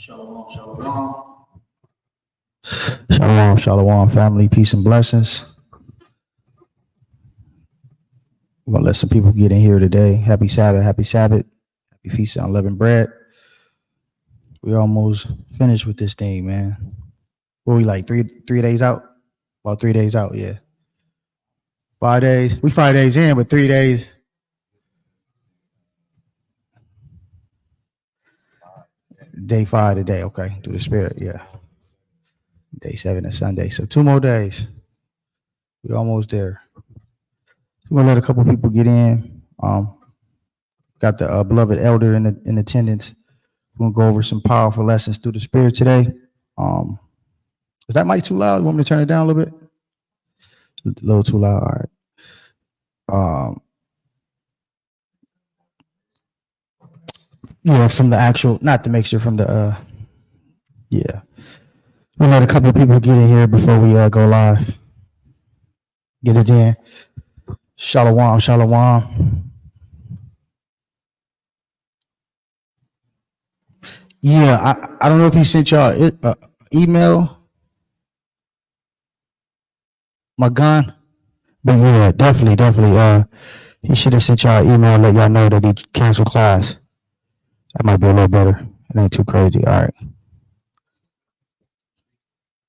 Shalom, shalom. Shalom, shalom, family, peace and blessings. We're going to let some people get in here today. Happy Sabbath, happy Sabbath. Happy Feast of Unleavened Bread. We almost finished with this thing, man. What we like, three days out? About 3 days out, yeah. 5 days. We 5 days in, but 3 days. Day 5 today, okay, through the Spirit, yeah. Day 7 is Sunday, so 2 more days. We're almost there. We're gonna let a couple people get in. Got the beloved elder in attendance. We're gonna go over some powerful lessons through the Spirit today. Is that mic too loud? You want me to turn it down a little bit? A little too loud. All right. Yeah, from the actual, not the mixture, from the yeah. We'll let a couple of people get in here before we go live. Get it in. Shalom, shalom. Yeah, I don't know if he sent y'all email. My gun. But yeah, definitely. He should have sent y'all an email and let y'all know that he canceled class. That might be a little better. It ain't too crazy. All right.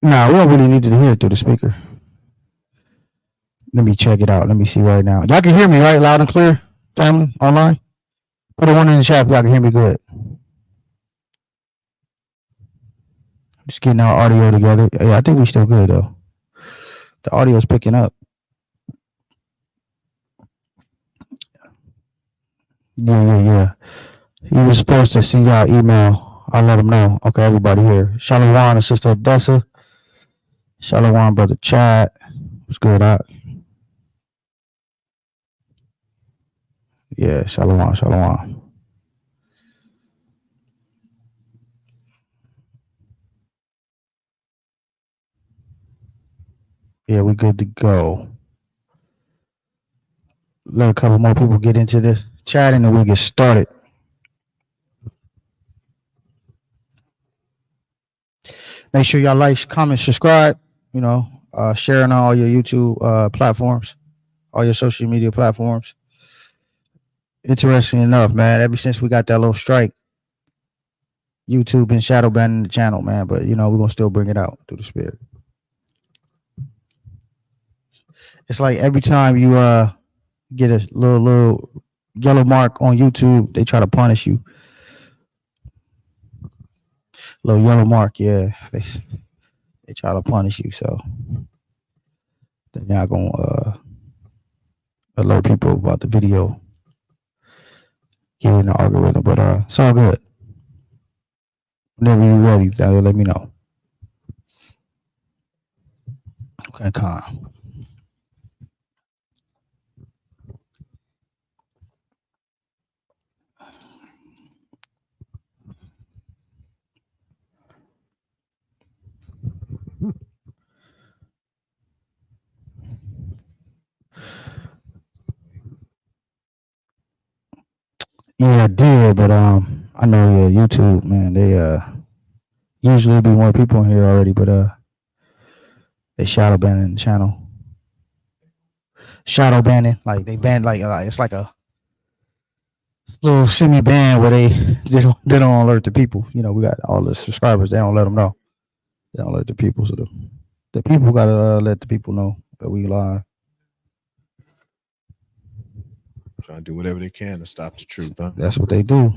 Nah, we don't really need to hear it through the speaker. Let me check it out. Let me see right now. Y'all can hear me, right? Loud and clear, family, online? Put a 1 in the chat if y'all can hear me good. Just getting our audio together. Yeah, I think we're still good, though. The audio's picking up. Yeah. He was supposed to send y'all email. I'll let him know. Okay, everybody here. Shalom and Sister Odessa. Shalom, Brother Chad. What's good, Doc? Yeah, shalom. Yeah, we good to go. Let a couple more people get into this chat and then we'll get started. Make sure y'all like, comment, subscribe, sharing on all your YouTube platforms, all your social media platforms. Interesting enough, man, ever since we got that little strike, YouTube been shadow banning the channel, man, but we're going to still bring it out through the Spirit. It's like every time you get a little yellow mark on YouTube, they try to punish you. Little yellow mark, yeah. They try to punish you, so they're not gonna alert people about the video getting the algorithm, but it's all good. Whenever you're ready, let me know. Okay, calm. Yeah, I did, but I know YouTube, man, they usually be more people in here already, but they shadow banning the channel. Shadow banning, like they banned like it's like a little semi ban where they don't alert the people. We got all the subscribers, they don't let them know. They don't let the people, so the people gotta let the people know that we live. Trying to do whatever they can to stop the truth, huh? That's what they do.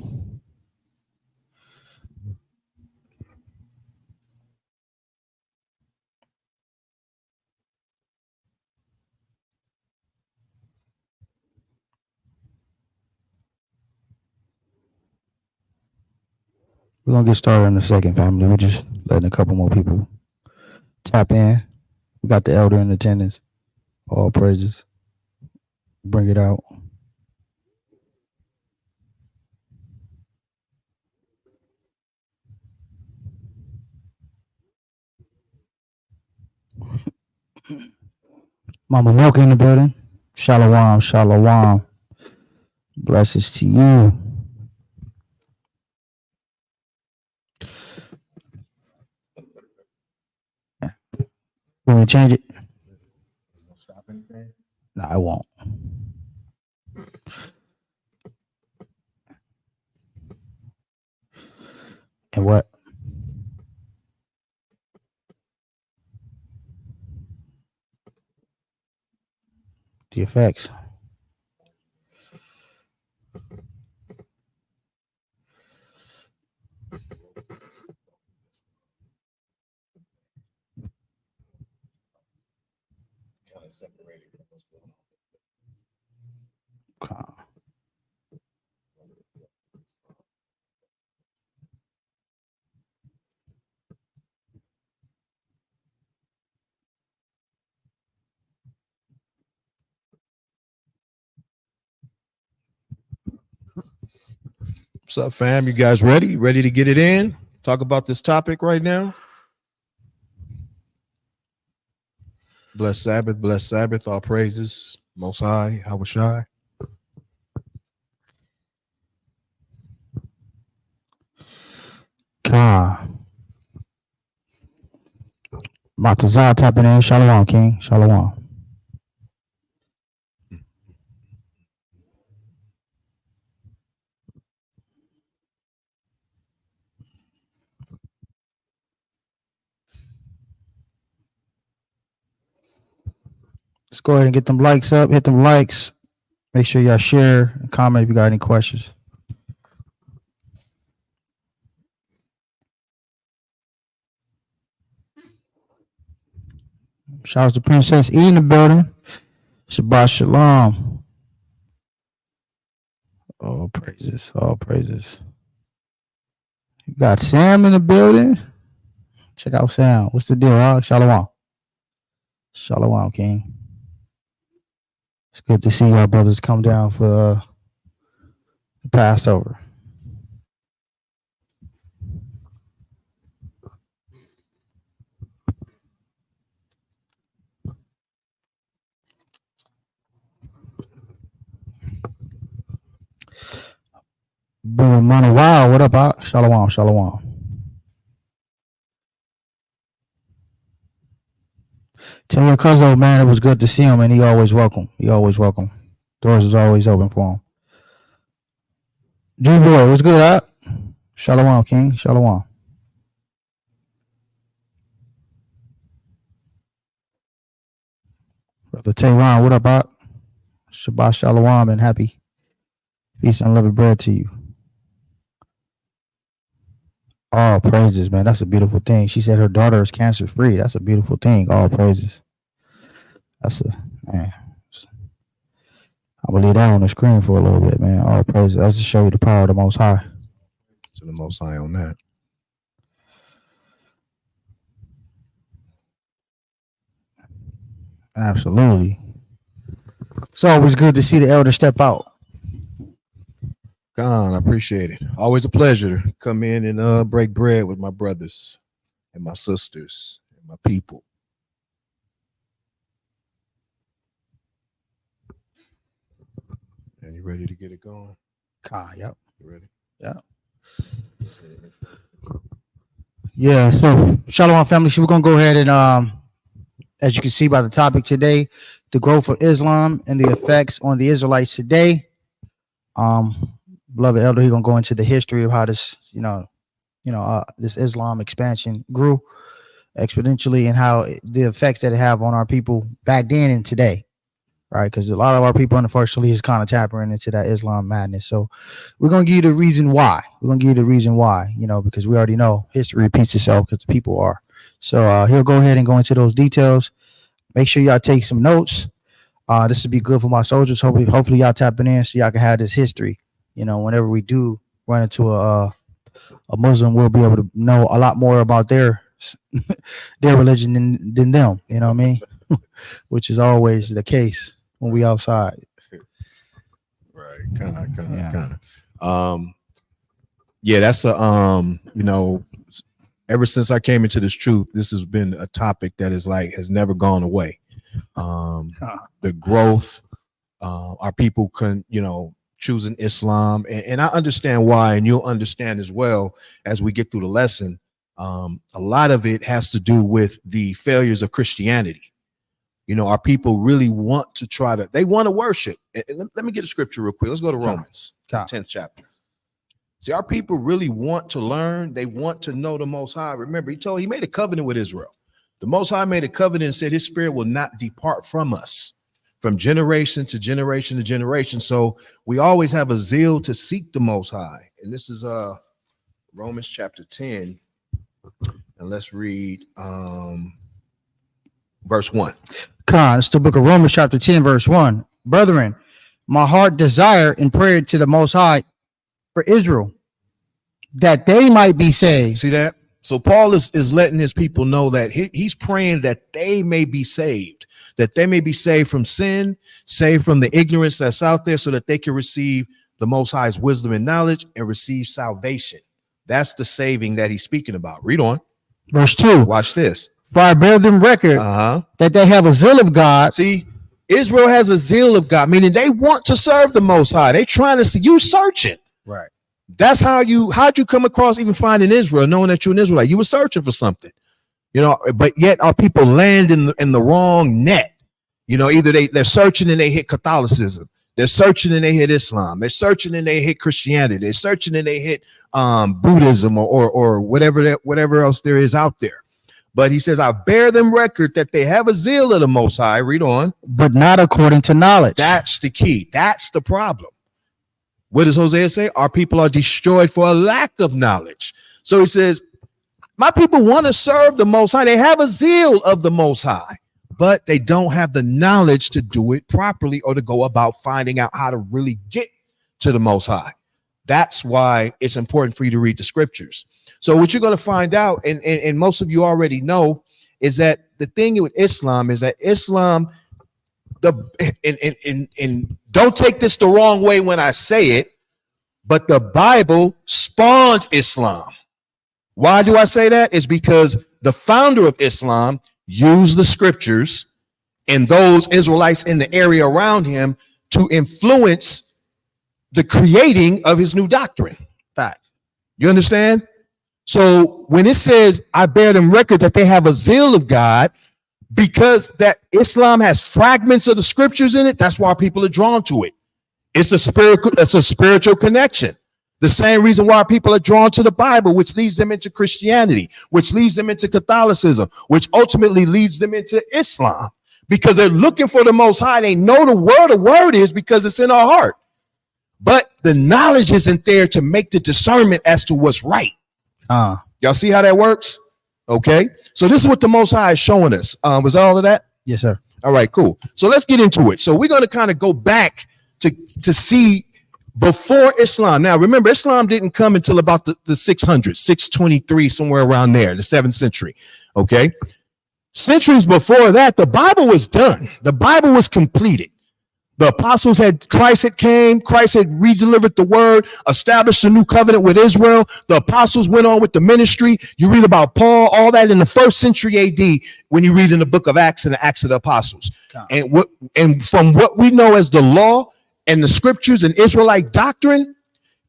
We're gonna get started in a second, family. We're just letting a couple more people tap in. We got the elder in attendance. All praises. Bring it out. Mama Milk in the building. Shalom. Blessings to you. want me to change it? No, I won't. And what? The effects. What's up, fam? You guys ready? Ready to get it in? Talk about this topic right now. Blessed Sabbath, all praises, Most High, Hawashai. Matazah tapping in. Shalom, King. Shalom. Let's go ahead and get them likes up. Hit them likes. Make sure y'all share and comment if you got any questions. Shout out to Princess E in the building. Shabbat Shalom. All praises. All praises. You got Sam in the building. Check out Sam. What's the deal, huh? Shalom. Shalom, King. It's good to see y'all brothers come down for the Passover. Brother Money Wow, what up, Doc? Shalom, shalom. Tell your cousin, man, it was good to see him, and he always welcome. He always welcome. Doors is always open for him. Drew Boy, what's good, Doc? Shalom, King. Shalom. Brother Tehran, what up, Doc? Shabbat Shalom and happy feast and unleavened bread to you. All praises, man. That's a beautiful thing. She said her daughter is cancer free. That's a beautiful thing. All praises. That's a man. I'm gonna leave that on the screen for a little bit, man. All praises. That's to show you the power of the Most High. To the Most High on that. Absolutely. It's always good to see the elder step out. God, I appreciate it. Always a pleasure to come in and break bread with my brothers and my sisters and my people. And you ready to get it going? Yep. You ready? Yep. Yeah. So, Shalom family. So we're gonna go ahead and as you can see by the topic today, the growth of Islam and the effects on the Israelites today. Beloved elder, he's gonna go into the history of how this, this Islam expansion grew exponentially and how the effects that it have on our people back then and today, right? Because a lot of our people, unfortunately, is kind of tapping into that Islam madness. So we're gonna give you the reason why. Because we already know history repeats itself because the people are. So he'll go ahead and go into those details. Make sure y'all take some notes. This would be good for my soldiers. Hopefully y'all tapping in so y'all can have this history. Whenever we do run into a Muslim, we'll be able to know a lot more about their religion than them. You know what I mean? Which is always the case when we outside. Right. Kind of. Yeah, that's ever since I came into this truth, this has been a topic that has never gone away. The growth, our people choosing Islam, and I understand why, and you'll understand as well as we get through the lesson A lot of it has to do with the failures of Christianity. Our people really want to they want to worship. And let me get a scripture real quick. Let's go to Romans, 10th chapter. See, our people really want to learn. They want to know the Most High. Remember, he made a covenant with Israel. The Most High made a covenant and said his spirit will not depart from us from generation to generation to generation. So we always have a zeal to seek the Most High. And this is Romans chapter 10. And let's read verse 1. It's the book of Romans chapter 10, verse 1. Brethren, my heart desire in prayer to the Most High for Israel, that they might be saved. See that? So Paul is letting his people know that he's praying that they may be saved, that they may be saved from sin, saved from the ignorance that's out there, so that they can receive the Most High's wisdom and knowledge and receive salvation. That's the saving that he's speaking about. Read on. Verse 2. Watch this. For I bear them record that they have a zeal of God. See, Israel has a zeal of God, meaning they want to serve the Most High. They trying to see you searching. Right. That's how'd you come across even finding Israel, knowing that you're an Israelite. You were searching for something, but yet our people land in the wrong net. Either they're searching and they hit Catholicism. They're searching and they hit Islam. They're searching and they hit Christianity. They're searching and they hit Buddhism or whatever else there is out there. But he says, I bear them record that they have a zeal of the Most High. Read on. But not according to knowledge. That's the key. That's the problem. What does Hosea say? Our people are destroyed for a lack of knowledge. So he says, my people want to serve the Most High. They have a zeal of the Most High, but they don't have the knowledge to do it properly or to go about finding out how to really get to the Most High. That's why it's important for you to read the scriptures. So what you're going to find out, and most of you already know, is that the thing with Islam is that Islam, and don't take this the wrong way when I say it, but the Bible spawned Islam. Why do I say that? It's because the founder of Islam used the scriptures and those Israelites in the area around him to influence the creating of his new doctrine. Fact. You understand? So when it says, I bear them record that they have a zeal of God, because that Islam has fragments of the scriptures in it, that's why people are drawn to it. It's a spiritual connection. The same reason why people are drawn to the Bible, which leads them into Christianity, which leads them into Catholicism, which ultimately leads them into Islam, because they're looking for the Most High. They know the word is because it's in our heart, but the knowledge isn't there to make the discernment as to what's right. Y'all see how that works? Okay. So this is what the Most High is showing us. Was all of that? Yes, sir. All right, cool. So let's get into it. So we're going to kind of go back to see before Islam. Now, remember, Islam didn't come until about the 600s, 623, somewhere around there, the 7th century. Okay. Centuries before that, the Bible was done. The Bible was completed. The apostles Christ had came, Christ had redelivered the word, established a new covenant with Israel. The apostles went on with the ministry. You read about Paul, all that in the 1st century AD when you read in the book of Acts and the Acts of the Apostles. And from what we know as the law and the scriptures and Israelite doctrine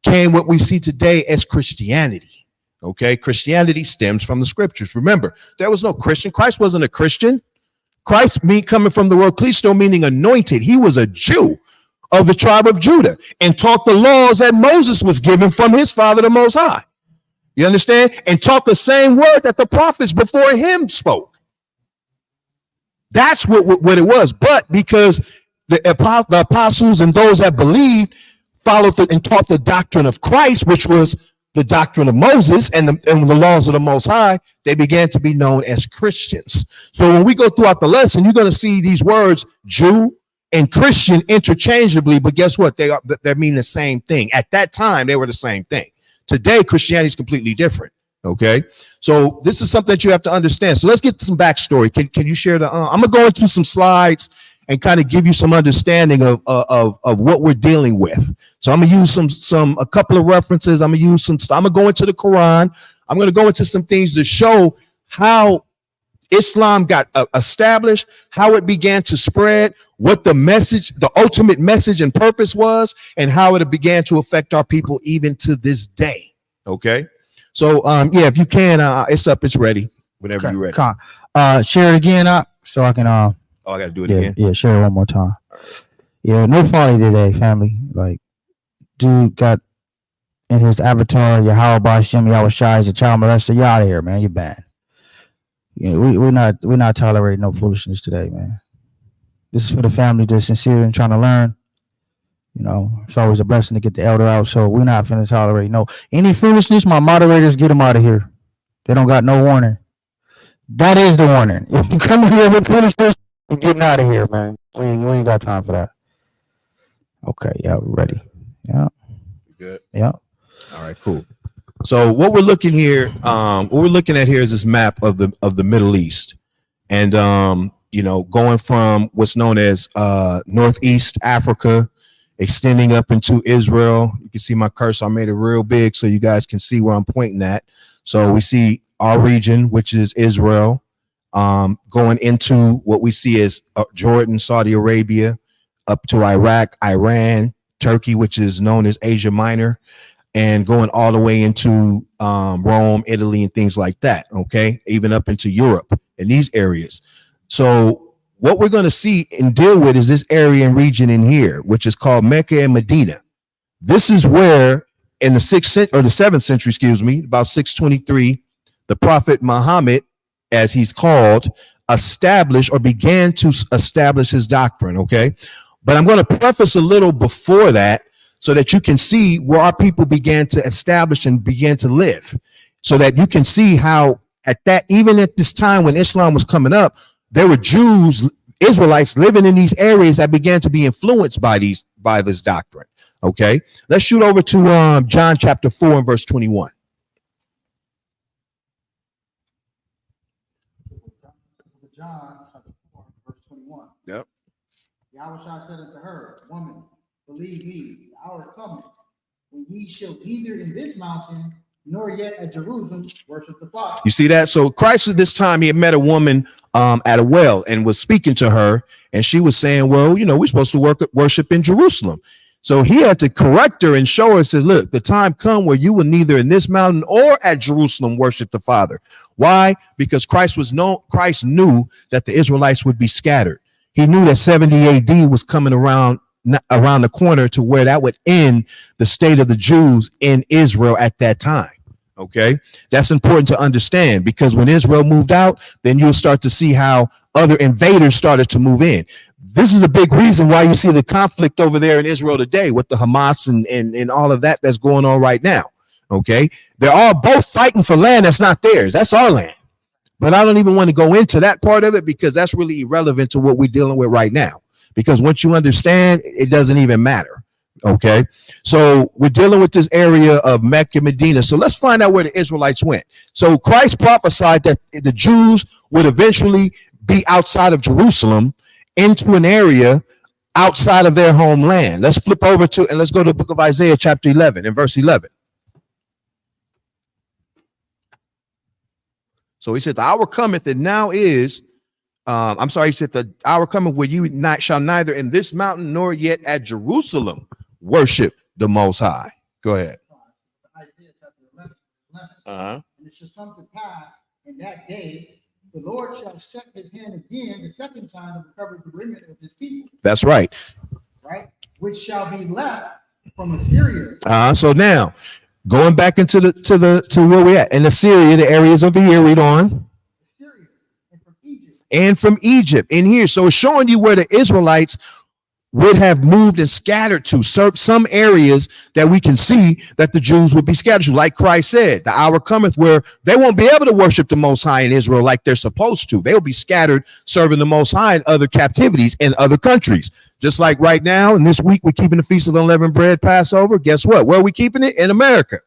came what we see today as Christianity. Okay, Christianity stems from the scriptures. Remember, there was no Christian. Christ wasn't a Christian. Christ coming from the word Christo, meaning anointed. He was a Jew of the tribe of Judah and taught the laws that Moses was given from his father, the Most High. You understand? And taught the same word that the prophets before him spoke. That's what it was. But because the apostles and those that believed followed and taught the doctrine of Christ, which was the doctrine of Moses and the laws of the Most High, they began to be known as Christians. So when we go throughout the lesson, you're going to see these words Jew and Christian interchangeably, but guess what? They mean the same thing. At that time, they were the same thing. Today, Christianity is completely different. Okay, so this is something that you have to understand. So let's get some backstory. Can you share the? I'm gonna go into some slides and kind of give you some understanding of what we're dealing with. So I'm gonna use a couple of references. I'm gonna go into the Quran. I'm gonna go into some things to show how Islam got established, how it began to spread, what the message, the ultimate message and purpose was, and how it began to affect our people even to this day. Okay, So yeah, if you can, it's up, it's ready. Whenever you're ready. Share it again up so I can Oh, I gotta do it again. Yeah, share it one more time. Yeah, no folly today, family. Like, dude got in his avatar, Yahweh Bashem, Yahweh Shai is a child molester. You out of here, man. You're banned. Yeah, we're not tolerating no foolishness today, man. This is for the family that's sincere and trying to learn. You know, it's always a blessing to get the elder out. So we're not finna tolerate any foolishness. My moderators, get them out of here. They don't got no warning. That is the warning. If you come here with foolishness, you're getting out of here, man. We ain't got time for that. Okay, yeah, we're ready. Yeah. Good. Yeah. All right, cool. So what we're looking at here is this map of the Middle East, and going from what's known as Northeast Africa, extending up into Israel. You can see my cursor. I made it real big so you guys can see where I'm pointing at. So we see our region, which is Israel, going into what we see as Jordan, Saudi Arabia, up to Iraq, Iran, Turkey, which is known as Asia Minor, and going all the way into Rome, Italy, and things like that. Okay, even up into Europe and these areas. So what we're going to see and deal with is this area and region in here, which is called Mecca and Medina. This is where in the 7th century, about 623, the Prophet Muhammad, as he's called, began to establish his doctrine. Okay, but I'm going to preface a little before that so that you can see where our people began to establish and began to live, so that you can see how even at this time when Islam was coming up, there were Jews, Israelites living in these areas that began to be influenced by this doctrine. Okay, let's shoot over to John chapter 4 and verse 21. John chapter 4, verse 21. Yep. Yahweh said unto her, Woman, believe me, the hour cometh when ye shall neither in this mountain nor yet at Jerusalem worship the Father. You see that? So Christ at this time, he had met a woman at a well and was speaking to her, and she was saying, well, we're supposed to worship in Jerusalem. So he had to correct her and show her, says, look, the time come where you will neither in this mountain or at Jerusalem worship the Father. Why? Because Christ knew that the Israelites would be scattered. He knew that 70 AD was coming around the corner to where that would end the state of the Jews in Israel at that time. Okay, that's important to understand, because when Israel moved out, then you'll start to see how other invaders started to move in. This is a big reason why you see the conflict over there in Israel today with the Hamas and all of that that's going on right now. Okay, they're all both fighting for land that's not theirs. That's our land. But I don't even want to go into that part of it, because that's really irrelevant to what we're dealing with right now. Because once you understand, it doesn't even matter. Okay, so we're dealing with this area of Mecca, Medina. So let's find out where the Israelites went. So Christ prophesied that the Jews would eventually be outside of Jerusalem into an area outside of their homeland. Let's flip over and let's go to the book of Isaiah chapter 11 and verse 11. So he said, the hour cometh and now is, he said, the hour cometh where you shall neither in this mountain nor yet at Jerusalem worship the Most High. Go ahead. Isaiah chapter 11. And it shall come to pass in that day, the Lord shall set his hand again the second time to recover the remnant of his people. That's right. Right? Which shall be left from Assyria. So now, going back into to where we at in Assyria, the areas of the year, read on. Assyria and from Egypt in here. So it's showing you where the Israelites would have moved and scattered to some areas that we can see that the Jews would be scattered to. Like Christ said, the hour cometh where they won't be able to worship the Most High in Israel like they're supposed to. They'll be scattered serving the Most High in other captivities in other countries. Just like right now, and this week we're keeping the Feast of Unleavened Bread, Passover. Guess what? Where are we keeping it? In America.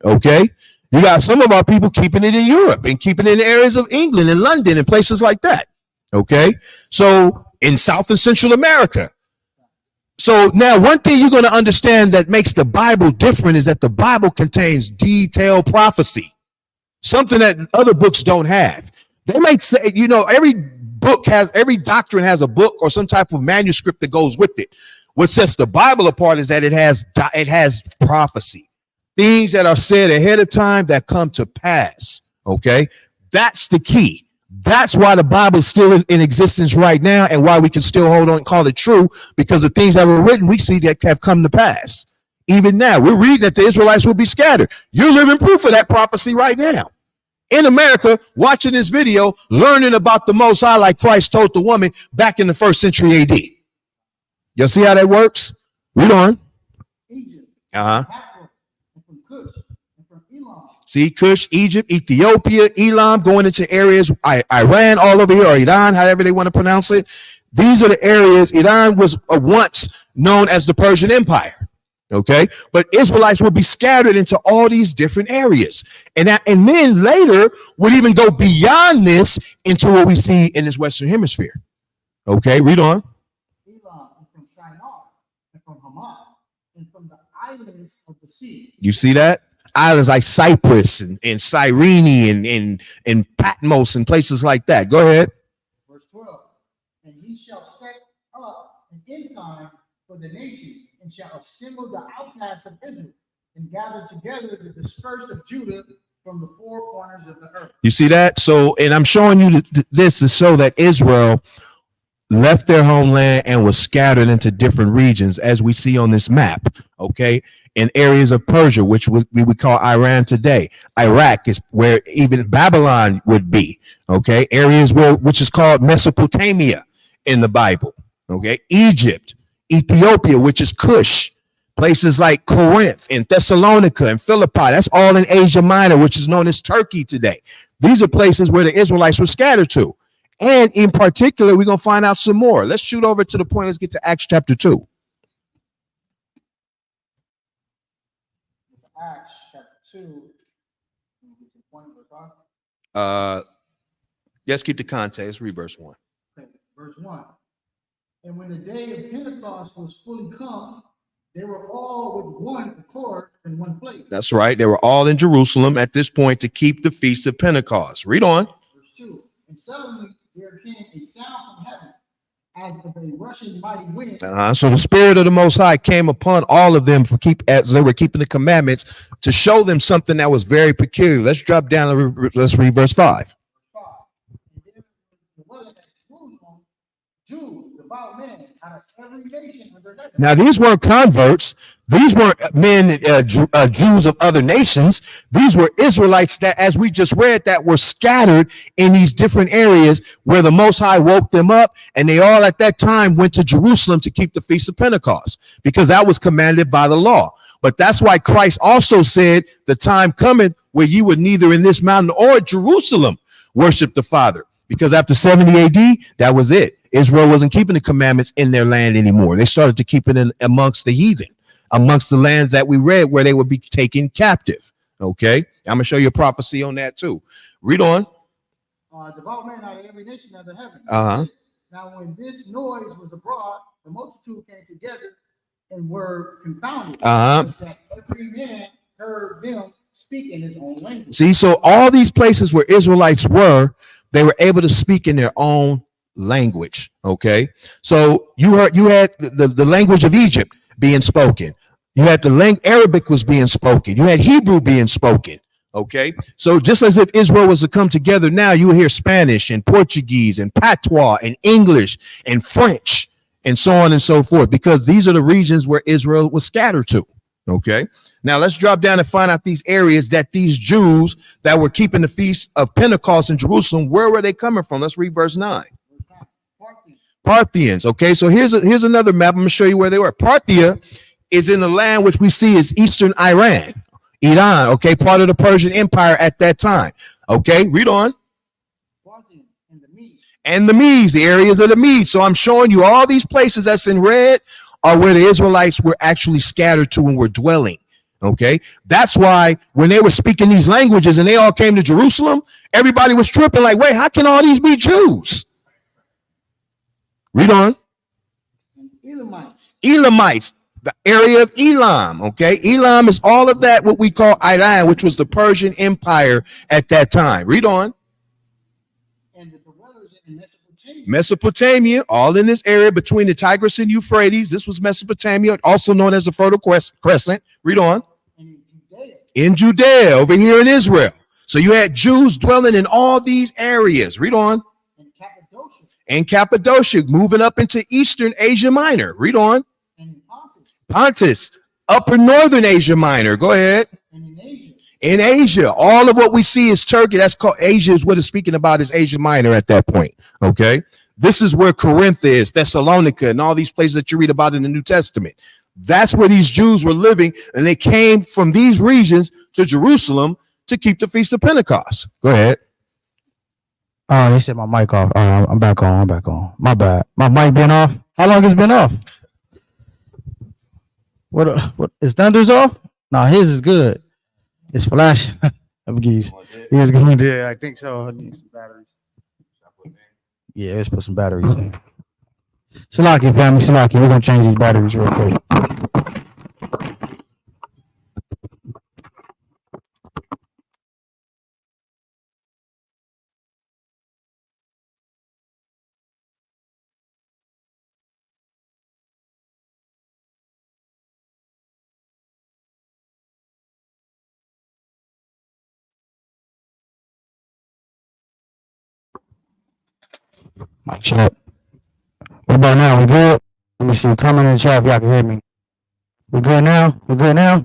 Okay. You got some of our people keeping it in Europe and keeping it in areas of England and London and places like that. Okay. So in South and Central America. So now one thing you're going to understand that makes the Bible different is that the Bible contains detailed prophecy, something that other books don't have. They might say, every doctrine has a book or some type of manuscript that goes with it. What sets the Bible apart is that it has prophecy. Things that are said ahead of time that come to pass. Okay. That's the key. That's why the Bible is still in existence right now, and why we can still hold on and call it true, because the things that were written, we see that have come to pass. Even now, we're reading that the Israelites will be scattered. You're living proof of that prophecy right now. In America, watching this video, learning about the Most High like Christ told the woman back in the 1st century AD. Y'all see how that works? Read on. Egypt, Uh-huh. Africa, and from Cush, and from Elam. See, Cush, Egypt, Ethiopia, Elam, going into areas, Iran, all over here, or Iran, however they want to pronounce it. These are the areas. Iran was once known as the Persian Empire. Okay, but Israelites will be scattered into all these different areas, and then later would even go beyond this into what we see in this Western Hemisphere. Okay, read on. Elam, and from Shinar, and from Hamath, and from the islands of the sea. You see that? Islands like Cyprus and Cyrene and Patmos and places like that. Go ahead. Verse 12. And he shall set up an ensign for the nations, and shall assemble the outcasts of Israel, and gather together the dispersed of Judah from the four corners of the earth. You see that? So, and I'm showing you this to show that Israel left their homeland and was scattered into different regions, as we see on this map. Okay, in areas of Persia, which we would call Iran today. Iraq is where even Babylon would be. Okay, areas which is called Mesopotamia in the Bible. Okay, Egypt, Ethiopia, which is Cush, places like Corinth and Thessalonica and Philippi. That's all in Asia Minor, which is known as Turkey today. These are places where the Israelites were scattered to. And in particular, we're going to find out some more. Let's shoot over to the point. Let's get to Acts chapter 2. Acts chapter 2. Let's keep the context. Let's read verse 1. Okay, verse 1. And when the day of Pentecost was fully come, they were all with one accord in one place. That's right. They were all in Jerusalem at this point to keep the feast of Pentecost. Read on. Verse 2. And suddenly there came a sound from heaven as of a rushing mighty wind. So the Spirit of the Most High came upon all of them as they were keeping the commandments, to show them something that was very peculiar. Let's drop down and let's read verse 5. And there was at Jerusalem Jews, devout men, out of every nation under heaven. Now, these weren't converts. These weren't men, Jews of other nations. These were Israelites that, as we just read, that were scattered in these different areas where the Most High woke them up. And they all at that time went to Jerusalem to keep the Feast of Pentecost, because that was commanded by the law. But that's why Christ also said, the time cometh where you would neither in this mountain or Jerusalem worship the Father. Because after 70 AD, that was it. Israel wasn't keeping the commandments in their land anymore. They started to keep it in amongst the heathen, amongst the lands that we read where they would be taken captive. Okay, I'm gonna show you a prophecy on that too. Read on. Devout men out of every nation under heaven. Uh-huh. Now, when this noise was abroad, the multitude came together and were confounded. That every man heard them speak in his own language. See, so all these places where Israelites were, they were able to speak in their own language. Okay, so you had the language of Egypt being spoken. You had Arabic was being spoken. You had Hebrew being spoken. Okay, so just as if Israel was to come together now, you will hear Spanish and Portuguese and Patois and English and French and so on and so forth, because these are the regions where Israel was scattered to. Okay, now let's drop down and find out these areas that these Jews that were keeping the Feast of Pentecost in Jerusalem, where were they coming from? Let's read verse 9. Parthians. Okay, so here's another map. I'm going to show you where they were. Parthia is in the land which we see as Eastern Iran. Okay, part of the Persian Empire at that time. Okay, read on. Parthians and the Medes. And the Medes, the areas of the Medes. So I'm showing you all these places that's in red are where the Israelites were actually scattered to and were dwelling. Okay, that's why when they were speaking these languages and they all came to Jerusalem, everybody was tripping like, wait, how can all these be Jews? Read on. And Elamites. Elamites, the area of Elam. Okay, Elam is all of that, what we call Iran, which was the Persian Empire at that time. Read on. And the dwellers in Mesopotamia. Mesopotamia, all in this area between the Tigris and Euphrates. This was Mesopotamia, also known as the Fertile Crescent. Read on. And in Judea In Judea, over here in Israel. So you had Jews dwelling in all these areas. Read on. And Cappadocia. And Cappadocia, moving up into Eastern Asia Minor. Read on. And in Pontus. Pontus, upper Northern Asia Minor. Go ahead. And in Asia. In Asia, all of what we see is Turkey. That's called Asia, is what it's speaking about is Asia Minor at that point. Okay. This is where Corinth is, Thessalonica, and all these places that you read about in the New Testament. That's where these Jews were living, and they came from these regions to Jerusalem to keep the Feast of Pentecost. Go ahead. Oh, they said my mic off. I'm back on. I'm back on. My bad. My mic been off. How long has it been off? What is Thunder's off? No, his is good. It's flashing. Let me give you. Here's going there. I think so. I need some batteries. Yeah, let's put some batteries in. Salaki, family, Salaki. We're gonna change these batteries real quick. Mic check. What about now? We good? Let me see. Comment in the chat if y'all can hear me. We good now? We good now?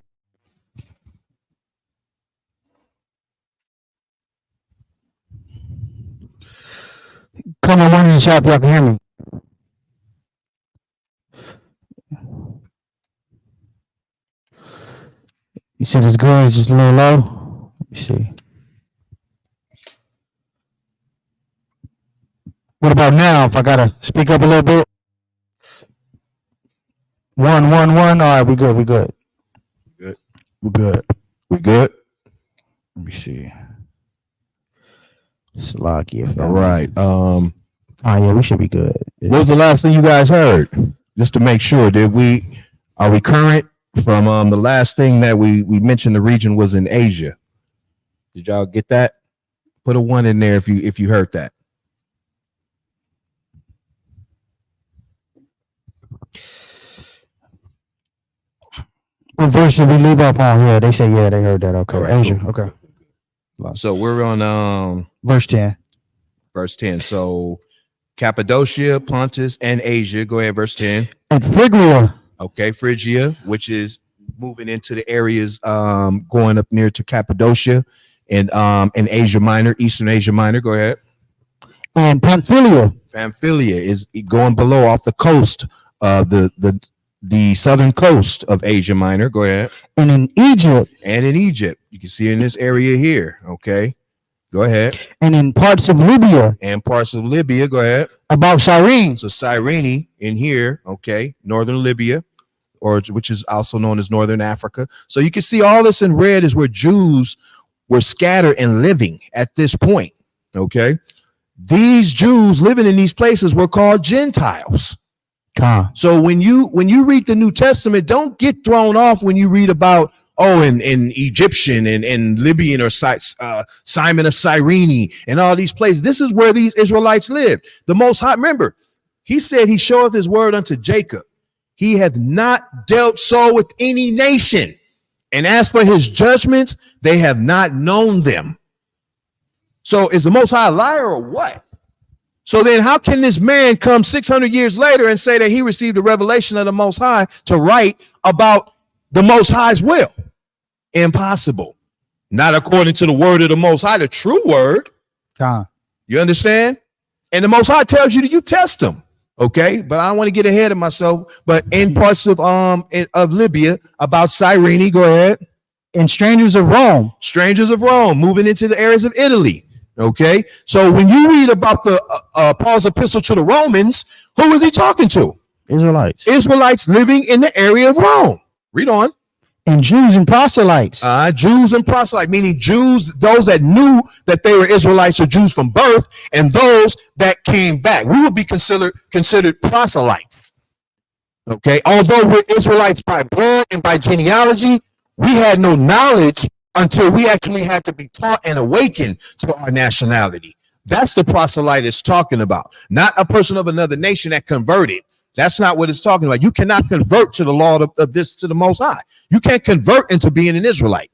Comment one in the chat if y'all can hear me. You said it's good, it's just a little low. Let me see. What about now? If I gotta speak up a little bit. 1, 1, 1. All right, we good. We good. Good. We good. We good. Let me see. Slocky. All right. Oh yeah, we should be good. What was the last thing you guys heard? Just to make sure, are we current from the last thing that we mentioned? The region was in Asia. Did y'all get that? Put a 1 in there if you heard that. What verse did we leave off on? Yeah, they say yeah, they heard that. Okay, All right, Asia. cool. Okay, So we're on verse 10. verse 10. So Cappadocia, Pontus, and Asia. Go ahead, verse 10. And Phrygia. Okay, Phrygia, which is moving into the areas going up near to Cappadocia and Asia Minor, Eastern Asia Minor. Go ahead. And Pamphylia. Pamphylia is going below off the coast, the southern coast of Asia Minor. Go ahead. And in Egypt. And in Egypt. You can see in this area here. Okay. Go ahead. And in parts of Libya. And parts of Libya. Go ahead. About Cyrene. So Cyrene in here. Okay. Northern Libya, or which is also known as Northern Africa. So you can see all this in red is where Jews were scattered and living at this point. Okay. These Jews living in these places were called Gentiles. So when you read the New Testament, don't get thrown off when you read about in Egyptian and Libyan or Simon of Cyrene and all these places. This is where these Israelites lived. The Most High, remember, he said he showeth his word unto Jacob. He hath not dealt so with any nation. And as for his judgments, they have not known them. So is the Most High a liar or what? So then how can this man come 600 years later and say that he received a revelation of the Most High to write about the Most High's will? Impossible. Not according to the word of the Most High, the true word. You understand? And the Most High tells you that you test them. Okay, but I don't want to get ahead of myself. But in parts of Libya, about Cyrene, go ahead. And strangers of Rome. Strangers of Rome, moving into the areas of Italy. Okay, so when you read about the Paul's epistle to the Romans, who is he talking to? Israelites. Israelites living in the area of Rome. Read on. And Jews and proselytes. Jews and proselytes, meaning Jews, those that knew that they were Israelites or Jews from birth, and those that came back. We would be considered proselytes. Okay, although we're Israelites by blood and by genealogy, we had no knowledge until we actually had to be taught and awakened to our nationality. That's the proselyte it's talking about, not a person of another nation that converted. That's not what it's talking about. You cannot convert to the law of this, to the Most High. You can't convert into being an Israelite.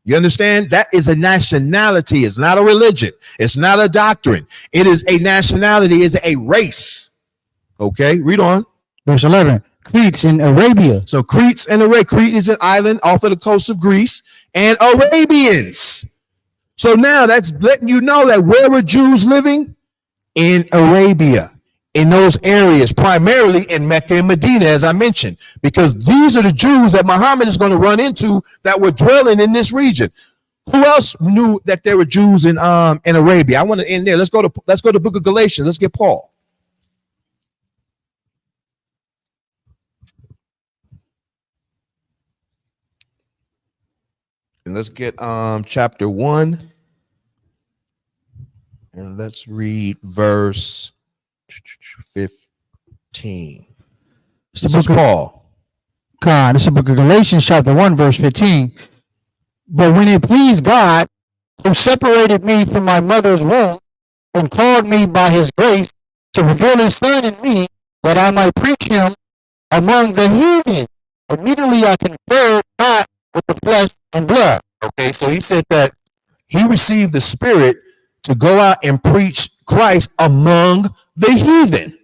You understand? That is a nationality. It's not a religion. It's not a doctrine. It is a nationality. It's a race. Okay, read on. Verse 11. Cretes in Arabia. So Cretes and Arabia. Crete is an island off of the coast of Greece, and Arabians. So now that's letting you know that where were Jews living? In Arabia, in those areas, primarily in Mecca and Medina, as I mentioned, because these are the Jews that Muhammad is going to run into that were dwelling in this region. Who else knew that there were Jews in Arabia? I want to end there. Let's go to the book of Galatians. Let's get Paul. And let's get chapter 1. And let's read verse 15. This is Paul. God, this is the book of Galatians, chapter 1, verse 15. But when it pleased God, who separated me from my mother's womb and called me by his grace to reveal his son in me, that I might preach him among the heathen, immediately I conferred not with the flesh and blood. Okay, so he said that he received the Spirit to go out and preach Christ among the heathen.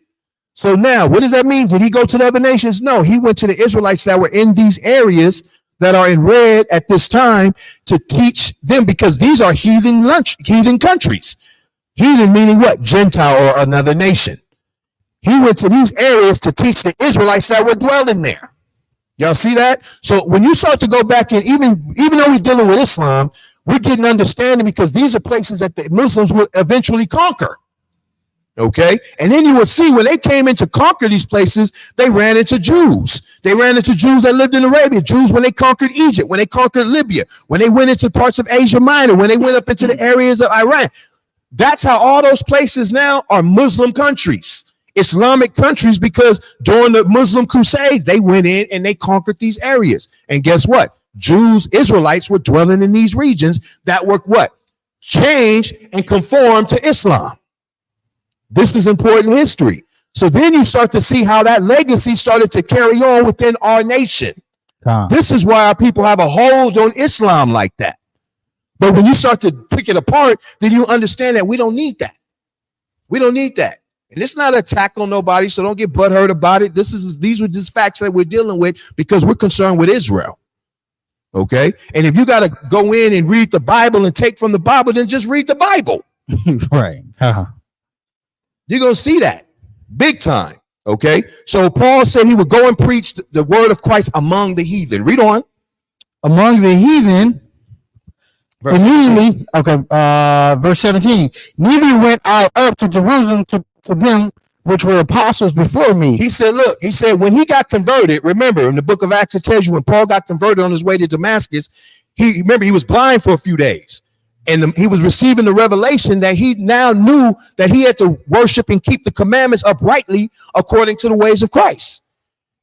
So now, what does that mean? Did he go to the other nations? No, he went to the Israelites that were in these areas that are in red at this time to teach them, because these are heathen countries. Heathen meaning what? Gentile or another nation. He went to these areas to teach the Israelites that were dwelling there. Y'all see that? So when you start to go back and even though we're dealing with Islam, we're getting understanding, because these are places that the Muslims will eventually conquer. Okay. And then you will see when they came in to conquer these places, they ran into Jews. They ran into Jews that lived in Arabia, Jews when they conquered Egypt, when they conquered Libya, when they went into parts of Asia Minor, when they went up into the areas of Iran. That's how all those places now are Muslim countries, Islamic countries, because during the Muslim Crusades, they went in and they conquered these areas. And guess what? Jews, Israelites were dwelling in these regions that were what? Changed and conformed to Islam. This is important history. So then you start to see how that legacy started to carry on within our nation. This is why our people have a hold on Islam like that. But when you start to pick it apart, then you understand that we don't need that. We don't need that. And it's not an attack on nobody, so don't get butthurt about it. These were just facts that we're dealing with because we're concerned with Israel. Okay? And if you got to go in and read the Bible and take from the Bible, then just read the Bible. Right. You're going to see that big time. Okay? So Paul said he would go and preach the word of Christ among the heathen. Read on. Among the heathen, immediately, verse 17, neither went I up to Jerusalem to them which were apostles before me. He said, look, he said, when he got converted, remember in the book of Acts, it tells you when Paul got converted on his way to Damascus, he was blind for a few days. And he was receiving the revelation that he now knew that he had to worship and keep the commandments uprightly according to the ways of Christ.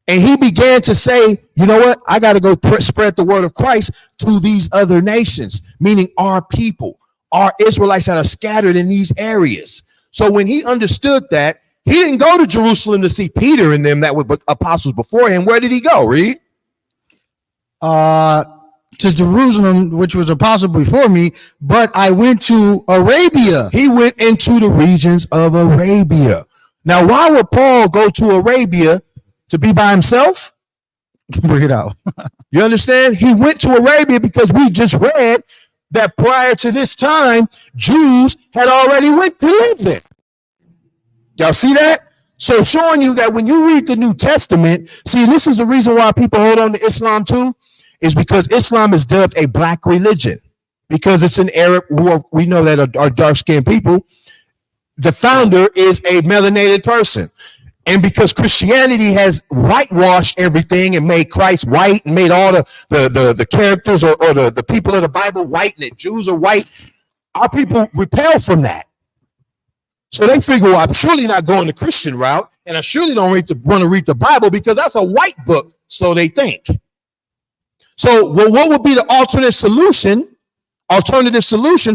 And he began to say, you know what? I got to go spread the word of Christ to these other nations, meaning our people, our Israelites that are scattered in these areas. So when he understood that, he didn't go to Jerusalem to see Peter and them that were apostles before him. Where did he go? Read. To Jerusalem, which was apostle before me, but I went to Arabia. He went into the regions of Arabia. Now, why would Paul go to Arabia? To be by himself? Bring it out. You understand? He went to Arabia because we just read that prior to this time, Jews had already went to live there. Y'all see that? So showing you that when you read the New Testament, see, this is the reason why people hold on to Islam too, is because Islam is dubbed a black religion, because it's an Arab we know that are dark-skinned people. The founder is a melanated person. And because Christianity has whitewashed everything and made Christ white and made all the characters or the people of the Bible white, and that Jews are white, our people repel from that. So they figure, well, I'm surely not going the Christian route, and I surely don't want to read the Bible because that's a white book, so they think. So, well, what would be the alternative solution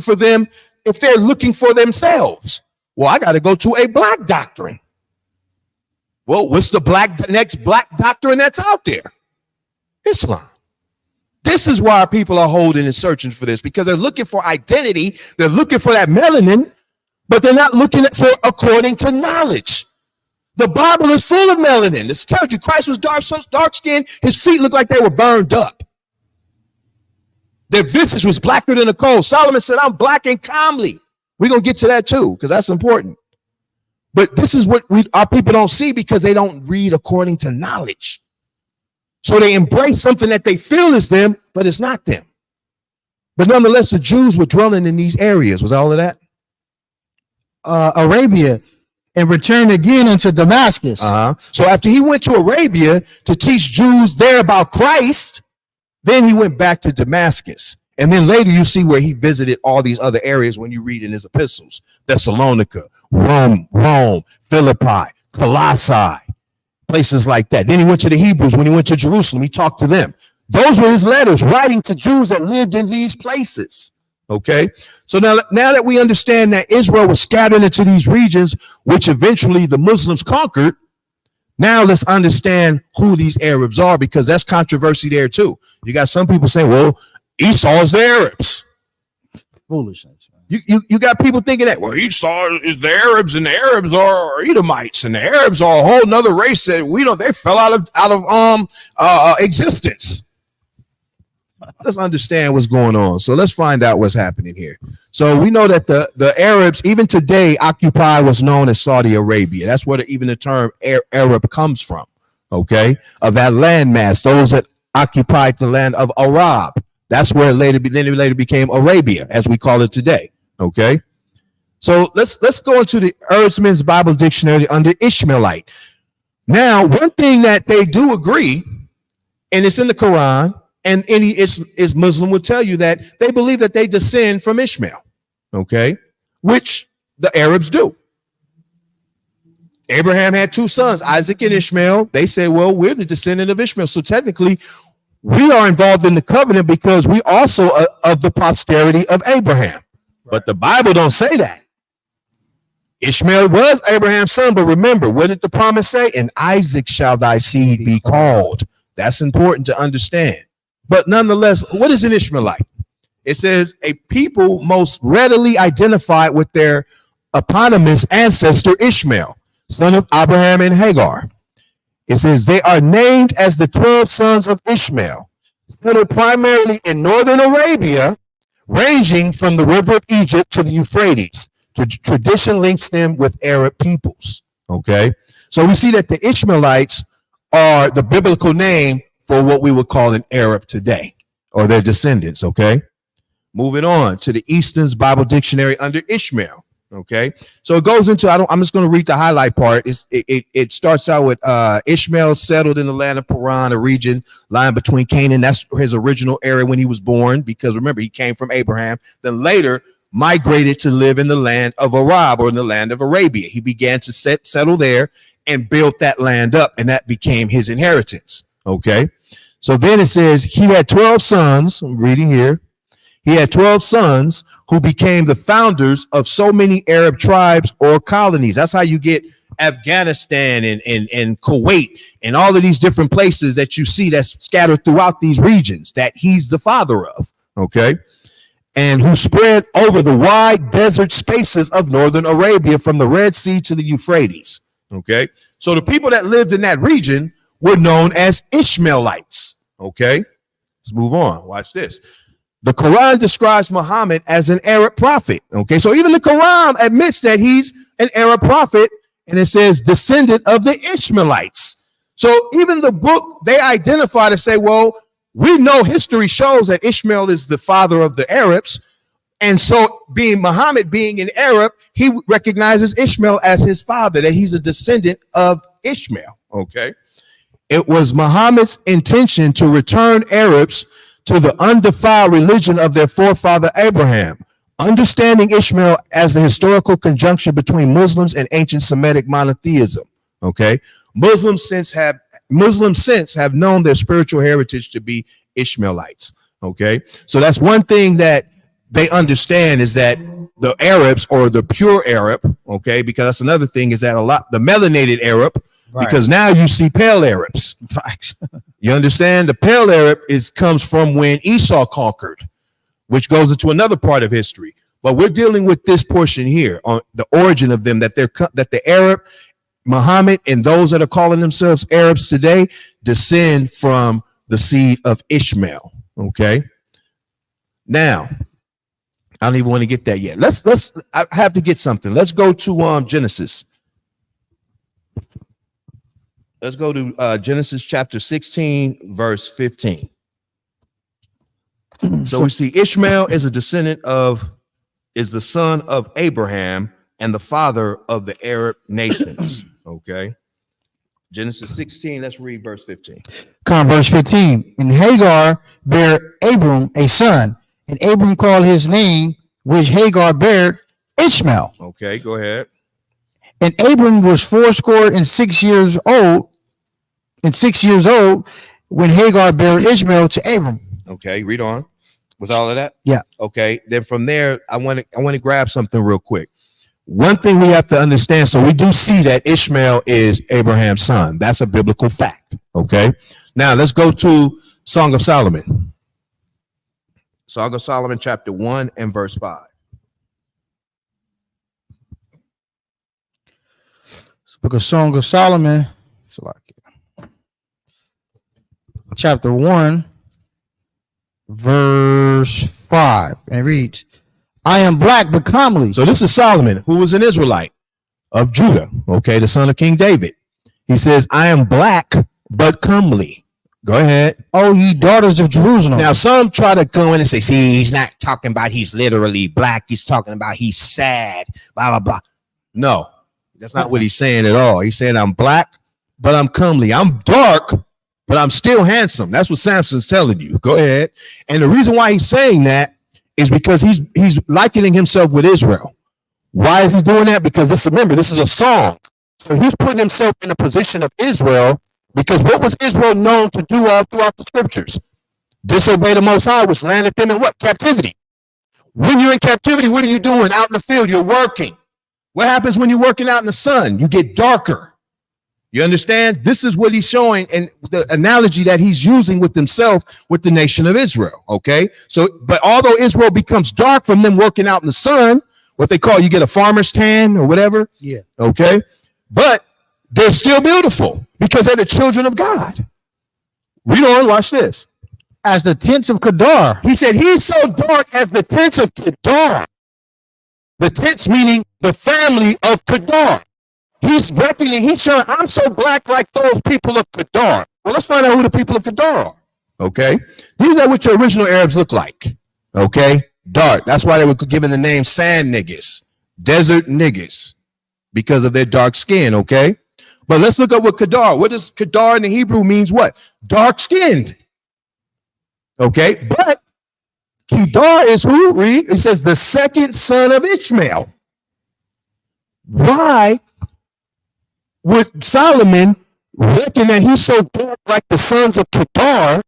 for them if they're looking for themselves? Well, I got to go to a black doctrine. Well, what's the next black doctrine that's out there? Islam. This is why people are holding and searching for this, because they're looking for identity. They're looking for that melanin, but they're not looking for according to knowledge. The Bible is full of melanin. This tells you Christ was dark skinned. His feet looked like they were burned up. Their visage was blacker than a coal. Solomon said, I'm black and comely. We're going to get to that too, because that's important. But this is what our people don't see, because they don't read according to knowledge. So they embrace something that they feel is them, but it's not them. But nonetheless, the Jews were dwelling in these areas. Was all of that? Arabia, and returned again unto Damascus. So after he went to Arabia to teach Jews there about Christ, then he went back to Damascus. And then later you see where he visited all these other areas when you read in his epistles: Thessalonica, Rome, Philippi, Colossae, places like that. Then he went to the Hebrews. When he went to Jerusalem, he talked to them. Those were his letters writing to Jews that lived in these places. Okay, so now that we understand that Israel was scattered into these regions, which eventually the Muslims conquered, now let's understand who these Arabs are, because that's controversy there too. You got some people saying, well, Esau's the Arabs. Foolishness. You got people thinking that, well, Esau is the Arabs and the Arabs are Edomites and the Arabs are a whole nother race that they fell out of existence. Let's understand what's going on. So let's find out what's happening here. So we know that the Arabs, even today, occupy what's known as Saudi Arabia. That's where even the term Arab comes from. Okay, of that landmass, those that occupied the land of Arab. That's where it later became Arabia, as we call it today. Okay, so let's go into the Earthman's Bible Dictionary under Ishmaelite. Now, one thing that they do agree, and it's in the Quran, and any is Muslim would tell you that they believe that they descend from Ishmael, okay, which the Arabs do. Abraham had two sons, Isaac and Ishmael. They say, well, we're the descendant of Ishmael. So technically, we are involved in the covenant because we also are of the posterity of Abraham. But the Bible don't say that. Ishmael was Abraham's son, but remember, what did the promise say? In Isaac shall thy seed be called. That's important to understand. But nonetheless, what is an Ishmaelite? It says a people most readily identified with their eponymous ancestor Ishmael, son of Abraham and Hagar. It says they are named as the 12 sons of Ishmael, settled primarily in northern Arabia, ranging from the river of Egypt to the Euphrates. Tradition links them with Arab peoples. Okay, so we see that the Ishmaelites are the biblical name for what we would call an Arab today, or their descendants. Okay, moving on to the Easton's Bible Dictionary under Ishmael. Okay, so it goes into, I'm just going to read the highlight part. It starts out with Ishmael settled in the land of Paran, a region lying between Canaan. That's his original area when he was born, because remember, he came from Abraham, then later migrated to live in the land of Arab, or in the land of Arabia. He began to settle there and built that land up, and that became his inheritance. Okay, so then it says he had 12 sons. I'm reading here. He had 12 sons who became the founders of so many Arab tribes or colonies. That's how you get Afghanistan and Kuwait and all of these different places that you see that's scattered throughout these regions that he's the father of. Okay, and who spread over the wide desert spaces of northern Arabia from the Red Sea to the Euphrates. Okay, so the people that lived in that region were known as Ishmaelites. Okay, let's move on. Watch this. The Quran describes Muhammad as an Arab prophet. Okay, so even the Quran admits that he's an Arab prophet, and it says descendant of the Ishmaelites. So even the book, they identify to say, well, we know history shows that Ishmael is the father of the Arabs. And so Muhammad being an Arab, he recognizes Ishmael as his father, that he's a descendant of Ishmael. Okay. It was Muhammad's intention to return Arabs to the undefiled religion of their forefather Abraham, understanding Ishmael as the historical conjunction between Muslims and ancient Semitic monotheism. Okay, Muslims since have known their spiritual heritage to be Ishmaelites. Okay, so that's one thing that they understand, is that the Arabs, or the pure Arab, okay, because that's another thing, is that the melanated Arab, right, because now you see pale Arabs. You understand? The Pale Arab comes from when Esau conquered, which goes into another part of history. But we're dealing with this portion here on the origin of them, that the Arab, Muhammad, and those that are calling themselves Arabs today descend from the seed of Ishmael. Okay. Now, I don't even want to get that yet. I have to get something. Let's go to Genesis. Let's go to Genesis chapter 16, verse 15. So we see Ishmael is the son of Abraham and the father of the Arab nations. Okay. Genesis 16, let's read verse 15. Verse 15. And Hagar bare Abram a son, and Abram called his name, which Hagar bare, Ishmael. Okay, go ahead. And Abram was 86 years old, when Hagar bare Ishmael to Abram. Okay, read on. Was all of that? Yeah. Okay. Then from there, I want to grab something real quick. One thing we have to understand. So we do see that Ishmael is Abraham's son. That's a biblical fact. Okay. Now let's go to Song of Solomon. Song of Solomon, chapter 1 and verse 5. Book of Song of Solomon, chapter 1, verse 5, and it reads, I am black but comely. So this is Solomon, who was an Israelite of Judah, okay, the son of King David. He says, I am black but comely. Go ahead. Oh, ye daughters of Jerusalem. Now, some try to go in and say, see, he's not talking about he's literally black. He's talking about he's sad, blah, blah, blah. No, that's not what he's saying at all. He's saying I'm black, but I'm comely. I'm dark, but I'm still handsome. That's what Samson's telling you. Go ahead. And the reason why he's saying that is because he's likening himself with Israel. Why is he doing that? Because remember, this is a song. So he's putting himself in a position of Israel, because what was Israel known to do all throughout the scriptures? Disobey the Most High, which landed them in what? Captivity. When you're in captivity, what are you doing out in the field? You're working. What happens when you're working out in the sun? You get darker. You understand? This is what he's showing, and the analogy that he's using with himself, with the nation of Israel. Okay. So, but although Israel becomes dark from them working out in the sun, what they call, you get a farmer's tan or whatever. Yeah. Okay. But they're still beautiful because they're the children of God. Read on, watch this. As the tents of Kedar. He said, he's so dark as the tents of Kedar. The tents meaning the family of Kedar. He's reckoning, he's showing, I'm so black like those people of Kedar. Well, let's find out who the people of Kedar are. Okay. These are what your original Arabs look like. Okay. Dark. That's why they were given the name sand niggas, desert niggas, because of their dark skin. Okay. But let's look up what Kedar. What does Kedar in the Hebrew means? What? Dark skinned. Okay. But Kedar is who? Read. It says the second son of Ishmael. Why would Solomon reckon that he's so dark like the sons of Kedar,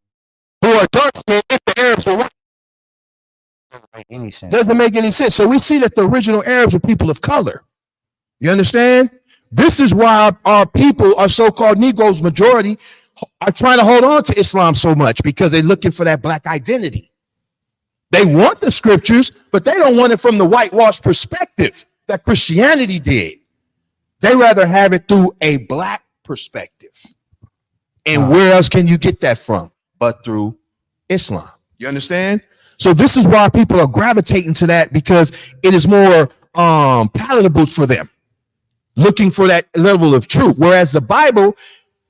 who are dark skinned, if the Arabs were white? Doesn't make any sense. So we see that the original Arabs were people of color. You understand? This is why our people, our so-called Negroes, majority, are trying to hold on to Islam so much, because they're looking for that black identity. They want the scriptures, but they don't want it from the whitewashed perspective that Christianity did. They rather have it through a black perspective. And where else can you get that from but through Islam? You understand? So this is why people are gravitating to that, because it is more palatable for them, looking for that level of truth. Whereas the Bible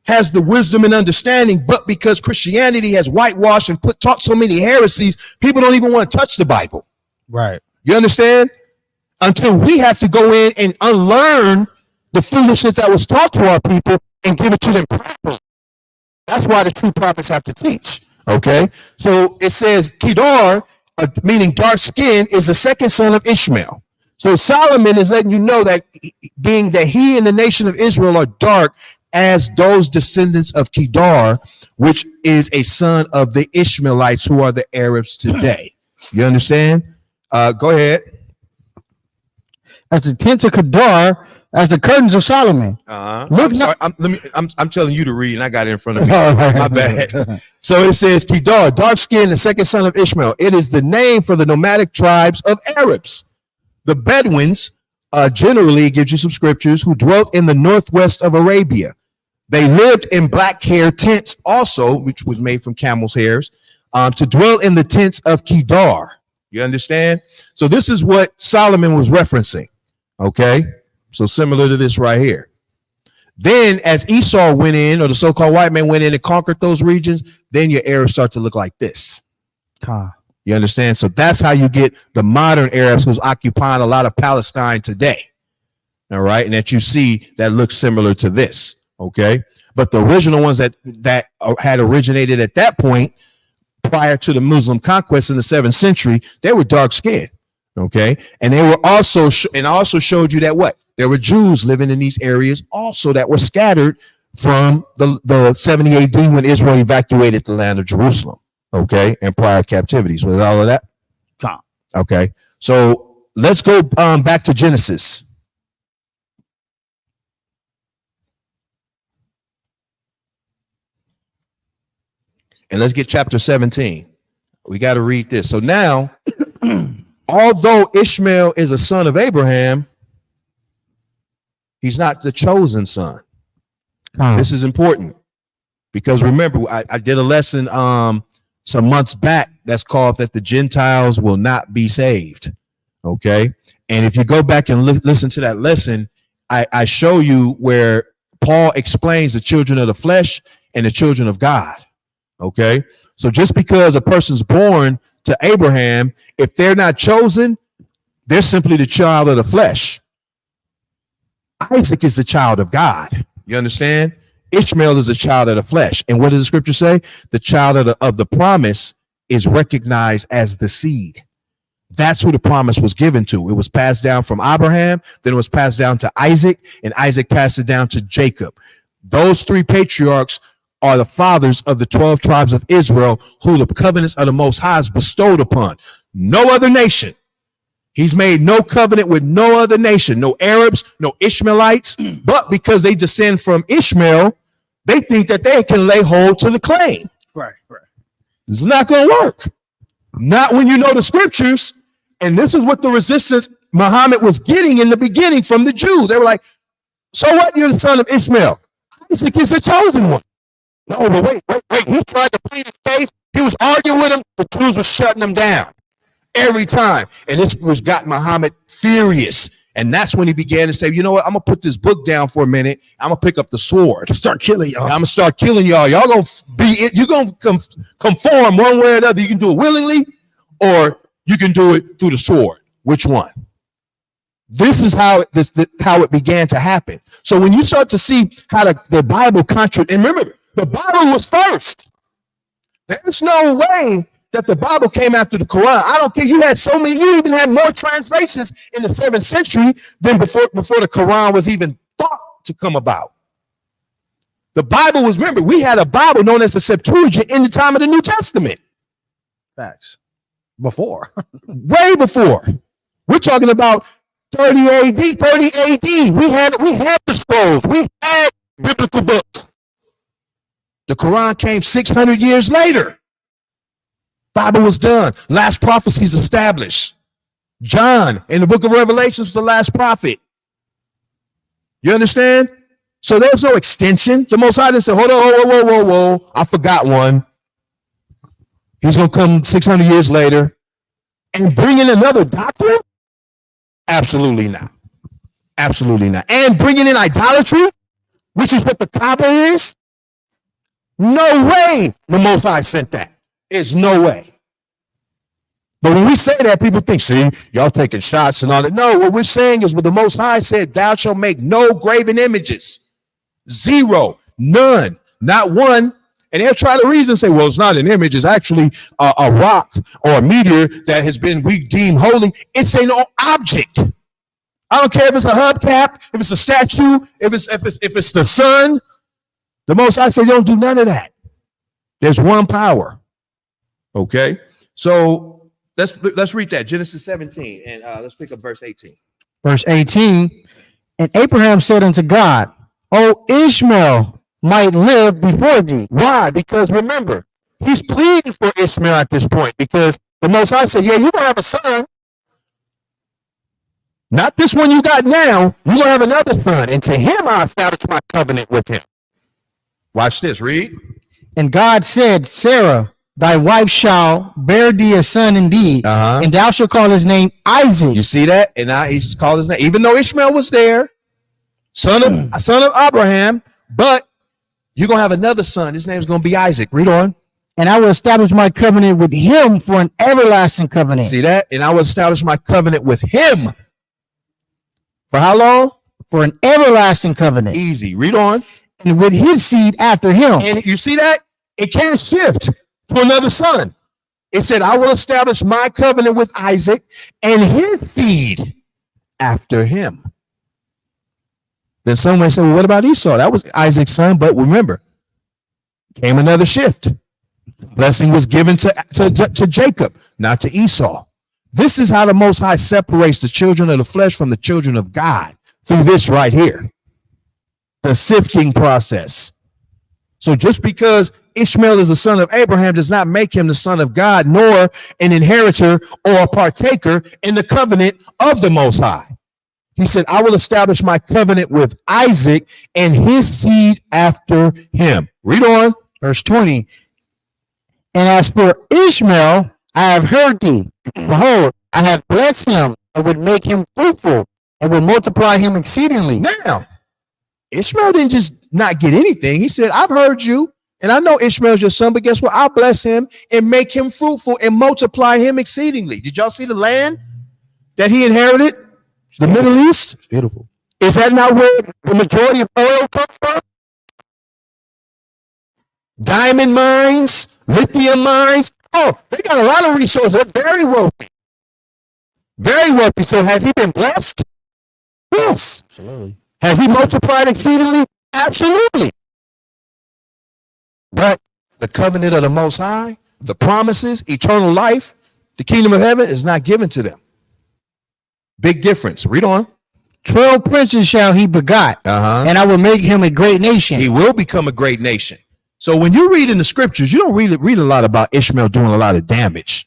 has the wisdom and understanding, but because Christianity has whitewashed and taught so many heresies, people don't even want to touch the Bible. Right. You understand? Until we have to go in and unlearn the foolishness that was taught to our people and give it to them properly. That's why the true prophets have to teach. Okay. So it says Kedar, meaning dark skin, is the second son of Ishmael. So Solomon is letting you know that, being that he and the nation of Israel are dark as those descendants of Kedar, which is a son of the Ishmaelites, who are the Arabs today. You understand? Go ahead. As the tents of Kedar, As the curtains of Solomon. I'm sorry. I'm telling you to read, and I got it in front of me. All right. My bad. So it says, Kedar, dark skinned, the second son of Ishmael. It is the name for the nomadic tribes of Arabs. The Bedouins, generally, gives you some scriptures, who dwelt in the northwest of Arabia. They lived in black hair tents also, which was made from camel's hairs, to dwell in the tents of Kedar. You understand? So this is what Solomon was referencing. Okay? So similar to this right here. Then as Esau went in, or the so-called white man went in and conquered those regions, then your Arabs start to look like this. You understand? So that's how you get the modern Arabs who's occupying a lot of Palestine today. All right. And that you see that looks similar to this. Okay. But the original ones that had originated at that point prior to the Muslim conquest in the 7th century, they were dark skinned. Okay. And they were also, and I also showed you that what? There were Jews living in these areas also that were scattered from the 70 AD when Israel evacuated the land of Jerusalem. Okay. And prior captivities. With all of that? Okay. So let's go back to Genesis. And let's get chapter 17. We got to read this. So now, although Ishmael is a son of Abraham, he's not the chosen son. This is important because remember, I did a lesson some months back that's called that the Gentiles will not be saved. Okay. And if you go back and listen to that lesson, I show you where Paul explains the children of the flesh and the children of God. Okay. So just because a person's born to Abraham, if they're not chosen, they're simply the child of the flesh. Isaac is the child of God. You understand? Ishmael is a child of the flesh. And what does the scripture say? The child of the promise is recognized as the seed. That's who the promise was given to. It was passed down from Abraham, then it was passed down to Isaac, and Isaac passed it down to Jacob. Those three patriarchs are the fathers of the 12 tribes of Israel, who the covenants of the Most High is bestowed upon. No other nation. He's made no covenant with no other nation, no Arabs, no Ishmaelites, but because they descend from Ishmael, they think that they can lay hold to the claim. Right. This is not going to work. Not when you know the scriptures. And this is what the resistance Muhammad was getting in the beginning from the Jews. They were like, so what? You're the son of Ishmael. Isaac is the chosen one. No, but wait. He tried to plead his case. He was arguing with him. The Jews were shutting him down every time. And this was got Muhammad furious. And that's when he began to say, you know what? I'm going to put this book down for a minute. I'm going to pick up the sword. Start killing y'all. I'm going to start killing y'all. Y'all going to be it. You're going to conform one way or another. You can do it willingly or you can do it through the sword. Which one? This is how it began to happen. So when you start to see how the Bible contradicts, and remember, the Bible was first. There's no way that the Bible came after the Quran. I don't care. You had so many, you even had more translations in the 7th century than before the Quran was even thought to come about. The Bible was, remember, we had a Bible known as the Septuagint in the time of the New Testament. Facts. Before. Way before. We're talking about 30 AD. We had the scrolls. We had biblical books. The Quran came 600 years later. Bible was done. Last prophecies established. John in the book of Revelation was the last prophet. You understand? So there's no extension. The Most High didn't say, hold on, whoa. I forgot one. He's going to come 600 years later and bring in another doctrine? Absolutely not. Absolutely not. And bringing in idolatry, which is what the Kaaba is? No way the Most High sent that. There's no way. But when we say that, people think, see, y'all taking shots and all that. No, what we're saying is what the Most High said, thou shalt make no graven images. Zero, none, not one. And they'll try to reason and say, well, it's not an image. It's actually a rock or a meteor that has been we deemed holy. It's an object. I don't care if it's a hubcap, if it's a statue, if it's the sun. The Most High said, don't do none of that. There's one power. Okay, so let's read that Genesis 17 and let's pick up verse 18. Verse 18. And Abraham said unto God, O Ishmael might live before thee. Why? Because remember, he's pleading for Ishmael at this point because the Most High said, yeah, you're going to have a son. Not this one you got now. You're going to have another son. And to him, I establish my covenant with him. Watch this. Read. And God said, Sarah, thy wife shall bear thee a son indeed, and thou shalt call his name Isaac. You see that? And now he's called his name. Even though Ishmael was there, son of Abraham, but you're going to have another son. His name is going to be Isaac. Read on. And I will establish my covenant with him for an everlasting covenant. See that? And I will establish my covenant with him. For how long? For an everlasting covenant. Easy. Read on. And with his seed after him. And you see that? It can't shift to another son. It said, I will establish my covenant with Isaac and his seed after him. Then someone said, well, what about Esau? That was Isaac's son. But remember, came another shift. Blessing was given to Jacob, not to Esau. This is how the Most High separates the children of the flesh from the children of God, through this right here, the sifting process. So just because Ishmael is the son of Abraham does not make him the son of God, nor an inheritor or a partaker in the covenant of the Most High. He said, I will establish my covenant with Isaac and his seed after him. Read on. Verse 20. And as for Ishmael, I have heard thee. Behold, I have blessed him and would make him fruitful and would multiply him exceedingly. Now, Ishmael didn't just not get anything. He said, I've heard you, and I know Ishmael's your son, but guess what? I'll bless him and make him fruitful and multiply him exceedingly. Did y'all see the land that he inherited? The Middle East? It's beautiful. Is that not where the majority of oil comes from? Diamond mines, lithium mines. Oh, they got a lot of resources. They're very wealthy. Very wealthy. So has he been blessed? Yes. Absolutely. Has he multiplied exceedingly? Absolutely. But the covenant of the Most High, the promises, eternal life, the kingdom of heaven is not given to them. Big difference. Read on. 12 princes shall he begot, and I will make him a great nation. He will become a great nation. So when you read in the scriptures, you don't really read a lot about Ishmael doing a lot of damage,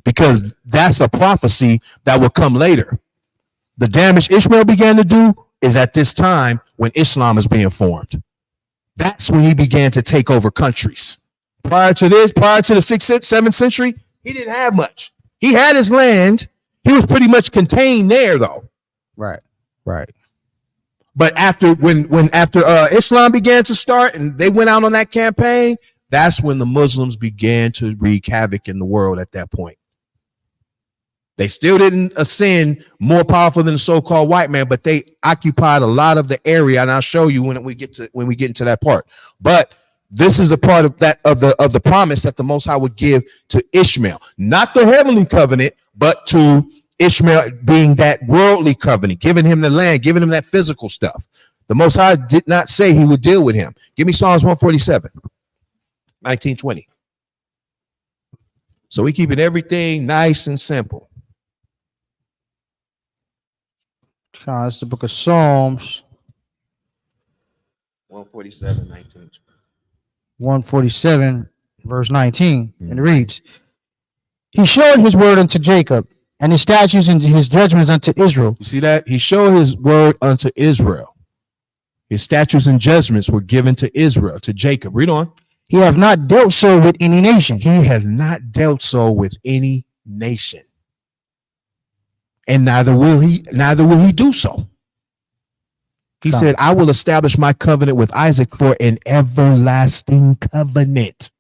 because that's a prophecy that will come later. The damage Ishmael began to do is at this time when Islam is being formed. That's when he began to take over countries. Prior to this, prior to the 6th, 7th century, he didn't have much. He had his land. He was pretty much contained there, though. Right. Right. But after Islam began to start and they went out on that campaign, that's when the Muslims began to wreak havoc in the world at that point. They still didn't ascend more powerful than the so-called white man, but they occupied a lot of the area, and I'll show you when we get into that part. But this is a part of that of the promise that the Most High would give to Ishmael, not the heavenly covenant, but to Ishmael being that worldly covenant, giving him the land, giving him that physical stuff. The Most High did not say he would deal with him. Give me Psalms 147, 1920. So we keeping everything nice and simple. It's the book of Psalms. 147, 19. 147, verse 19. And it reads, He showed his word unto Jacob, and his statutes and his judgments unto Israel. You see that? He showed his word unto Israel. His statutes and judgments were given to Israel, to Jacob. Read on. He have not dealt so with any nation. He has not dealt so with any nation. And neither will he do so. He said, I will establish my covenant with Isaac for an everlasting covenant.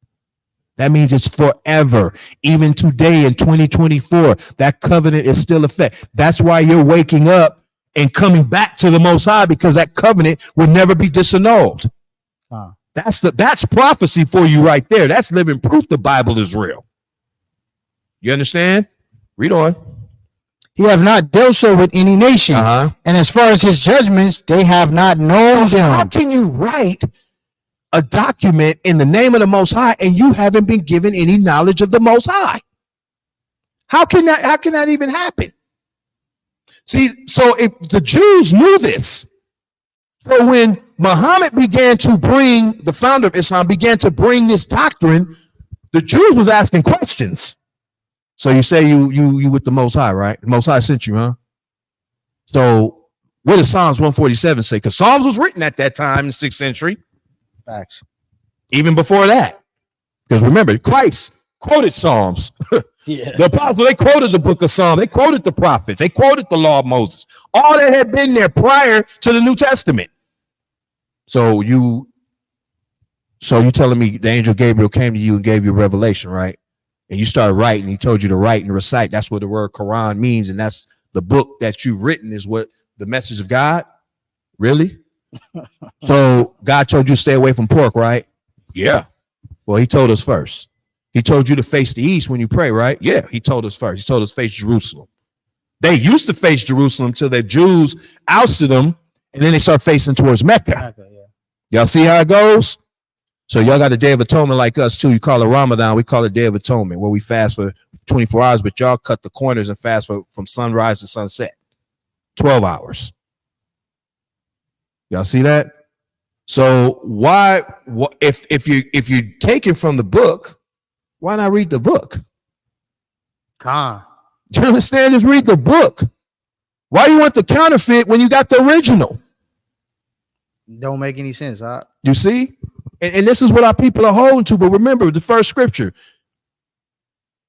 That means it's forever. Even today in 2024, that covenant is still effect. That's why you're waking up and coming back to the Most High, because that covenant will never be disannulled. That's prophecy for you right there. That's living proof the Bible is real. You understand? Read on. He have not dealt so with any nation. And as far as his judgments, they have not known them. How can you write a document in the name of the Most High and you haven't been given any knowledge of the Most High? How can that even happen? See, so if the Jews knew this, so when Muhammad began to bring, the founder of Islam began to bring this doctrine, the Jews was asking questions. So you say you with the Most High, right? The Most High sent you, huh? So what does Psalms 147 say? Because Psalms was written at that time in the 6th century. Facts. Even before that. Because remember, Christ quoted Psalms. Yeah. The apostles, they quoted the book of Psalms. They quoted the prophets. They quoted the law of Moses. All that had been there prior to the New Testament. So you telling me the angel Gabriel came to you and gave you a revelation, right? And you started writing. He told you to write and recite. That's what the word Quran means. And that's the book that you've written is what the message of God. Really? So God told you to stay away from pork, right? Yeah. Well, he told us first. He told you to face the east when you pray, right? Yeah, he told us first. He told us face Jerusalem. They used to face Jerusalem till the Jews ousted them, and then they start facing towards Mecca. Y'all see how it goes? So y'all got a Day of Atonement like us too. You call it Ramadan, we call it Day of Atonement, where we fast for 24 hours, but y'all cut the corners and fast from sunrise to sunset, 12 hours. Y'all see that? So why, if you take it from the book, why not read the book? Con. Do you understand? Just read the book. Why you want the counterfeit when you got the original? Don't make any sense. Huh? You see? And this is what our people are holding to. But remember, the first scripture,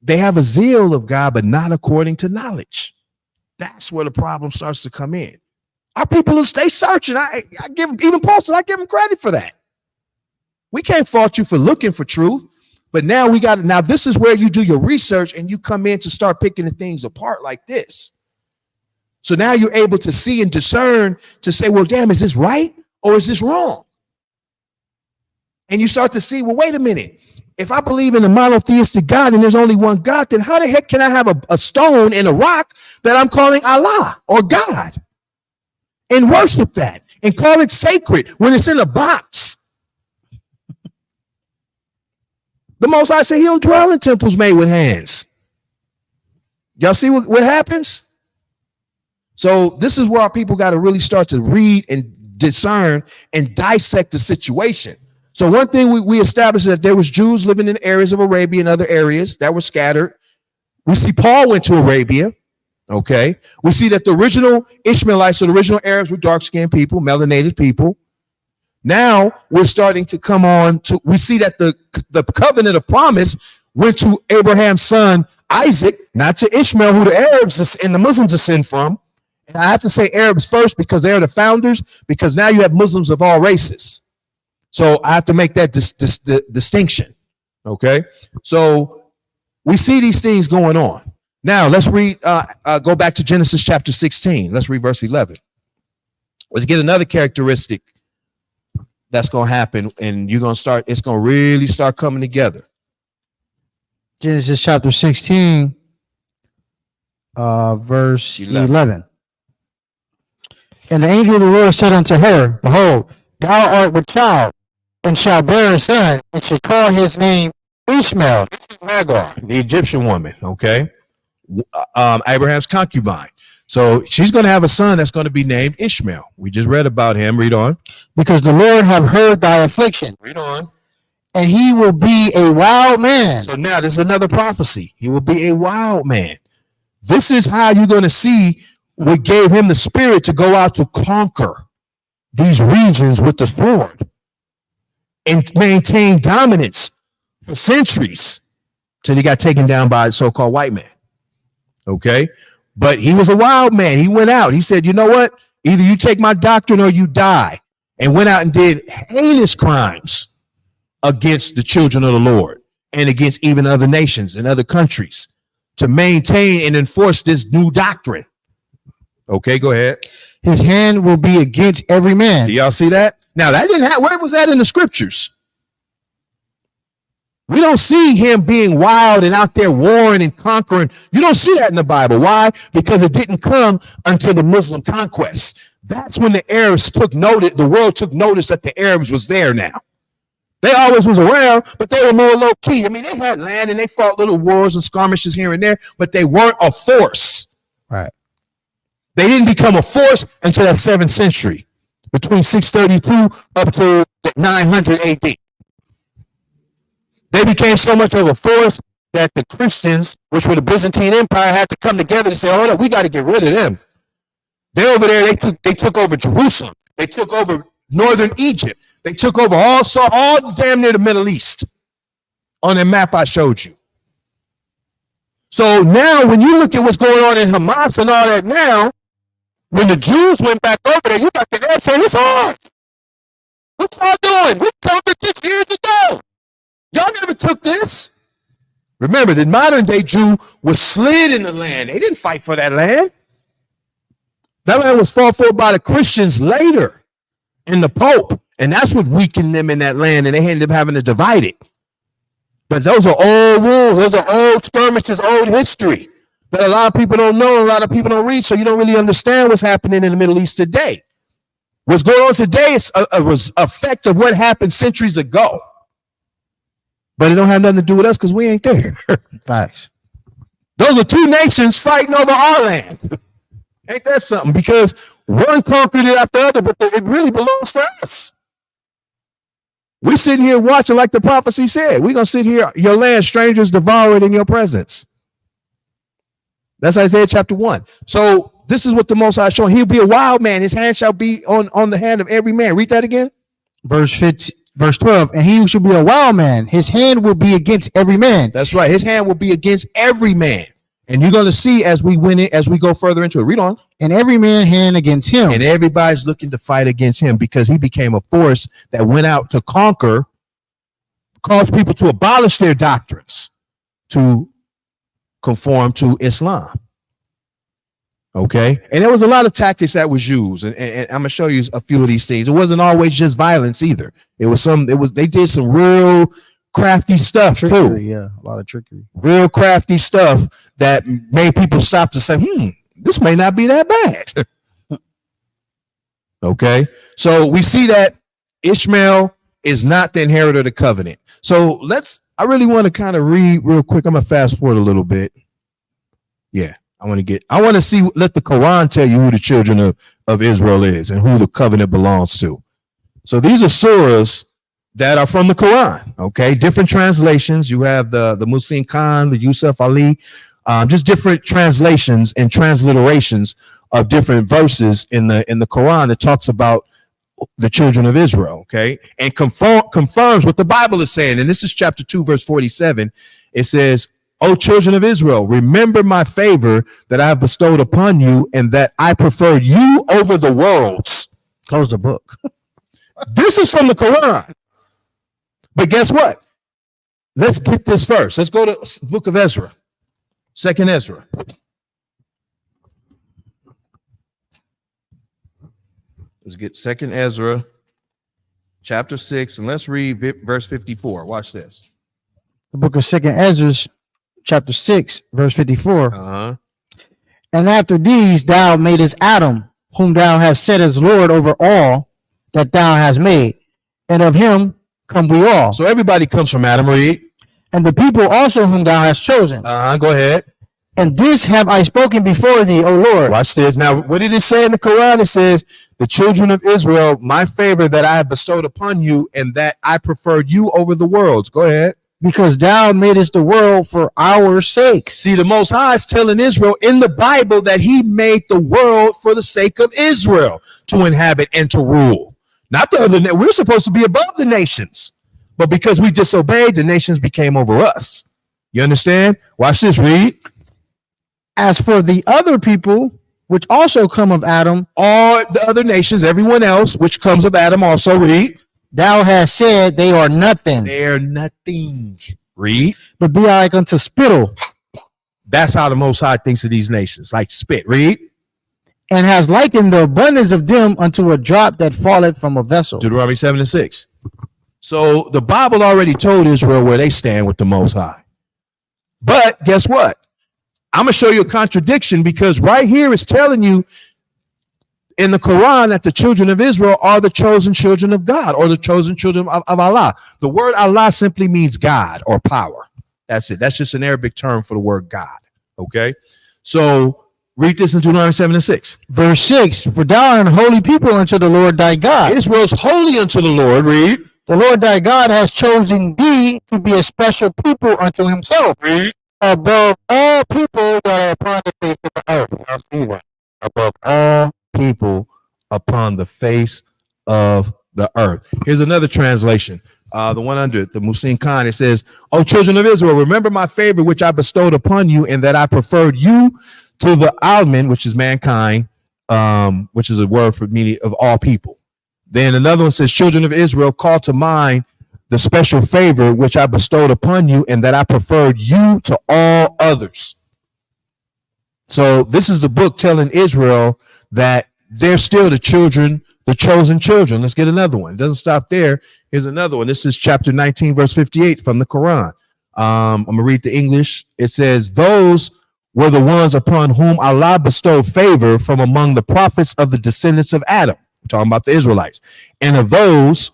they have a zeal of God, but not according to knowledge. That's where the problem starts to come in. Our people will stay searching. I give even Paul said, I give him credit for that. We can't fault you for looking for truth. But now we got it. Now this is where you do your research and you come in to start picking the things apart like this. So now you're able to see and discern to say, well, damn, is this right or is this wrong? And you start to see, well, wait a minute. If I believe in a monotheistic God and there's only one God, then how the heck can I have a stone and a rock that I'm calling Allah or God and worship that and call it sacred when it's in a box? The Most High said he don't dwell in temples made with hands. Y'all see what happens? So this is where our people got to really start to read and discern and dissect the situation. So one thing we established that there was Jews living in areas of Arabia and other areas that were scattered. We see Paul went to Arabia. Okay. We see that the original Ishmaelites or the original Arabs were dark-skinned people, melanated people. Now we're starting to come on to, we see that the covenant of promise went to Abraham's son, Isaac, not to Ishmael, who the Arabs and the Muslims descend from. And I have to say Arabs first because they're the founders, because now you have Muslims of all races. So I have to make that distinction. Okay. So we see these things going on. Now let's read, go back to Genesis chapter 16. Let's read verse 11. Let's get another characteristic that's going to happen, and you're going to start, it's going to really start coming together. Genesis chapter 16, verse 11. And the angel of the Lord said unto her, behold, thou art with child, and shalt bear a son, and shall call his name Ishmael. This is Hagar, the Egyptian woman, okay? Abraham's concubine. So she's going to have a son that's going to be named Ishmael. We just read about him. Read on. Because the Lord have heard thy affliction. Read on. And he will be a wild man. So now there's another prophecy. He will be a wild man. This is how you're going to see what gave him the spirit to go out to conquer these regions with the sword and maintain dominance for centuries till he got taken down by a so-called white man. Okay. But he was a wild man. He went out. He said, you know what? Either you take my doctrine or you die. And went out and did heinous crimes against the children of the Lord and against even other nations and other countries to maintain and enforce this new doctrine. Okay, go ahead. His hand will be against every man. Do y'all see that? Now, that didn't happen. Where was that in the scriptures? We don't see him being wild and out there warring and conquering. You don't see that in the Bible. Why? Because it didn't come until the Muslim conquest. That's when the Arabs took notice, the world took notice that the Arabs was there now. They always was around, but they were more low key. I mean, they had land and they fought little wars and skirmishes here and there, but they weren't a force. Right. They didn't become a force until that 7th century, between 632 up to 900 AD. They became so much of a force that the Christians, which were the Byzantine Empire, had to come together and say, "Oh no, we got to get rid of them." They're over there. They took over Jerusalem. They took over northern Egypt. They took over all damn near the Middle East on the map I showed you. So now, when you look at what's going on in Hamas and all that now, when the Jews went back over there, you got the Arabs saying, "It's hard. What y'all doing? We conquered this years ago. Y'all never took this." Remember, the modern day Jew was slid in the land. They didn't fight for that land. That land was fought for by the Christians later and the Pope. And that's what weakened them in that land. And they ended up having to divide it. But those are old rules. Those are old skirmishes, old history that a lot of people don't know, a lot of people don't read. So you don't really understand what's happening in the Middle East today. What's going on today is a effect of what happened centuries ago. But it don't have nothing to do with us because we ain't there. Facts. Those are two nations fighting over our land. Ain't that something? Because one conquered it after the other, but it really belongs to us. We're sitting here watching like the prophecy said. We're going to sit here, your land, strangers devour it in your presence. That's Isaiah chapter 1. So this is what the Most High is showing. He'll be a wild man. His hand shall be on the hand of every man. Read that again. Verse 12, and he shall be a wild man. His hand will be against every man. That's right. His hand will be against every man. And you're going to see as we win it, as we go further into it. Read on. And every man hand against him. And everybody's looking to fight against him because he became a force that went out to conquer, caused people to abolish their doctrines, to conform to Islam. Okay. And there was a lot of tactics that was used. And I'm going to show you a few of these things. It wasn't always just violence either. They did some real crafty stuff Trickery, too. yeah, a lot of trickery. Real crafty stuff that made people stop to say, this may not be that bad. Okay. So we see that Ishmael is not the inheritor of the covenant. So I really want to kind of read real quick. I'm going to fast forward a little bit. Yeah. I want to see, let the Quran tell you who the children of Israel is and who the covenant belongs to. So these are surahs that are from the Quran. Okay. Different translations. You have the Musin Khan, the Yusuf Ali, just different translations and transliterations of different verses in the Quran that talks about the children of Israel. Okay. And confirms what the Bible is saying. And this is chapter 2, verse 47. It says, "O children of Israel, remember my favor that I have bestowed upon you and that I prefer you over the worlds." Close the book. This is from the Quran. But guess what? Let's get this first. Let's go to book of Ezra, 2nd Ezra. Let's get 2nd Ezra, chapter 6, and let's read verse 54. Watch this. The book of 2nd Ezra, chapter 6, verse 54. And after these thou madest Adam, whom thou hast set as Lord over all that thou hast made, and of him come we all. So everybody comes from Adam. Read. And the people also whom thou hast chosen. Go ahead. And this have I spoken before thee, O Lord. Watch this. Now, what did it say in the Quran? It says, "The children of Israel, my favor that I have bestowed upon you, and that I prefer you over the worlds." Go ahead. Because thou madest the world for our sakes. See, the Most High is telling Israel in the Bible that he made the world for the sake of Israel to inhabit and to rule. Not the other. We're supposed to be above the nations. But because we disobeyed, the nations became over us. You understand? Watch this. Read. As for the other people, which also come of Adam, all the other nations, everyone else, which comes of Adam, also read. Thou hast said they are nothing. They're nothing. Read. But be I like unto spittle. That's how the Most High thinks of these nations, like spit. Read. And has likened the abundance of them unto a drop that falleth from a vessel. Deuteronomy 7:6. So the Bible already told Israel where they stand with the Most High. But guess what? I'm going to show you a contradiction, because right here it's telling you in the Quran that the children of Israel are the chosen children of God, or the chosen children of Allah. The word Allah simply means God or power. That's it. That's just an Arabic term for the word God. Okay. So Read this in Deuteronomy 7:6. Verse 6, for thou art an holy people unto the Lord thy God. Israel's holy unto the Lord. Read. The Lord thy God has chosen thee to be a special people unto himself, above all people that are upon the face of the earth. I'll see that. Above all people upon the face of the earth. Here's another translation. The one under it, the Musin Khan, it says, O children of Israel, remember my favor which I bestowed upon you, and that I preferred you to the Alman, which is mankind, which is a word for meaning of all people. Then another one says, children of Israel, call to mind the special favor which I bestowed upon you, and that I preferred you to all others. So this is the book telling Israel that they're still the children, the chosen children. Let's get another one. It doesn't stop there. Here's another one. This is chapter 19, verse 58 from the Quran. I'm going to read the English. It says, those were the ones upon whom Allah bestowed favor from among the prophets of the descendants of Adam. We're talking about the Israelites. And of those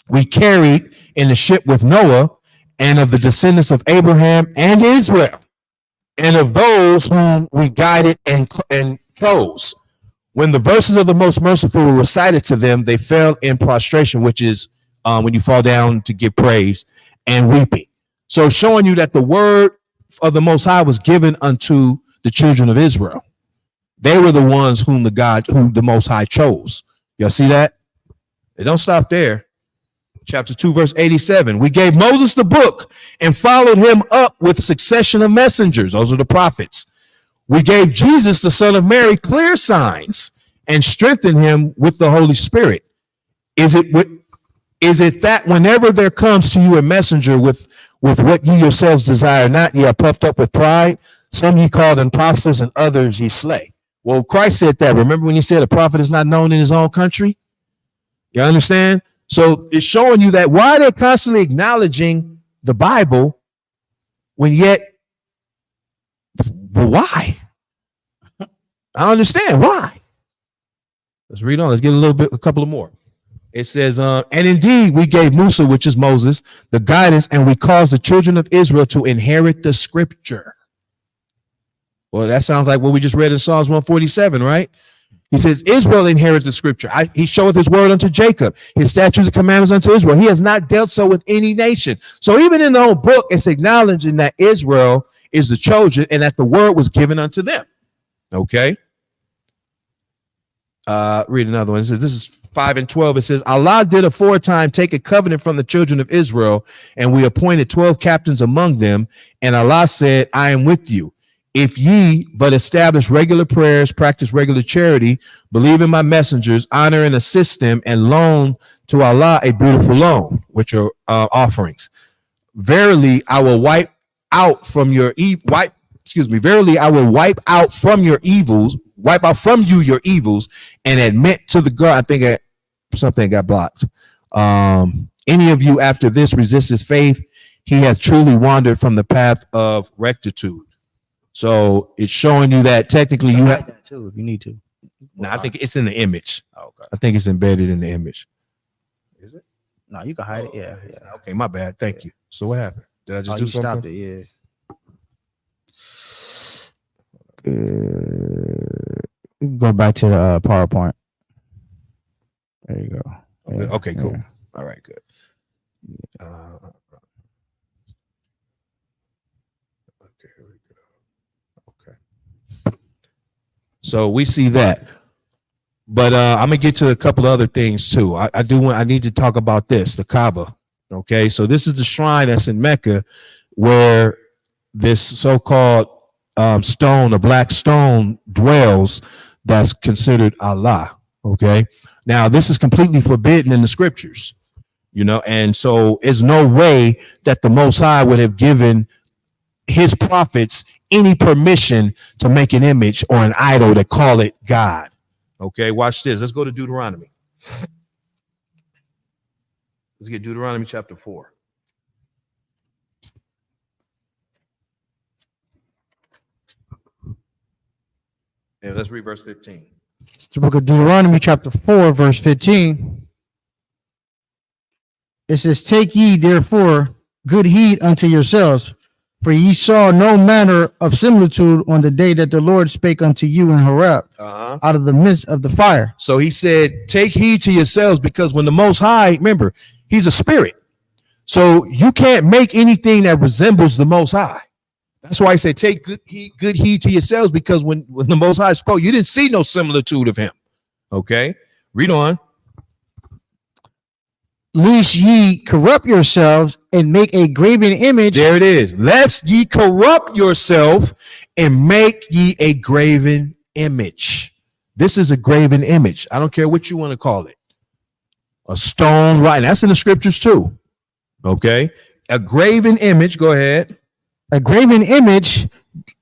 we carried in the ship with Noah, and of the descendants of Abraham and Israel, and of those whom we guided and chose. When the verses of the most merciful were recited to them, they fell in prostration, which is when you fall down to give praise, and weeping. So showing you that the word of the Most High was given unto the children of Israel. They were the ones whom the Most High chose. Y'all see that? They don't stop there. Chapter 2, verse 87. We gave Moses the book and followed him up with a succession of messengers. Those are the prophets. We gave Jesus, the son of Mary, clear signs and strengthened him with the Holy Spirit. Is it that whenever there comes to you a messenger with what ye yourselves desire not, ye are puffed up with pride? Some ye called impostors, and others ye slay. Well, Christ said that. Remember when he said a prophet is not known in his own country? You understand? So it's showing you that why they're constantly acknowledging the Bible when yet, but why? I understand why. Let's read on. Let's get a couple of more. It says, and indeed we gave Musa, which is Moses, the guidance, and we caused the children of Israel to inherit the scripture. Well, that sounds like what we just read in Psalms 147, right? He says, Israel inherits the scripture. He showeth his word unto Jacob, his statutes and commandments unto Israel. He has not dealt so with any nation. So even in the whole book, it's acknowledging that Israel is the chosen and that the word was given unto them. Okay. Read another one. It says, this is 5 and 12. It says, Allah did aforetime take a covenant from the children of Israel, and we appointed 12 captains among them. And Allah said, I am with you. If ye but establish regular prayers, practice regular charity, believe in my messengers, honor and assist them, and loan to Allah a beautiful loan, which are offerings. Verily, I will wipe out from your Verily, I will wipe out from your evils, wipe out from you your evils, and admit to the God. I think something got blocked. Any of you after this resist his faith, he has truly wandered from the path of rectitude. So it's showing you that technically you have that too if you need to. No, I think it's in the image. Oh, okay. I think it's embedded in the image. Is it? No, you can hide it. Yeah. Okay, my bad. Thank you. So what happened? Did I just do you something? stopped it. Yeah. Go back to the PowerPoint. There you go. Okay, cool. Yeah. All right, good. Okay, here we go. Okay. So we see that. But I'm gonna get to a couple of other things too. I need to talk about this, the Kaaba. Okay, so this is the shrine that's in Mecca where this so-called stone, a black stone, dwells that's considered Allah. Okay, now this is completely forbidden in the scriptures, and so there's no way that the Most High would have given his prophets any permission to make an image or an idol to call it God. Okay, watch this. Let's go to Deuteronomy. Let's get Deuteronomy chapter 4. And let's read verse 15. The book of Deuteronomy chapter 4, verse 15. It says, take ye therefore good heed unto yourselves, For ye saw no manner of similitude on the day that the Lord spake unto you in Horeb out of the midst of the fire. So he said, take heed to yourselves, because when the Most High, remember, he's a spirit. So you can't make anything that resembles the Most High. That's why he said, take good heed to yourselves, because when the Most High spoke, you didn't see no similitude of him. Okay, read on. Lest ye corrupt yourselves and make a graven image. There it is. Lest ye corrupt yourself and make ye a graven image. This is a graven image. I don't care what you want to call it. A stone writing. That's in the scriptures too. Okay. A graven image. Go ahead. A graven image,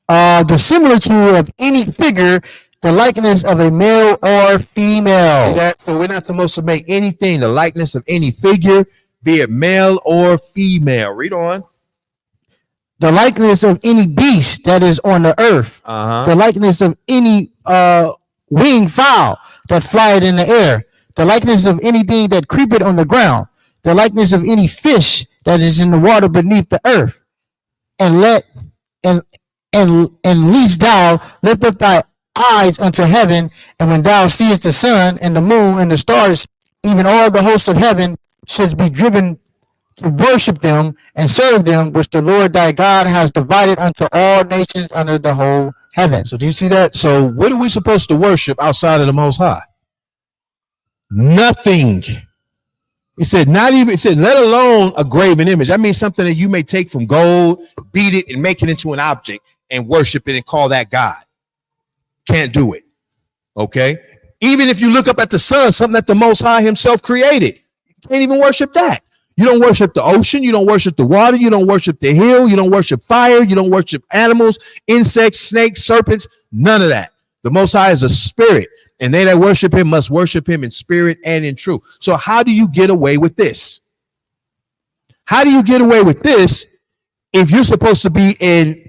the similitude of any figure, the likeness of a male or female. See that? So we're not supposed to make anything the likeness of any figure, be it male or female. Read on. The likeness of any beast that is on the earth. The likeness of any winged fowl that flieth in the air. The likeness of anything that creepeth on the ground. The likeness of any fish that is in the water beneath the earth. And lest thou lift up thy eyes unto heaven, and when thou seest the sun and the moon and the stars, even all the hosts of heaven, shouldst be driven to worship them and serve them, which the Lord thy God has divided unto all nations under the whole heaven. So do you see that? So what are we supposed to worship outside of the Most High? Nothing. He said, not even, it said, let alone a graven image. That means something that you may take from gold, beat it, and make it into an object and worship it and call that God. Can't do it. Okay. Even if you look up at the sun, something that the Most High himself created, you can't even worship that. You don't worship the ocean. You don't worship the water. You don't worship the hill. You don't worship fire. You don't worship animals, insects, snakes, serpents, none of that. The Most High is a spirit, and they that worship him must worship him in spirit and in truth. So how do you get away with this? How do you get away with this if you're supposed to be an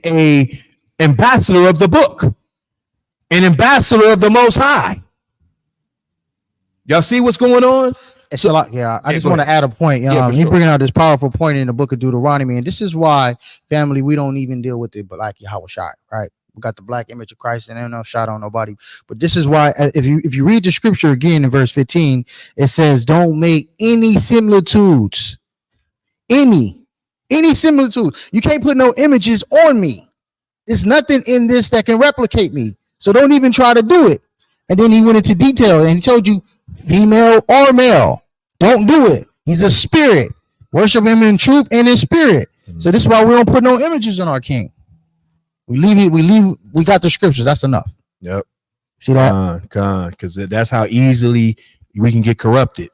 ambassador of the book, an ambassador of the Most High? Y'all see what's going on? It's a lot. Yeah, I just go want to ahead. add a point. Yeah, for He sure. bringing out this powerful point in the book of Deuteronomy, and this is why, family, we don't even deal with it, but like Yahweh Shai, right? We got the black image of Christ, and ain't no shot on nobody. But this is why, if you read the scripture again in verse 15, it says, "Don't make any similitudes, any similitude. You can't put no images on me. There's nothing in this that can replicate me. So don't even try to do it." And then he went into detail, and he told you, female or male, don't do it. He's a spirit. Worship him in truth and in spirit. So this is why we don't put no images on our king. We leave it. We got the scriptures. That's enough. Yep. See that? Because that's how easily we can get corrupted.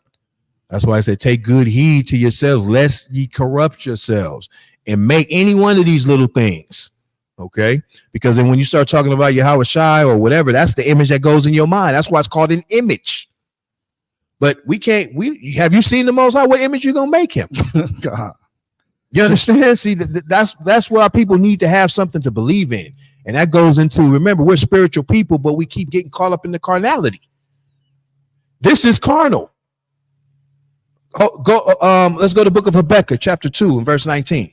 That's why I said, take good heed to yourselves, lest ye corrupt yourselves and make any one of these little things. Okay. Because then when you start talking about Yahweh Shai or whatever, that's the image that goes in your mind. That's why it's called an image. But have you seen the Most High? What image you gonna make him? God. You understand? See, that's where our people need to have something to believe in. And that goes into, remember, we're spiritual people, but we keep getting caught up in the carnality. This is carnal. Let's go to the book of Habakkuk, chapter 2, and verse 19.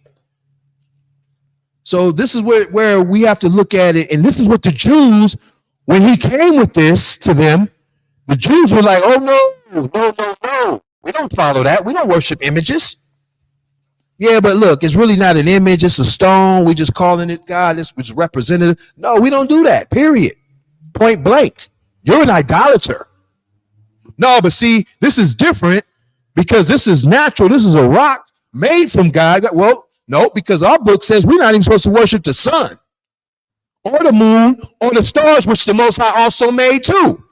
So this is where we have to look at it. And this is what the Jews, when he came with this to them, the Jews were like, oh, no. We don't follow that. We don't worship images. Yeah, but look, it's really not an image. It's a stone. We just calling it God. This was representative. No, we don't do that, period. Point blank. You're an idolater. No, but see, this is different because this is natural. This is a rock made from God. Well, no, because our book says we're not even supposed to worship the sun or the moon or the stars, which the Most High also made too.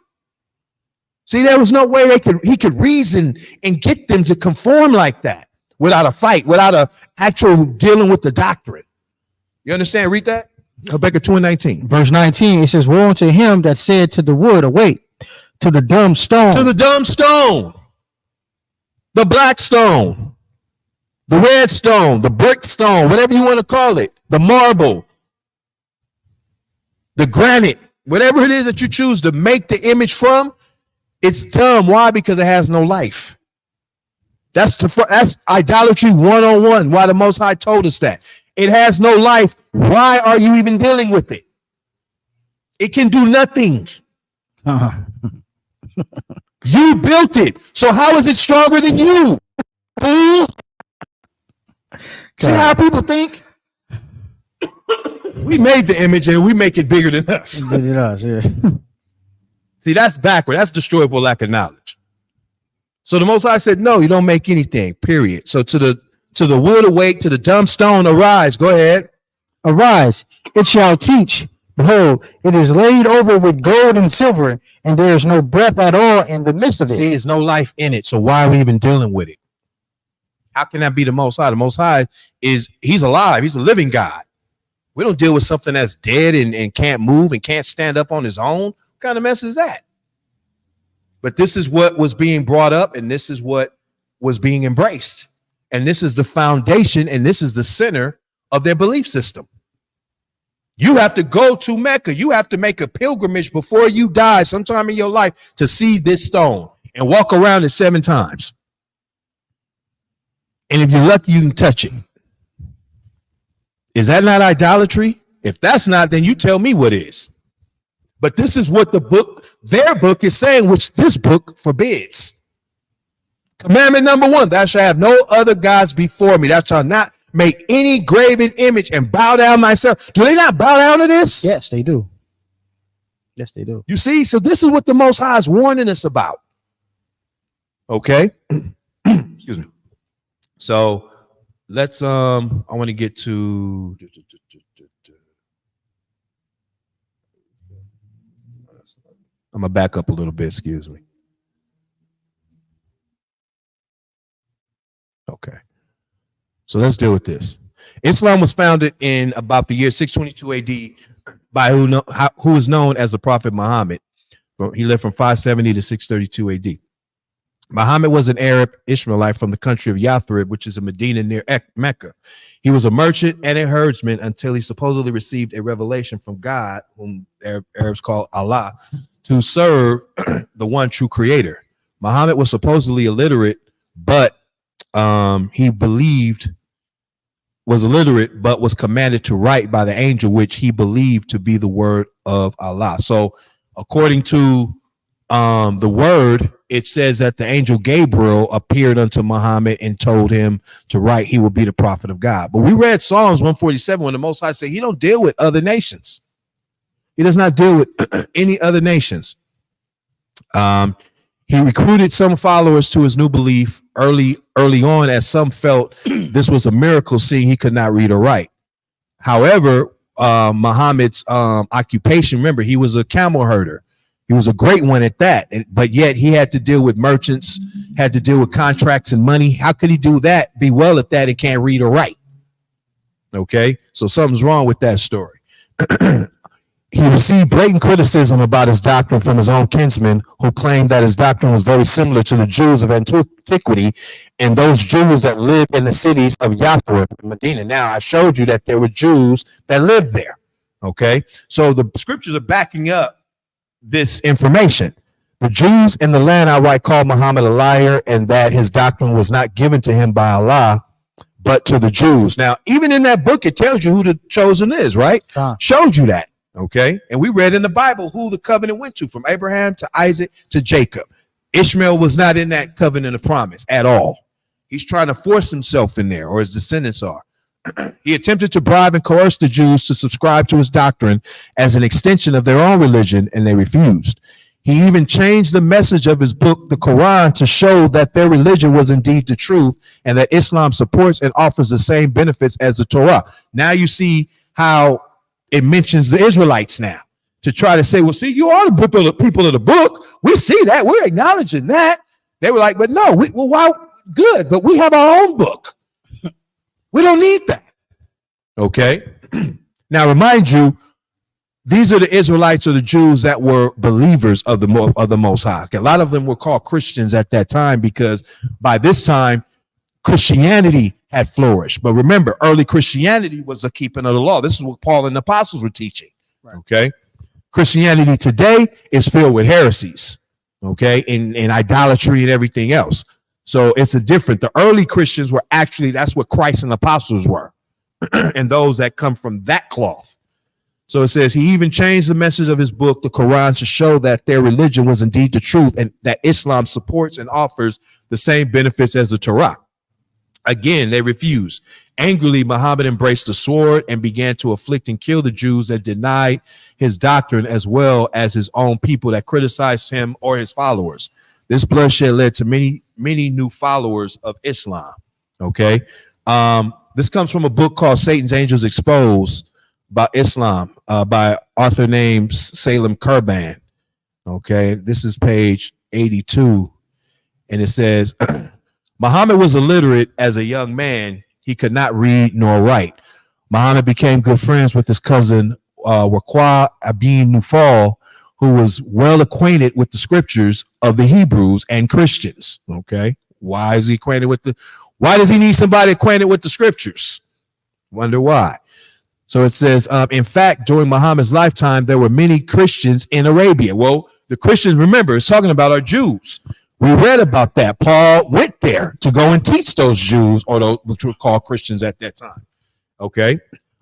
See, there was no way he could reason and get them to conform like that without a fight, without a actual dealing with the doctrine. You understand? Read that. Habakkuk 2:19. Verse 19, it says, "Woe unto him that said to the wood, await, to the dumb stone." To the dumb stone, the black stone, the red stone, the brick stone, whatever you want to call it, the marble, the granite, whatever it is that you choose to make the image from, it's dumb. Why? Because it has no life. That's idolatry 101. Why the Most High told us that. it has no life, why are you even dealing with it? It can do nothing. Uh-huh. You built it. So how is it stronger than you? Fool. See how people think? We made the image and we make it bigger than us. Look at us, yeah. See, that's backward. That's destroyed for lack of knowledge. So the Most High said, no, you don't make anything, period. So to the wood awake, to the dumb stone, arise. Go ahead. Arise, it shall teach. Behold, it is laid over with gold and silver, and there is no breath at all in the midst of it. See, there's no life in it. So why are we even dealing with it? How can that be the Most High? The Most High he's alive. He's a living God. We don't deal with something that's dead and can't move and can't stand up on his own. What kind of mess is that? But this is what was being brought up, and this is what was being embraced. And this is the foundation, and this is the center of their belief system. You have to go to Mecca. You have to make a pilgrimage before you die sometime in your life to see this stone and walk around it 7 times. And if you're lucky, you can touch it. Is that not idolatry? If that's not, then you tell me what is. But this is what their book is saying, which this book forbids. Commandment number 1, thou shalt have no other gods before me. Thou shalt not make any graven image and bow down myself. Do they not bow down to this? Yes, they do. Yes, they do. You see, so this is what the Most High is warning us about. Okay. Excuse me. So let's I want to get to I'm gonna back up a little bit, excuse me. Okay. So let's deal with this. Islam was founded in about the year 622 AD by who is known as the Prophet Muhammad. He lived from 570 to 632 AD. Muhammad was an Arab Ishmaelite from the country of Yathrib, which is a Medina near Mecca. He was a merchant and a herdsman until he supposedly received a revelation from God, whom Arabs call Allah, to serve the one true creator. Muhammad was supposedly illiterate, but was commanded to write by the angel, which he believed to be the word of Allah. So according to the word, it says that the angel Gabriel appeared unto Muhammad and told him to write he will be the prophet of God. But we read Psalms 147 when the Most High said he don't deal with other nations. He does not deal with any other nations. He recruited some followers to his new belief early on, as some felt this was a miracle, seeing he could not read or write. However, Muhammad's occupation, remember, he was a camel herder. He was a great one at that, but yet he had to deal with merchants, had to deal with contracts and money. How could he do that, be well at that, and can't read or write? Okay, so something's wrong with that story. He received blatant criticism about his doctrine from his own kinsmen, who claimed that his doctrine was very similar to the Jews of antiquity and those Jews that lived in the cities of Yathrib and Medina. Now, I showed you that there were Jews that lived there. Okay, so the scriptures are backing up this information. The Jews in the land outright called Muhammad a liar, and that his doctrine was not given to him by Allah, but to the Jews. Now, even in that book, it tells you who the chosen is, right? Showed you that. Okay. And we read in the Bible who the covenant went to, from Abraham to Isaac to Jacob. Ishmael was not in that covenant of promise at all. He's trying to force himself in there, or his descendants are. He attempted to bribe and coerce the Jews to subscribe to his doctrine as an extension of their own religion, and they refused. He even changed the message of his book, the Quran, to show that their religion was indeed the truth and that Islam supports and offers the same benefits as the Torah. Now you see how it mentions the Israelites now, to try to say, well, see, you are the people of the book. We see that. We're acknowledging that. They were like, but no, why? Good, but we have our own book. We don't need that. Okay. Now, remind you, these are the Israelites or the Jews that were believers of the Most High. A lot of them were called Christians at that time because by this time, Christianity had flourished. But remember, early Christianity was the keeping of the law. This is what Paul and the apostles were teaching. Right. Okay. Christianity today is filled with heresies. Okay. And idolatry and everything else. So it's the early Christians were actually, that's what Christ and the apostles were. and those that come from that cloth. So it says he even changed the message of his book, the Quran, to show that their religion was indeed the truth and that Islam supports and offers the same benefits as the Torah. Again, they refused. Angrily, Muhammad embraced the sword and began to afflict and kill the Jews that denied his doctrine, as well as his own people that criticized him or his followers. This bloodshed led to many new followers of Islam. Okay. This comes from a book called Satan's Angels Exposed by Islam, by author named Salem Kurban. Okay. This is page 82. And it says, Muhammad was illiterate as a young man. He could not read nor write. Muhammad became good friends with his cousin, Waqwa Abin Nufal, who was well acquainted with the scriptures of the Hebrews and Christians. Okay. Why is he acquainted with why does he need somebody acquainted with the scriptures? Wonder why. So it says, in fact, during Muhammad's lifetime, there were many Christians in Arabia. Well, the Christians, remember, it's talking about our Jews. We read about that. Paul went there to go and teach those Jews, or those which were called Christians at that time. Okay.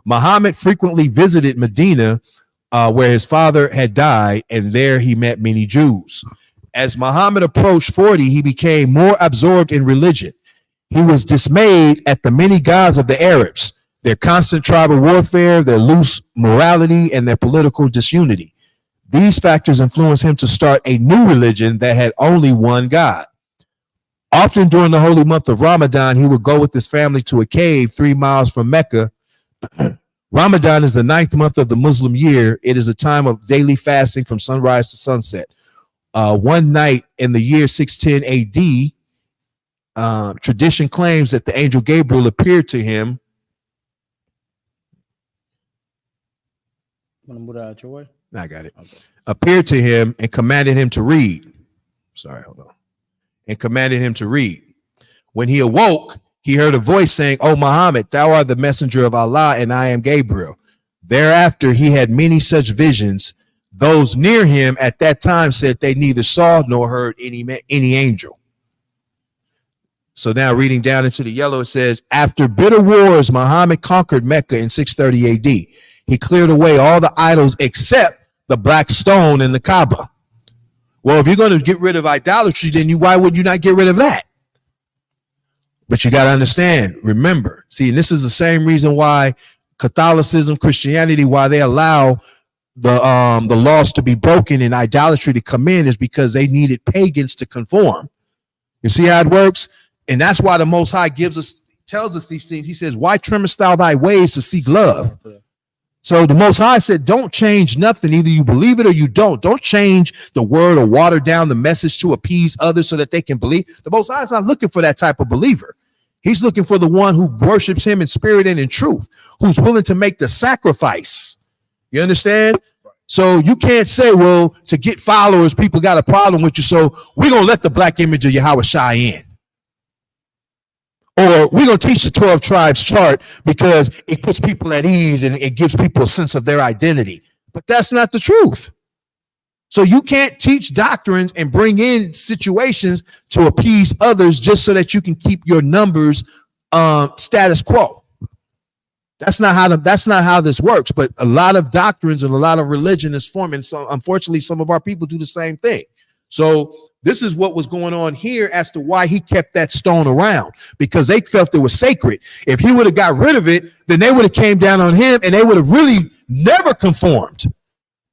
Muhammad frequently visited Medina, where his father had died, and there he met many Jews. As Muhammad approached 40, he became more absorbed in religion. He was dismayed at the many gods of the Arabs, their constant tribal warfare, their loose morality, and their political disunity. These factors influenced him to start a new religion that had only one God. Often during the holy month of Ramadan, he would go with his family to a cave 3 miles from Mecca. Ramadan is the 9th month of the Muslim year. It is a time of daily fasting from sunrise to sunset. One night in the year 610 AD, tradition claims that the angel Gabriel appeared to him. Want to move out your way? I got it. Okay. Appeared to him and commanded him to read. Sorry, hold on. And commanded him to read. When he awoke, he heard a voice saying, "O Muhammad, thou art the messenger of Allah, and I am Gabriel." Thereafter, he had many such visions. Those near him at that time said they neither saw nor heard any angel. So now reading down into the yellow, it says, after bitter wars, Muhammad conquered Mecca in 630 AD. He cleared away all the idols except the black stone in the Kaaba. Well, if you're going to get rid of idolatry, then why would you not get rid of that? But you got to understand, remember, see, and this is the same reason why Catholicism, Christianity, why they allow the laws to be broken and idolatry to come in, is because they needed pagans to conform. You see how it works? And that's why the Most High tells us these things. He says, why trimmest thou thy ways to seek love? So the Most High said, don't change nothing. Either you believe it or you don't. Don't change the word or water down the message to appease others so that they can believe. The Most High is not looking for that type of believer. He's looking for the one who worships him in spirit and in truth, who's willing to make the sacrifice. You understand? So you can't say, well, to get followers, people got a problem with you, so we're going to let the black image of Yahweh Shai in. Or we're going to teach the 12 tribes chart because it puts people at ease and it gives people a sense of their identity. But that's not the truth. So you can't teach doctrines and bring in situations to appease others just so that you can keep your numbers status quo. That's not how this works. But a lot of doctrines and a lot of religion is forming. So unfortunately, some of our people do the same thing. So this is what was going on here as to why he kept that stone around, because they felt it was sacred. If he would have got rid of it, then they would have came down on him and they would have really never conformed.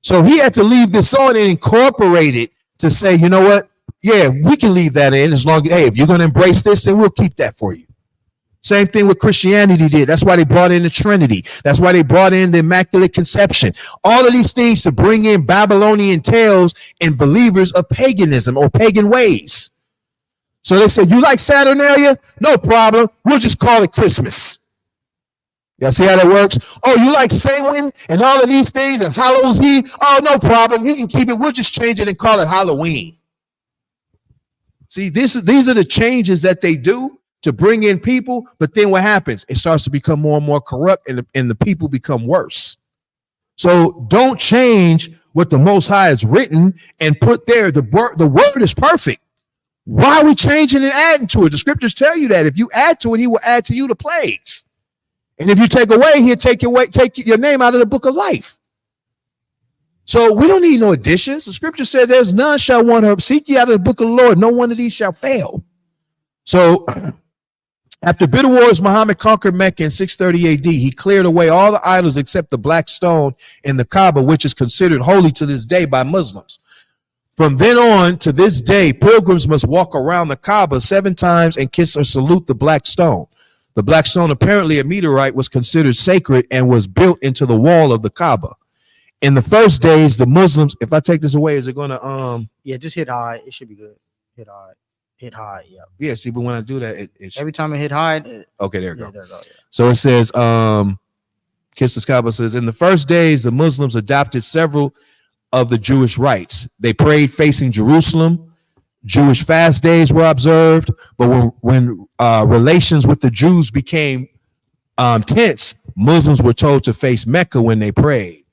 So he had to leave this on and incorporate it to say, you know what? Yeah, we can leave that in as long as, hey, if you're going to embrace this, then we'll keep that for you. Same thing with Christianity did. That's why they brought in the Trinity. That's why they brought in the Immaculate Conception. All of these things to bring in Babylonian tales and believers of paganism or pagan ways. So they said, you like Saturnalia? No problem. We'll just call it Christmas. Y'all see how that works? Oh, you like Samhain and all of these things and Hallows Eve? Oh, no problem. You can keep it. We'll just change it and call it Halloween. See, these are the changes that they do to bring in people, but then what happens? It starts to become more and more corrupt, and the people become worse. So don't change what the Most High has written and put there. The word is perfect. Why are we changing and adding to it? The scriptures tell you that if you add to it, he will add to you the plagues. And if you take away, he'll take your name out of the book of life. So we don't need no additions. The scripture said there's none shall want her. Seek ye out of the book of the Lord. No one of these shall fail. So after bitter wars, Muhammad conquered Mecca in 630 AD. He cleared away all the idols except the black stone in the Kaaba, which is considered holy to this day by Muslims. From then on to this day, pilgrims must walk around the Kaaba 7 times and kiss or salute the black stone. The black stone, apparently a meteorite, was considered sacred and was built into the wall of the Kaaba. In the first days, the Muslims, if I take this away, is it going to Yeah, just hit high. It should be good. Hit high. Hit high. Yeah. Yeah, see, but when I do that, Every time I hit high. Okay, there you go. There you go. Yeah. So it says, Kiss the Kaaba says, in the first days, the Muslims adopted several of the Jewish rites. They prayed facing Jerusalem. Jewish fast days were observed, but when relations with the Jews became tense, Muslims were told to face Mecca when they prayed.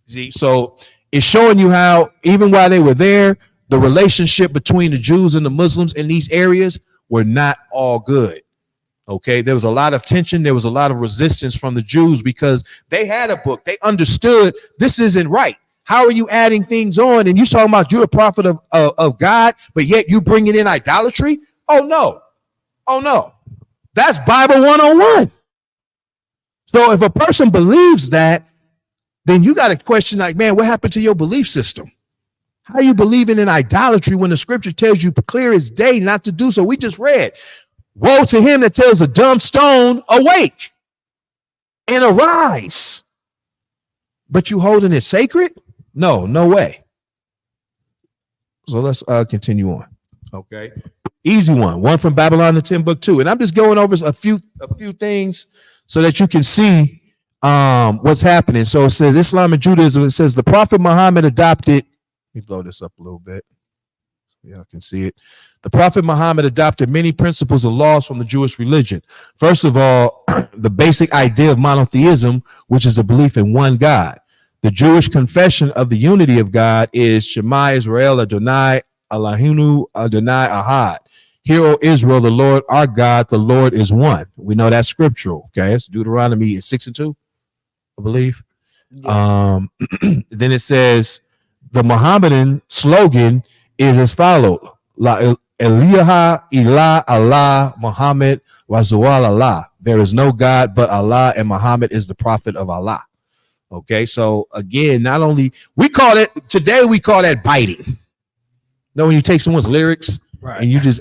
See, so it's showing you how, even while they were there, the relationship between the Jews and the Muslims in these areas were not all good. Okay, there was a lot of tension. There was a lot of resistance from the Jews because they had a book. They understood this isn't right. How are you adding things on? And you're talking about you're a prophet of God, but yet you bringing in idolatry? Oh, no. Oh, no. That's Bible 101. So if a person believes that, then you got to question, like, man, what happened to your belief system? How are you believing in idolatry when the scripture tells you clear as day not to do so? We just read, woe to him that tells a dumb stone, awake and arise. But you holding it sacred? No, no way. So let's continue on. Okay. Easy one from Babylon to Timbuktu. And I'm just going over a few things so that you can see what's happening. So it says Islam and Judaism. It says the Prophet Muhammad adopted. Let me blow this up a little bit. Yeah, I can see it. The Prophet Muhammad adopted many principles and laws from the Jewish religion. First of all, the basic idea of monotheism, which is the belief in one God. The Jewish confession of the unity of God is Shema Israel Adonai Eloheinu Adonai Ahad. Hear, O Israel, the Lord our God, the Lord is one. We know that's scriptural. Okay, it's Deuteronomy 6:2, I believe. Yeah. Then it says the Mohammedan slogan is as follows: La Ilaha illa Allah Muhammad wa Zawal Allah. There is no God but Allah, and Muhammad is the prophet of Allah. Okay, so again, not only we call that biting. No, when you take someone's lyrics, right, and you just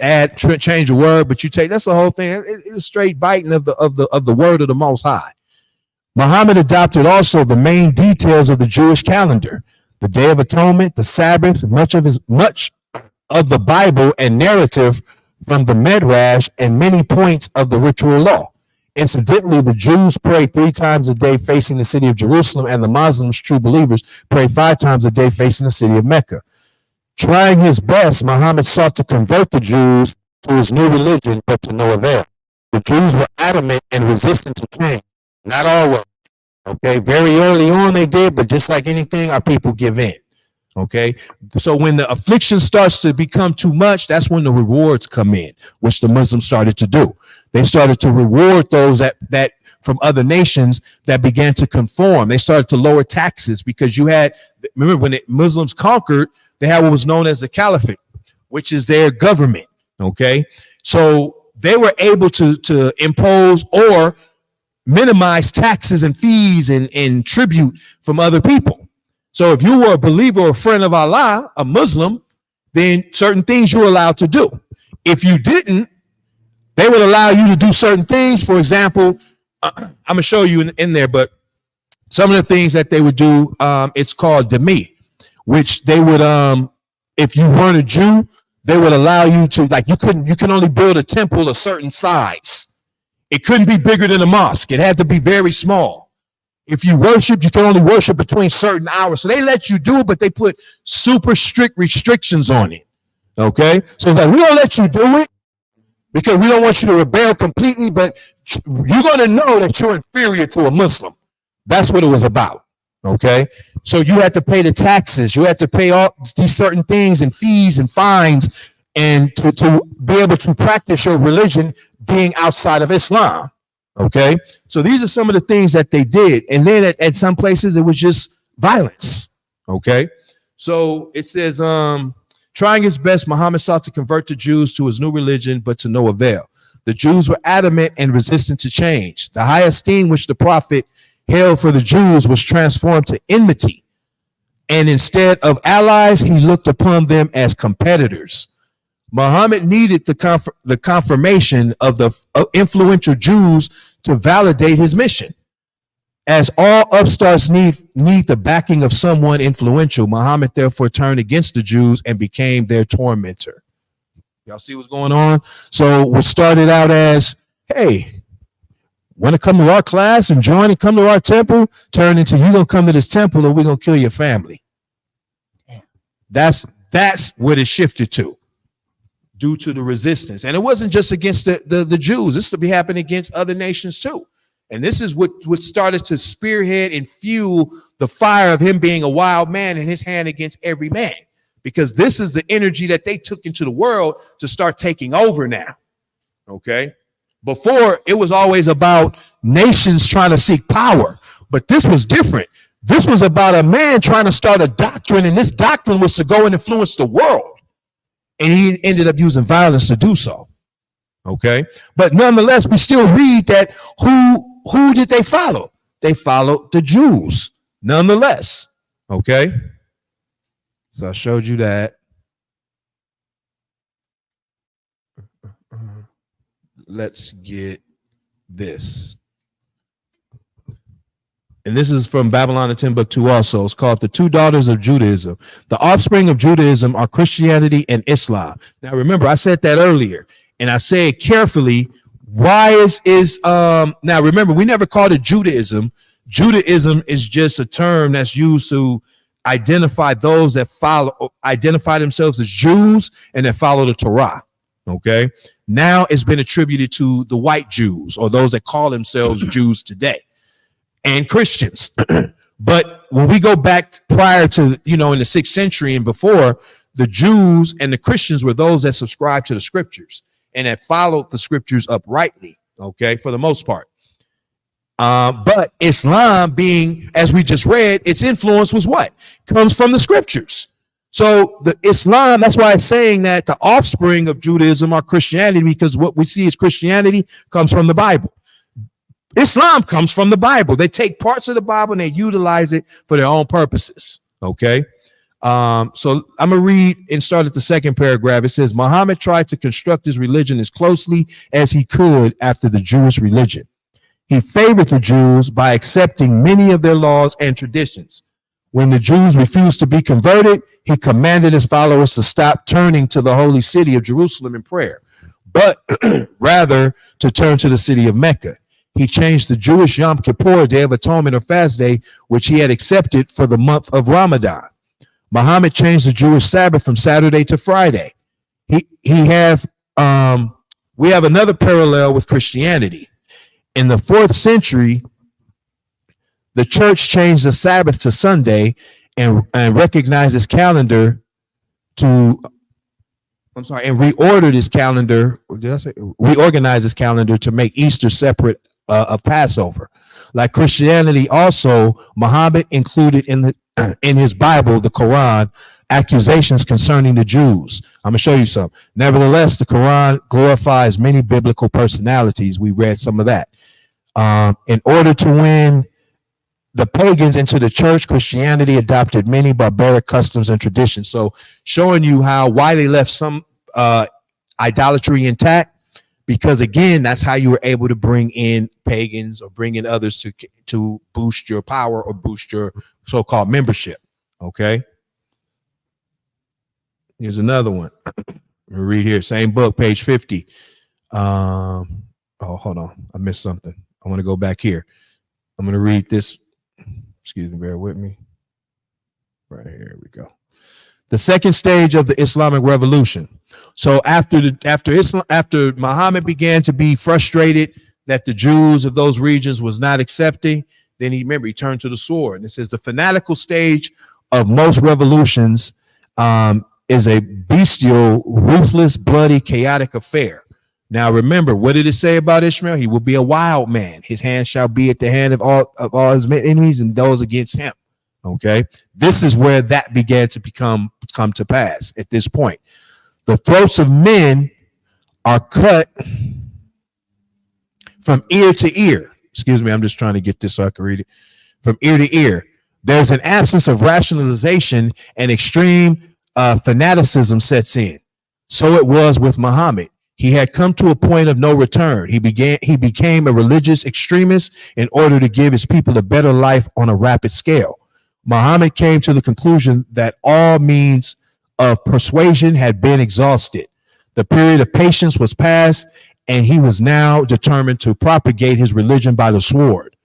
change a word, but you take, that's the whole thing. It's straight biting of the word of the Most High. Muhammad adopted also the main details of the Jewish calendar, the Day of Atonement, the Sabbath, much of the Bible and narrative from the Midrash, and many points of the ritual law. Incidentally, the Jews pray 3 times a day facing the city of Jerusalem, and the Muslims, true believers, pray 5 times a day facing the city of Mecca. Trying his best, Muhammad sought to convert the Jews to his new religion, but to no avail. The Jews were adamant and resistant to change. Not always. Okay, very early on they did, but just like anything, our people give in. Okay, so when the affliction starts to become too much, that's when the rewards come in, which the Muslims started to do. They started to reward those that from other nations that began to conform. They started to lower taxes because remember when the Muslims conquered, they had what was known as the caliphate, which is their government. Okay, so they were able to impose or minimize taxes and fees and tribute from other people. So if you were a believer or a friend of Allah, a Muslim, then certain things you were allowed to do. If you didn't, they would allow you to do certain things. For example, I'm going to show you in there, but some of the things that they would do, it's called demi, which they would, if you weren't a Jew, they would allow you to, like, you can only build a temple a certain size. It couldn't be bigger than a mosque. It had to be very small. If you worship, you can only worship between certain hours. So they let you do it, but they put super strict restrictions on it. Okay? So it's like, we don't let you do it because we don't want you to rebel completely, but you're going to know that you're inferior to a Muslim. That's what it was about. Okay? So you had to pay the taxes. You had to pay all these certain things and fees and fines, and to be able to practice your religion being outside of Islam. Okay, so these are some of the things that they did, and then at some places it was just violence. Okay, so it says, trying his best, Muhammad sought to convert the Jews to his new religion, but to no avail. The Jews were adamant and resistant to change. The high esteem which the prophet held for the Jews was transformed to enmity, and instead of allies, he looked upon them as competitors. Muhammad needed the confirmation of the influential Jews to validate his mission. As all upstarts need the backing of someone influential, Muhammad therefore turned against the Jews and became their tormentor. Y'all see what's going on? So what started out as, hey, want to come to our class and join and come to our temple, turned into, you gonna come to this temple or we're gonna kill your family. That's what it shifted to, due to the resistance. And it wasn't just against the Jews. This would be happening against other nations too. And this is what started to spearhead and fuel the fire of him being a wild man and his hand against every man, because this is the energy that they took into the world to start taking over now. Okay. Before, it was always about nations trying to seek power, but this was different. This was about a man trying to start a doctrine, and this doctrine was to go and influence the world. And he ended up using violence to do so. Okay. But nonetheless, we still read that who did they follow? They followed the Jews, nonetheless. Okay. So I showed you that. Let's get this. And this is from Babylon and Timbuktu also. It's called The Two Daughters of Judaism. The offspring of Judaism are Christianity and Islam. Now, remember, I said that earlier, and I say it carefully. Why now remember, we never called it Judaism. Judaism is just a term that's used to identify those that identify themselves as Jews and that follow the Torah. Okay. Now it's been attributed to the white Jews, or those that call themselves Jews today, and Christians. But when we go back prior to, in the 6th century and before, the Jews and the Christians were those that subscribed to the scriptures and that followed the scriptures uprightly. Okay. For the most part. But Islam, being, as we just read, its influence was what comes from the scriptures. So the Islam, that's why it's saying that the offspring of Judaism are Christianity, because what we see as Christianity comes from the Bible. Islam comes from the Bible. They take parts of the Bible and they utilize it for their own purposes. Okay. So I'm going to read and start at the second paragraph. It says, Muhammad tried to construct his religion as closely as he could after the Jewish religion. He favored the Jews by accepting many of their laws and traditions. When the Jews refused to be converted, he commanded his followers to stop turning to the holy city of Jerusalem in prayer, but rather to turn to the city of Mecca. He changed the Jewish Yom Kippur, Day of Atonement or fast day, which he had accepted for the month of Ramadan. Muhammad changed the Jewish Sabbath from Saturday to Friday. We have another parallel with Christianity. In the 4th century, the church changed the Sabbath to Sunday and recognized his calendar reorganized his calendar to make Easter separate of Passover. Like Christianity, also Muhammad included in his Bible, the Quran, accusations concerning the Jews. I'm gonna show you some. Nevertheless, the Quran glorifies many biblical personalities. We read some of that. In order to win the pagans into the church, Christianity adopted many barbaric customs and traditions. So showing you why they left some idolatry intact, because again, that's how you were able to bring in pagans or bring in others to boost your power or boost your so-called membership. Okay. Here's another one. Read here, same book, page 50. Oh, hold on. I missed something. I want to go back here. I'm going to read this. Excuse me, bear with me. Right here we go. The second stage of the Islamic revolution. So after Muhammad began to be frustrated that the Jews of those regions was not accepting, then he turned to the sword. And it says the fanatical stage of most revolutions is a bestial, ruthless, bloody, chaotic affair. Now remember, what did it say about Ishmael? He will be a wild man. His hand shall be at the hand of all his enemies and those against him. Okay, this is where that began to come to pass. At this point, the throats of men are cut from ear to ear. Excuse me, I'm just trying to get this so I can read it. From ear to ear, there's an absence of rationalization, and extreme fanaticism sets in. So it was with Muhammad. He had come to a point of no return. He became a religious extremist in order to give his people a better life on a rapid scale. Muhammad came to the conclusion that all means of persuasion had been exhausted. The period of patience was past, and he was now determined to propagate his religion by the sword.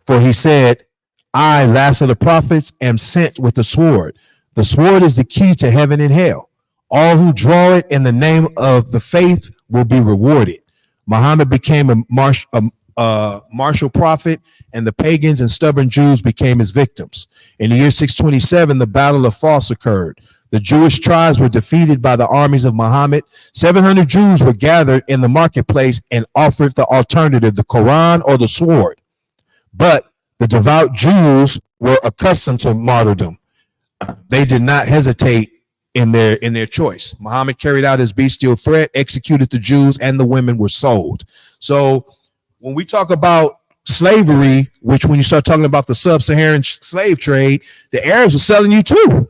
For he said, I, last of the prophets, am sent with the sword. The sword is the key to heaven and hell. All who draw it in the name of the faith will be rewarded. Muhammad became a martial prophet, and the pagans and stubborn Jews became his victims. In the year 627, the Battle of Fos occurred. The Jewish tribes were defeated by the armies of Muhammad. 700 Jews were gathered in the marketplace and offered the alternative, the Quran or the sword. But the devout Jews were accustomed to martyrdom. They did not hesitate in their choice. Muhammad carried out his bestial threat, executed the Jews, and the women were sold. So when we talk about slavery, which when you start talking about the sub-Saharan slave trade, the Arabs are selling you too.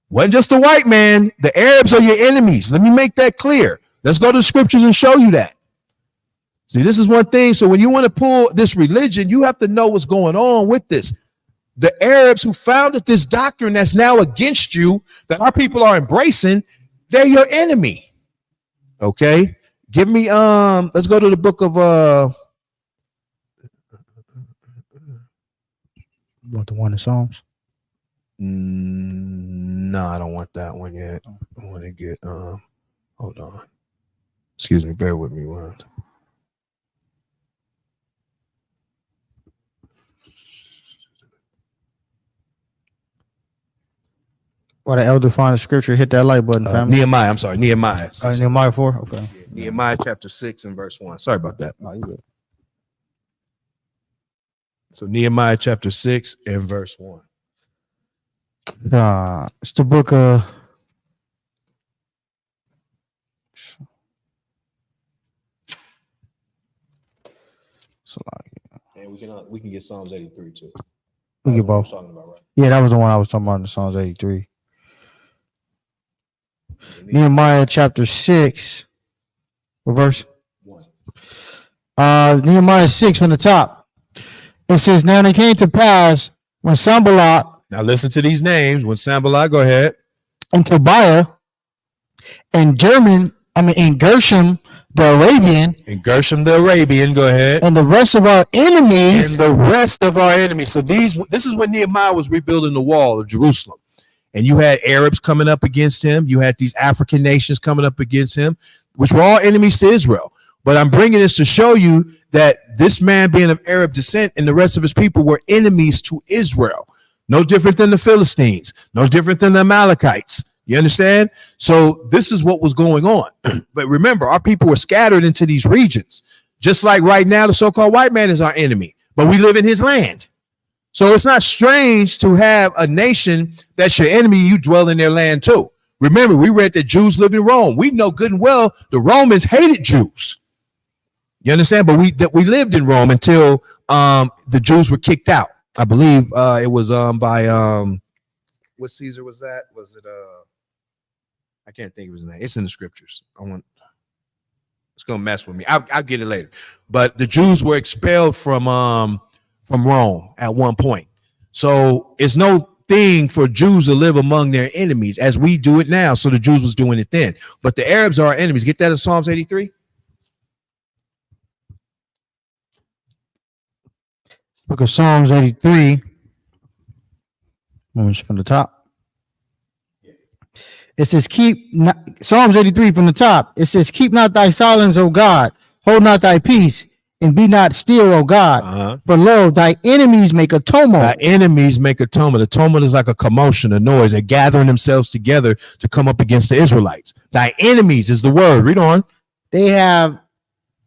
Wasn't just the white man. The Arabs are your enemies. Let me make that clear. Let's go to the scriptures and show you that. See, this is one thing. So when you want to pull this religion, you have to know what's going on with this. The Arabs who founded this doctrine that's now against you, that our people are embracing, they're your enemy. Okay. Give me, let's go to the book of, You want the one in Psalms? no, I don't want that one yet. I want to get, hold on. Excuse me. Bear with me one. While the elder find the scripture, hit that like button, family. Nehemiah. I'm sorry. Nehemiah. Nehemiah 4? Okay. Nehemiah chapter 6 and verse 1. Sorry about that. No, you good. So Nehemiah chapter 6 and verse 1. It's the book of And we can get Psalms 83 too. we get both. Talking about, right? Yeah, that was the one I was talking about in Psalms 83. Nehemiah chapter 6. What verse? 1. Nehemiah 6 from the top. It says, now it came to pass when Sanballat Now listen to these names. When Sanballat, go ahead. and Tobiah and Gershom the Arabian And Gershom the Arabian, go ahead. and the rest of our enemies. And the rest of our enemies. So this is when Nehemiah was rebuilding the wall of Jerusalem. And you had Arabs coming up against him. You had these African nations coming up against him, which were all enemies to Israel. But I'm bringing this to show you that this man being of Arab descent and the rest of his people were enemies to Israel. No different than the Philistines. No different than the Amalekites. You understand? So this is what was going on. But remember, our people were scattered into these regions. Just like right now, the so-called white man is our enemy. But we live in his land. So it's not strange to have a nation that's your enemy, you dwell in their land too. Remember, we read that Jews live in Rome. We know good and well the Romans hated Jews. You understand? But we lived in Rome until the Jews were kicked out. I believe it was by what Caesar was that? Was it I can't think of his name. It's in the scriptures. It's gonna mess with me. I'll get it later. But the Jews were expelled from Rome at one point. So it's no thing for Jews to live among their enemies as we do it now. So the Jews was doing it then. But the Arabs are our enemies. Get that in Psalms 83? Book of Psalms 83. From the top. It says, Psalms 83 from the top. It says, keep not thy silence, O God. Hold not thy peace. and be not still, O God. Uh-huh. For lo, thy enemies make a tumult. Thy enemies make a tumult. A tumult is like a commotion, a noise. They're gathering themselves together to come up against the Israelites. Thy enemies is the word. Read on. They have,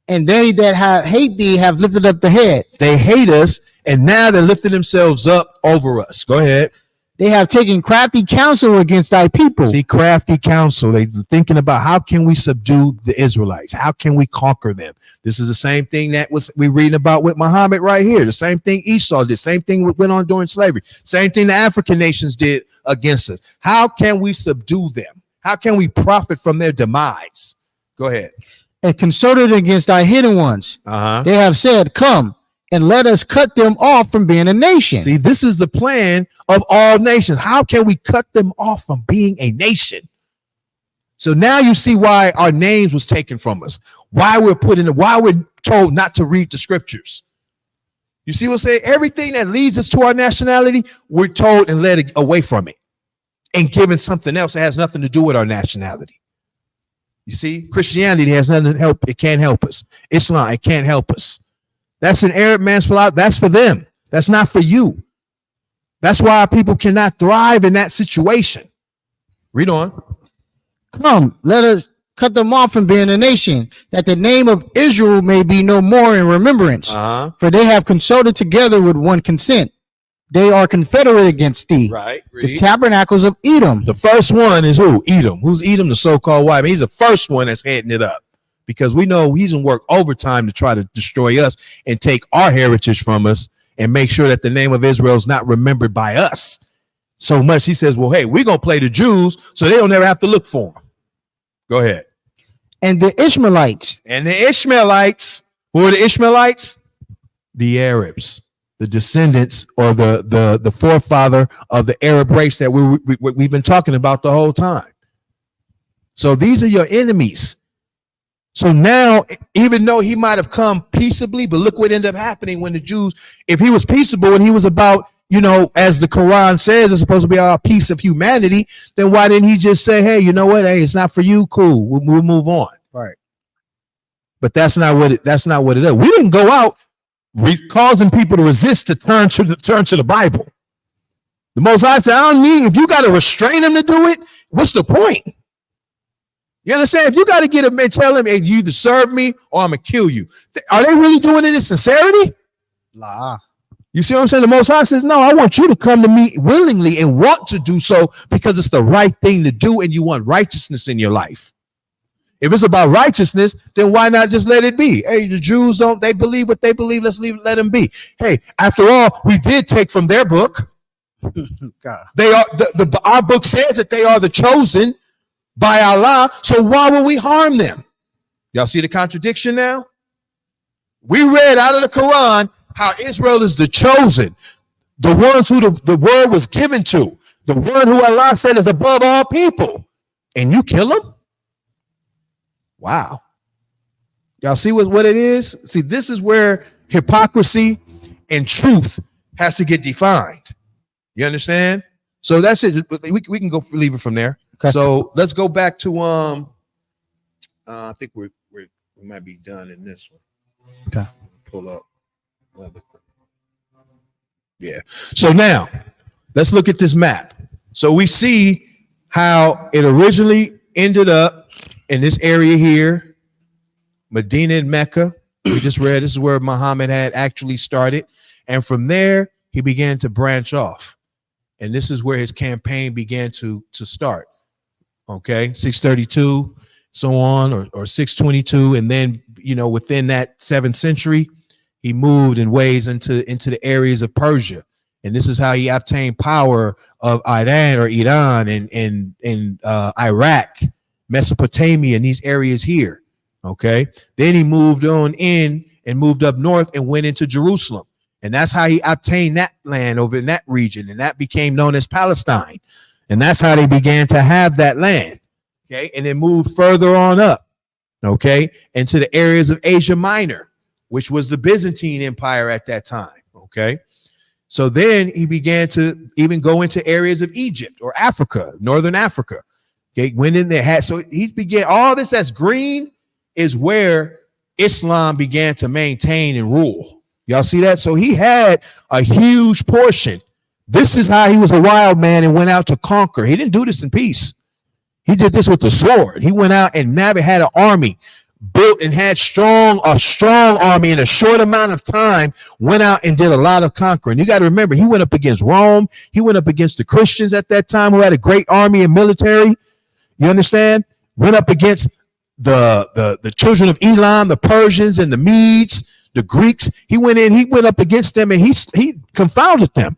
and they that hate thee have lifted up the head. They hate us, and now they're lifting themselves up over us. Go ahead. They have taken crafty counsel against thy people. See, crafty counsel. They're thinking about how can we subdue the Israelites? How can we conquer them? This is the same thing that we reading about with Muhammad right here. The same thing Esau did. Same thing went on during slavery. Same thing the African nations did against us. How can we subdue them? How can we profit from their demise? Go ahead. And concerted against thy hidden ones. They have said, come and let us cut them off from being a nation. See, this is the plan of all nations. How can we cut them off from being a nation? So now you see why our names was taken from us. Why we're told not to read the scriptures. You see what I'm saying? Everything that leads us to our nationality, we're told and led away from it and given something else that has nothing to do with our nationality. You see, Christianity has nothing to help. It can't help us. Islam, it can't help us. That's an Arab man's philosophy. That's for them. That's not for you. That's why our people cannot thrive in that situation. Read on. Come, let us cut them off from being a nation, that the name of Israel may be no more in remembrance. For they have consulted together with one consent. They are confederate against thee. Right. The tabernacles of Edom. The first one is who? Edom. Who's Edom? The so-called white man. He's the first one that's heading it up. Because we know he's going to work overtime to try to destroy us and take our heritage from us and make sure that the name of Israel is not remembered by us so much. He says, well, hey, we're going to play the Jews so they don't ever have to look for them. Go ahead. And the Ishmaelites. And the Ishmaelites. Who are the Ishmaelites? The Arabs, the descendants or the forefather of the Arab race that we've been talking about the whole time. So these are your enemies. So now, even though he might have come peaceably, but look what ended up happening when the Jews, if he was peaceable and he was about, you know, as the Quran says, it's supposed to be our piece of humanity, then why didn't he just say, hey, you know what? Hey, it's not for you. Cool. We'll move on. Right. But that's not what it is. We didn't go out causing people to resist to turn to the Bible. The Most High said, I don't need, if you got to restrain them to do it, what's the point? You understand? If you got to get him and tell him, hey, you either serve me or I'm going to kill you. Are they really doing it in sincerity? La. You see what I'm saying? The Most High says, no, I want you to come to me willingly and want to do so because it's the right thing to do and you want righteousness in your life. If it's about righteousness, then why not just let it be? Hey, the Jews they believe what they believe. Let's let them be. Hey, after all, we did take from their book. God. They are our book says that they are the chosen by Allah, so why would we harm them? Y'all see the contradiction now? We read out of the Quran how Israel is the chosen, the ones who the word was given to, the one who Allah said is above all people, and you kill them? Wow. Y'all see what it is? See, this is where hypocrisy and truth has to get defined. You understand? So that's it. We can go leave it from there. Okay. So let's go back to I think we might be done in this one. Okay. Pull up. Yeah. So now let's look at this map. So we see how it originally ended up in this area here, Medina and Mecca. We just read this is where Muhammad had actually started, and from there he began to branch off, and this is where his campaign began to start. Okay, 632, so on, or 622, and then within that 7th century, he moved in ways into the areas of Persia, and this is how he obtained power of Iran and Iraq, Mesopotamia, and these areas here. Okay, then he moved on in and moved up north and went into Jerusalem, and that's how he obtained that land over in that region, and that became known as Palestine. And that's how they began to have that land. Okay. And then moved further on up. Okay. Into the areas of Asia Minor, which was the Byzantine Empire at that time. Okay. So then he began to even go into areas of Egypt or Africa, Northern Africa. Okay. Went in there. So he began all this that's green is where Islam began to maintain and rule. Y'all see that? So he had a huge portion. This is how he was a wild man and went out to conquer. He didn't do this in peace. He did this with the sword. He went out and now had an army built and had a strong army in a short amount of time, went out and did a lot of conquering. You got to remember, he went up against Rome. He went up against the Christians at that time who had a great army and military. You understand? Went up against the children of Elam, the Persians and the Medes, the Greeks. He went up against them and he confounded them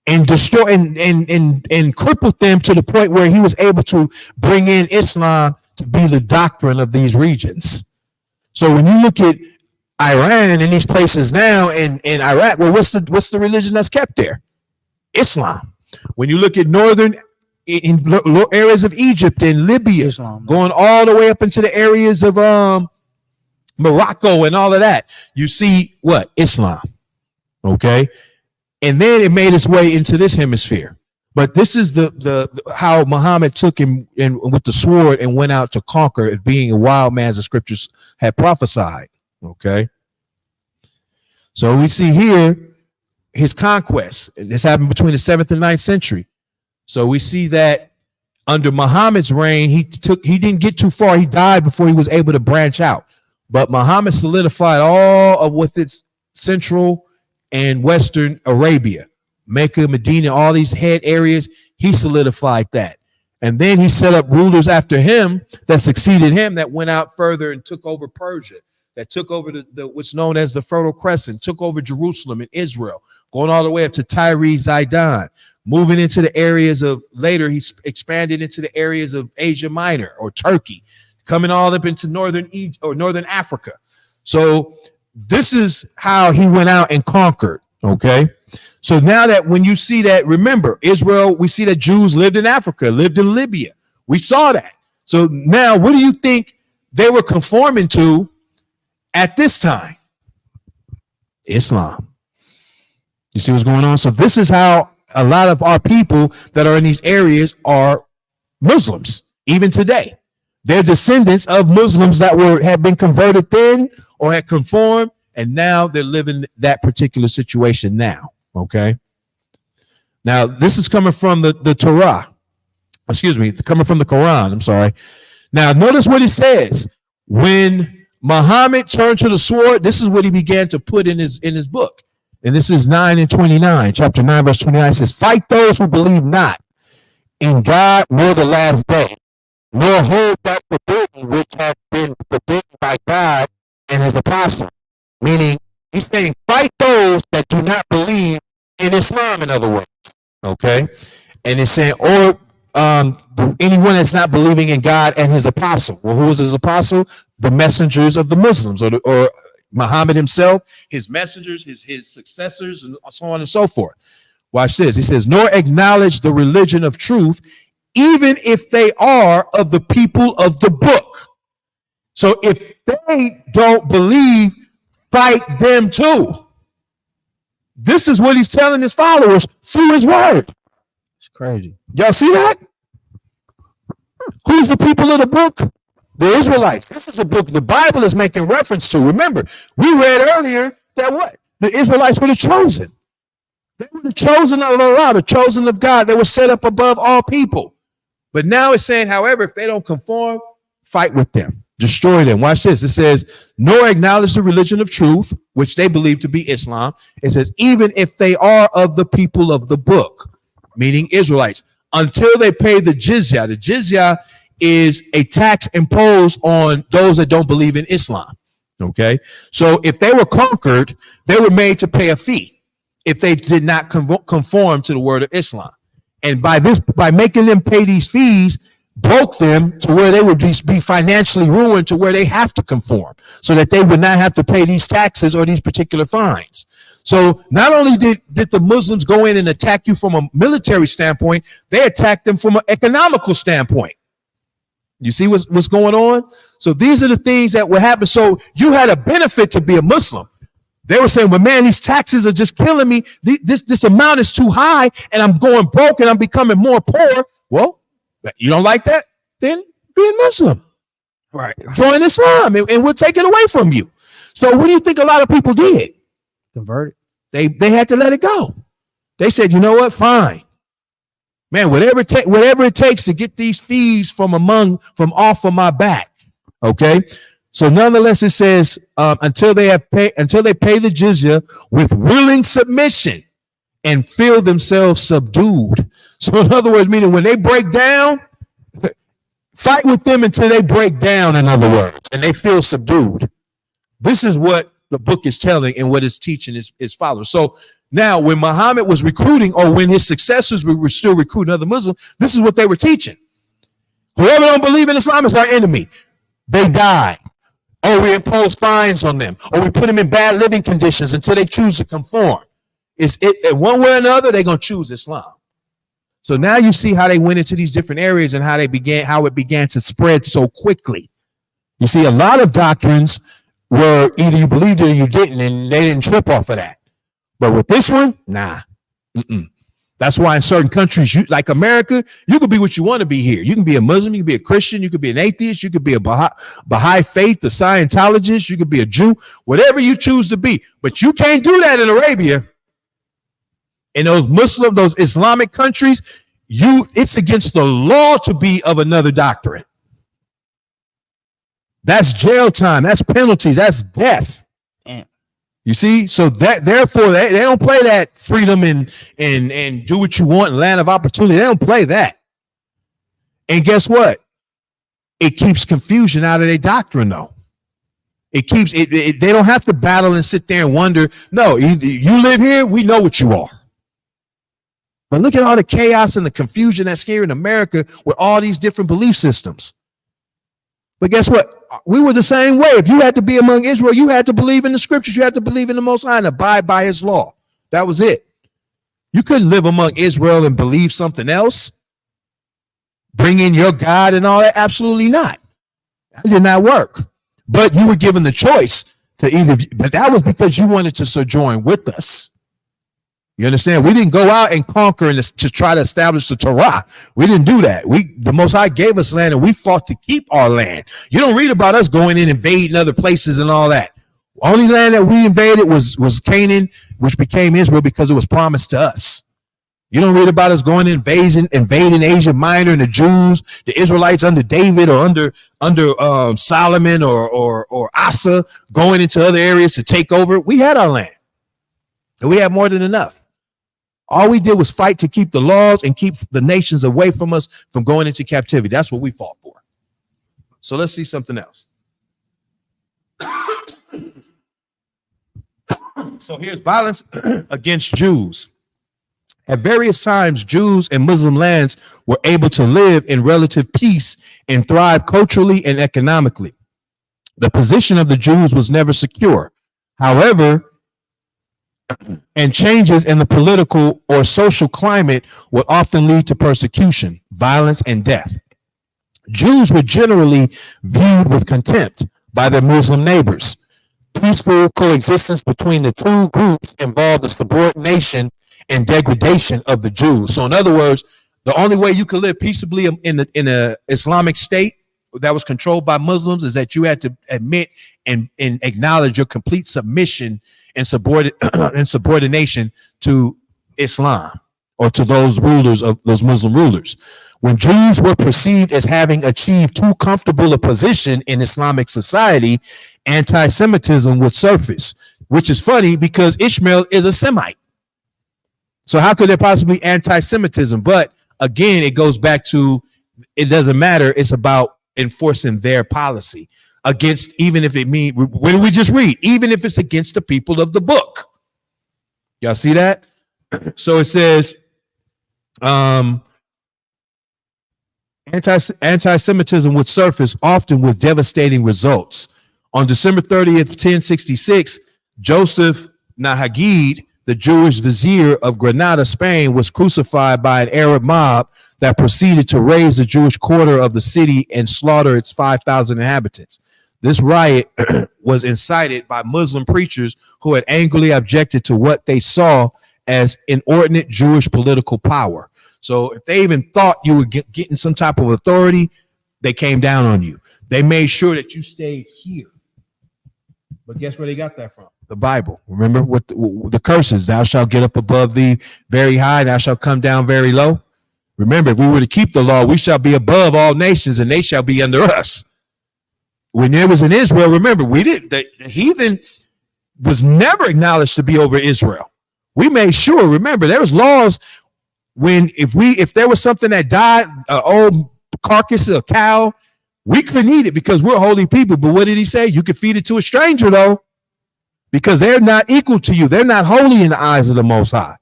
and destroyed and crippled them to the point where he was able to bring in Islam to be the doctrine of these regions. So when you look at Iran and these places now in Iraq, well, what's the religion that's kept there? Islam. When you look at northern areas of Egypt and Libya, Islam, going all the way up into the areas of Morocco and all of that, you see what? Islam. Okay. And then it made its way into this hemisphere. But this is the how Muhammad took him and with the sword and went out to conquer, being a wild man, as the scriptures had prophesied. Okay. So we see here his conquest. And this happened between the 7th and 9th century. So we see that under Muhammad's reign, he didn't get too far. He died before he was able to branch out. But Muhammad solidified all of with its central and western Arabia, Mecca, Medina, all these head areas. He solidified that. And then he set up rulers after him that succeeded him, that went out further and took over Persia, that took over the what's known as the Fertile Crescent, took over Jerusalem and Israel, going all the way up to Tyre, Zidon, moving into the areas of later. He expanded into the areas of Asia Minor or Turkey, coming all up into northern Egypt or northern Africa. So this is how he went out and conquered. Okay. So now that when you see that, remember Israel, we see that Jews lived in Africa, lived in Libya. We saw that. So now what do you think they were conforming to at this time? Islam. You see what's going on? So this is how a lot of our people that are in these areas are Muslims, even today. They're descendants of Muslims that had been converted then or had conformed, and now they're living that particular situation now. Okay. Now this is coming from the Torah. Excuse me, coming from the Quran. I'm sorry. Now notice what it says. When Muhammad turned to the sword, this is what he began to put in his book. And this is 9 and 29, chapter 9, verse 29 says, fight those who believe not in God nor the last day, nor hold that forbidden which hath been forbidden by God and his apostle. Meaning, he's saying, fight those that do not believe in Islam, in other words. Okay. And it's saying, or anyone that's not believing in God and his apostle. Well, who is his apostle? The messengers of the Muslims, or Muhammad himself, his messengers, his successors, and so on and so forth. Watch this. He says, nor acknowledge the religion of truth, even if they are of the people of the book. So if they don't believe, fight them too. This is what he's telling his followers through his word. It's crazy. Y'all see that? Who's the people of the book? The Israelites. This is a book the Bible is making reference to. Remember, we read earlier that what? The Israelites were the chosen. They were the chosen of Allah, the chosen of God. They were set up above all people. But now it's saying, however, if they don't conform, fight with them, destroy them. Watch this. It says, nor acknowledge the religion of truth, which they believe to be Islam. It says, even if they are of the people of the book, meaning Israelites, until they pay the jizya. The jizya is a tax imposed on those that don't believe in Islam. Okay. So if they were conquered, they were made to pay a fee if they did not conform to the word of Islam. And by making them pay these fees, broke them to where they would be financially ruined, to where they have to conform so that they would not have to pay these taxes or these particular fines. So not only did the Muslims go in and attack you from a military standpoint, they attacked them from an economical standpoint. You see what's going on? So these are the things that would happen. So you had a benefit to be a Muslim. They were saying, well, man, these taxes are just killing me. This amount is too high and I'm going broke and I'm becoming more poor. Well, you don't like that? Then be a Muslim. Right. Join Islam and we'll take it away from you. So what do you think a lot of people did? Converted. They had to let it go. They said, you know what? Fine. Man, whatever it takes to get these fees from off of my back. Okay. So nonetheless, it says until they pay the jizya with willing submission and feel themselves subdued. So in other words, meaning when they break down, fight with them until they break down, in other words, and they feel subdued. This is what the book is telling and what it's teaching is followers. So now when Muhammad was recruiting, or when his successors were still recruiting other Muslims, this is what they were teaching. Whoever don't believe in Islam is our enemy. They die. Or we impose fines on them, or we put them in bad living conditions until they choose to conform. One way or another, they're going to choose Islam. So now you see how they went into these different areas and how it began to spread so quickly. You see, a lot of doctrines were either you believed it or you didn't, and they didn't trip off of that. But with this one, nah. That's why in certain countries, like America, you could be what you want to be here. You can be a Muslim, you can be a Christian, you could be an atheist, you could be a Baha'i faith, a Scientologist, you could be a Jew, whatever you choose to be. But you can't do that in Arabia. In those Muslim, those Islamic countries, it's against the law to be of another doctrine. That's jail time, that's penalties, that's death. You see, so that therefore they don't play that freedom and do what you want in land of opportunity. They don't play that. And guess what? It keeps confusion out of their doctrine, though. It keeps it. They don't have to battle and sit there and wonder. No, you live here, we know what you are. But look at all the chaos and the confusion that's here in America with all these different belief systems. But guess what? We were the same way. If you had to be among Israel, you had to believe in the scriptures. You had to believe in the Most High and abide by his law. That was it. You couldn't live among Israel and believe something else. Bring in your God and all that. Absolutely not. That did not work. But you were given the choice to but that was because you wanted to sojourn with us. You understand? We didn't go out and conquer and to try to establish the Torah. We didn't do that. The Most High gave us land and we fought to keep our land. You don't read about us going in, invading other places and all that. Only land that we invaded was Canaan, which became Israel because it was promised to us. You don't read about us going invading Asia Minor and the Jews, the Israelites under David or under Solomon or Asa going into other areas to take over. We had our land and we had more than enough. All we did was fight to keep the laws and keep the nations away from us from going into captivity. That's what we fought for. So let's see something else. So here's violence against Jews. At various times, Jews in Muslim lands were able to live in relative peace and thrive culturally and economically. The position of the Jews was never secure. However, and changes in the political or social climate would often lead to persecution, violence, and death. Jews were generally viewed with contempt by their Muslim neighbors. Peaceful coexistence between the two groups involved the subordination and degradation of the Jews. So in other words, the only way you could live peaceably in an Islamic state that was controlled by Muslims is that you had to admit and acknowledge your complete submission and subordination to Islam or to those rulers of those Muslim rulers. When Jews were perceived as having achieved too comfortable a position in Islamic society, anti-Semitism would surface, which is funny because Ishmael is a Semite. So how could there possibly be anti-Semitism? But again, it goes back to, it doesn't matter. It's about enforcing their policy against, even if it means, when we just read, even if it's against the people of the book. Y'all see that? So it says, anti-Semitism would surface often with devastating results. On December 30th, 1066, Joseph Nahagid, the Jewish vizier of Granada, Spain, was crucified by an Arab mob that proceeded to raze the Jewish quarter of the city and slaughter its 5,000 inhabitants. This riot was incited by Muslim preachers who had angrily objected to what they saw as inordinate Jewish political power. So if they even thought you were getting some type of authority, they came down on you. They made sure that you stayed here. But guess where they got that from? The Bible. Remember what the curses? Thou shalt get up above thee very high, thou shalt come down very low. Remember, if we were to keep the law, we shall be above all nations, and they shall be under us. When there was in Israel, remember, the heathen was never acknowledged to be over Israel. We made sure, remember, there was laws when if there was something that died, an old carcass of a cow, we couldn't eat it because we're holy people. But what did he say? You could feed it to a stranger, though, because they're not equal to you. They're not holy in the eyes of the Most High.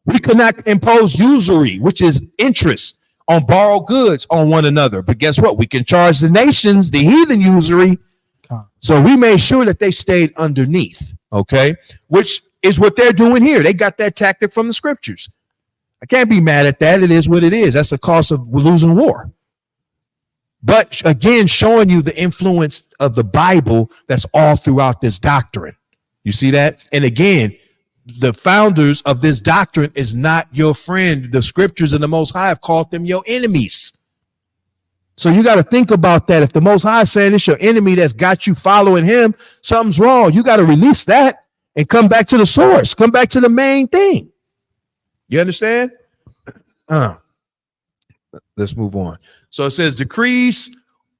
We could not impose usury, which is interest on borrowed goods on one another. But guess what? We can charge the nations, the heathen usury. So we made sure that they stayed underneath, okay? Which is what they're doing here. They got that tactic from the scriptures. I can't be mad at that. It is what it is. That's the cost of losing war. But again, showing you the influence of the Bible that's all throughout this doctrine. You see that? And again, the founders of this doctrine is not your friend. The scriptures and the Most High have called them your enemies. So you got to think about that. If the Most High is saying it's your enemy that's got you following him, something's wrong. You got to release that and come back to the source. Come back to the main thing. You understand? Let's move on. So it says decrees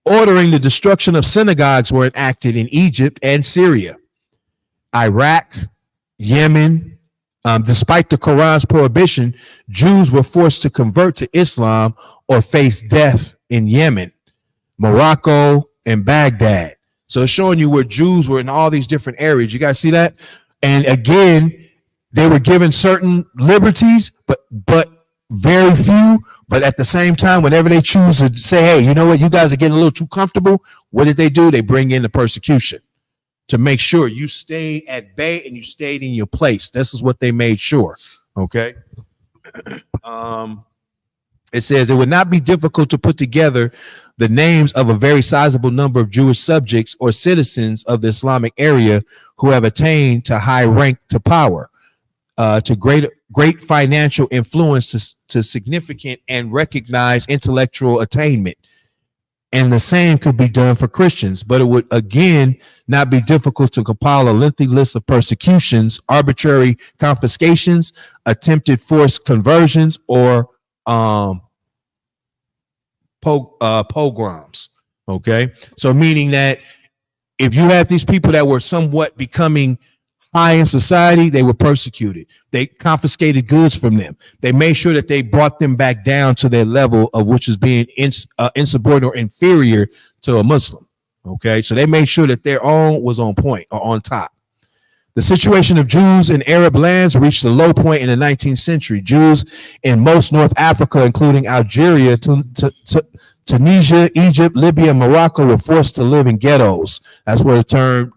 ordering the destruction of synagogues were enacted in Egypt and Syria, Iraq, Yemen. Despite the Quran's prohibition, Jews were forced to convert to Islam or face death in Yemen, Morocco, and Baghdad. So it's showing you where Jews were in all these different areas. You guys see that? And again, they were given certain liberties, but very few. But at the same time, whenever they choose to say, hey, you know what, you guys are getting a little too comfortable, what did they do? They bring in the persecution to make sure you stay at bay and you stayed in your place. This is what they made sure. Okay. It says it would not be difficult to put together the names of a very sizable number of Jewish subjects or citizens of the Islamic area who have attained to high rank to power, to great financial influence, to significant and recognized intellectual attainment. And the same could be done for Christians, but it would again not be difficult to compile a lengthy list of persecutions, arbitrary confiscations, attempted forced conversions, or pogroms. Okay, so meaning that if you have these people that were somewhat becoming high in society, they were persecuted. They confiscated goods from them. They made sure that they brought them back down to their level of which is being insubordinate or inferior to a Muslim. Okay, so they made sure that their own was on point or on top. The situation of Jews in Arab lands reached a low point in the 19th century. Jews in most North Africa, including Algeria, Tunisia, Egypt, Libya, and Morocco, were forced to live in ghettos. That's where the term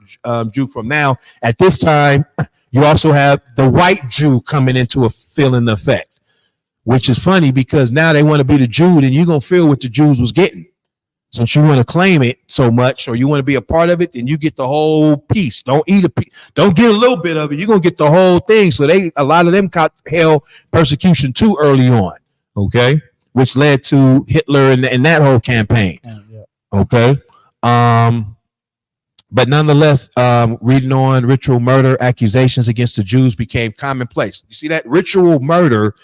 Jew from. Now, at this time, you also have the white Jew coming into a feeling effect, which is funny because now they want to be the Jew, and you're going to feel what the Jews was getting. Since you want to claim it so much, or you want to be a part of it, then you get the whole piece. Don't eat a piece. Don't get a little bit of it. You're going to get the whole thing. So a lot of them caught hell persecution too early on. Okay. Which led to Hitler and that whole campaign. Yeah. Okay. But nonetheless, reading on, ritual murder accusations against the Jews became commonplace. You see that? Ritual murder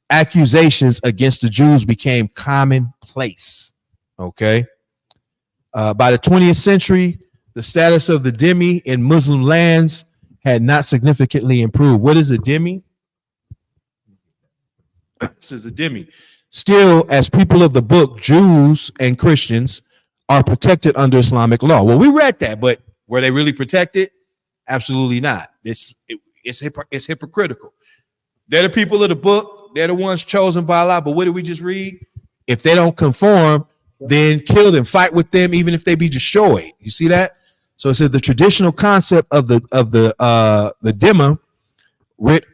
accusations against the Jews became commonplace. Okay. By the 20th century, the status of the dhimmi in Muslim lands had not significantly improved. What is a dhimmi? This is a dhimmi. Still, as people of the book, Jews and Christians are protected under Islamic law. Well, we read that, but were they really protected? Absolutely not. It's hypocritical. They're the people of the book. They're the ones chosen by Allah. But what did we just read? If they don't conform, then kill them, fight with them, even if they be destroyed. You see that? So it says the traditional concept of the dhimma writ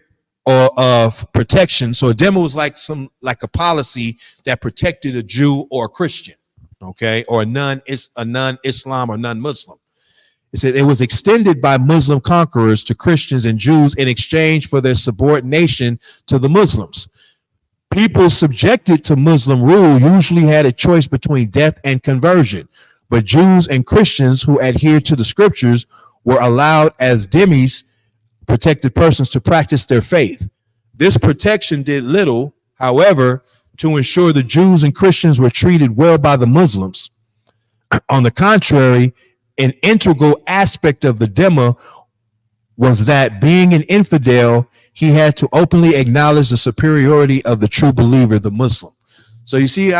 or of protection. So a dhimma was like a policy that protected a Jew or a Christian, okay, or a non-Islam or non-Muslim. It said it was extended by Muslim conquerors to Christians and Jews in exchange for their subordination to the Muslims. People subjected to Muslim rule usually had a choice between death and conversion, but Jews and Christians who adhered to the scriptures were allowed as dhimmis, protected persons, to practice their faith. This protection did little, however, to ensure the Jews and Christians were treated well by the Muslims. On the contrary, an integral aspect of the dhimma was that, being an infidel, he had to openly acknowledge the superiority of the true believer, the Muslim. So you see,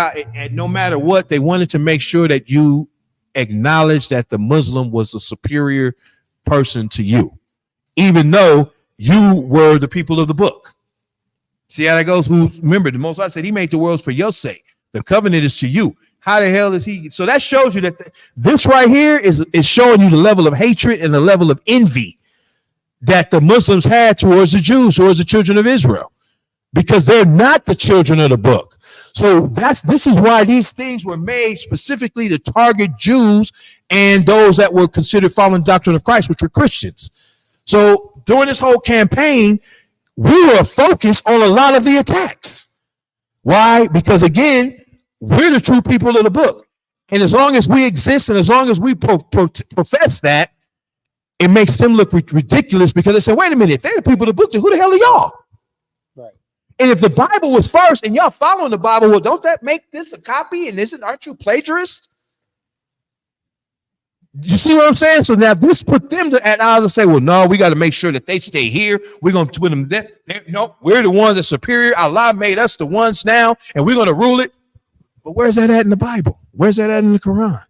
no matter what, they wanted to make sure that you acknowledge that the Muslim was a superior person to you, even though you were the people of the book. See how that goes? Remember, the Most High said he made the worlds for your sake. The covenant is to you. How the hell is he? So that shows you that this right here is showing you the level of hatred and the level of envy that the Muslims had towards the Jews, towards the children of Israel, because they're not the children of the book. So this is why these things were made specifically to target Jews and those that were considered following the doctrine of Christ, which were Christians. So during this whole campaign, we were focused on a lot of the attacks. Why? Because again, we're the true people of the book. And as long as we exist and as long as we profess that, it makes them look ridiculous, because they say, wait a minute, if they're the people of the book, then who the hell are y'all? Right. And if the Bible was first and y'all following the Bible, well, don't that make this a copy? And aren't you plagiarists? You see what I'm saying? So now this put them at odds and say, well, no, we got to make sure that they stay here. We're going to put them there. No, we're the ones that's superior. Allah made us the ones now, and we're going to rule it. But where's that at in the Bible? Where's that at in the Quran?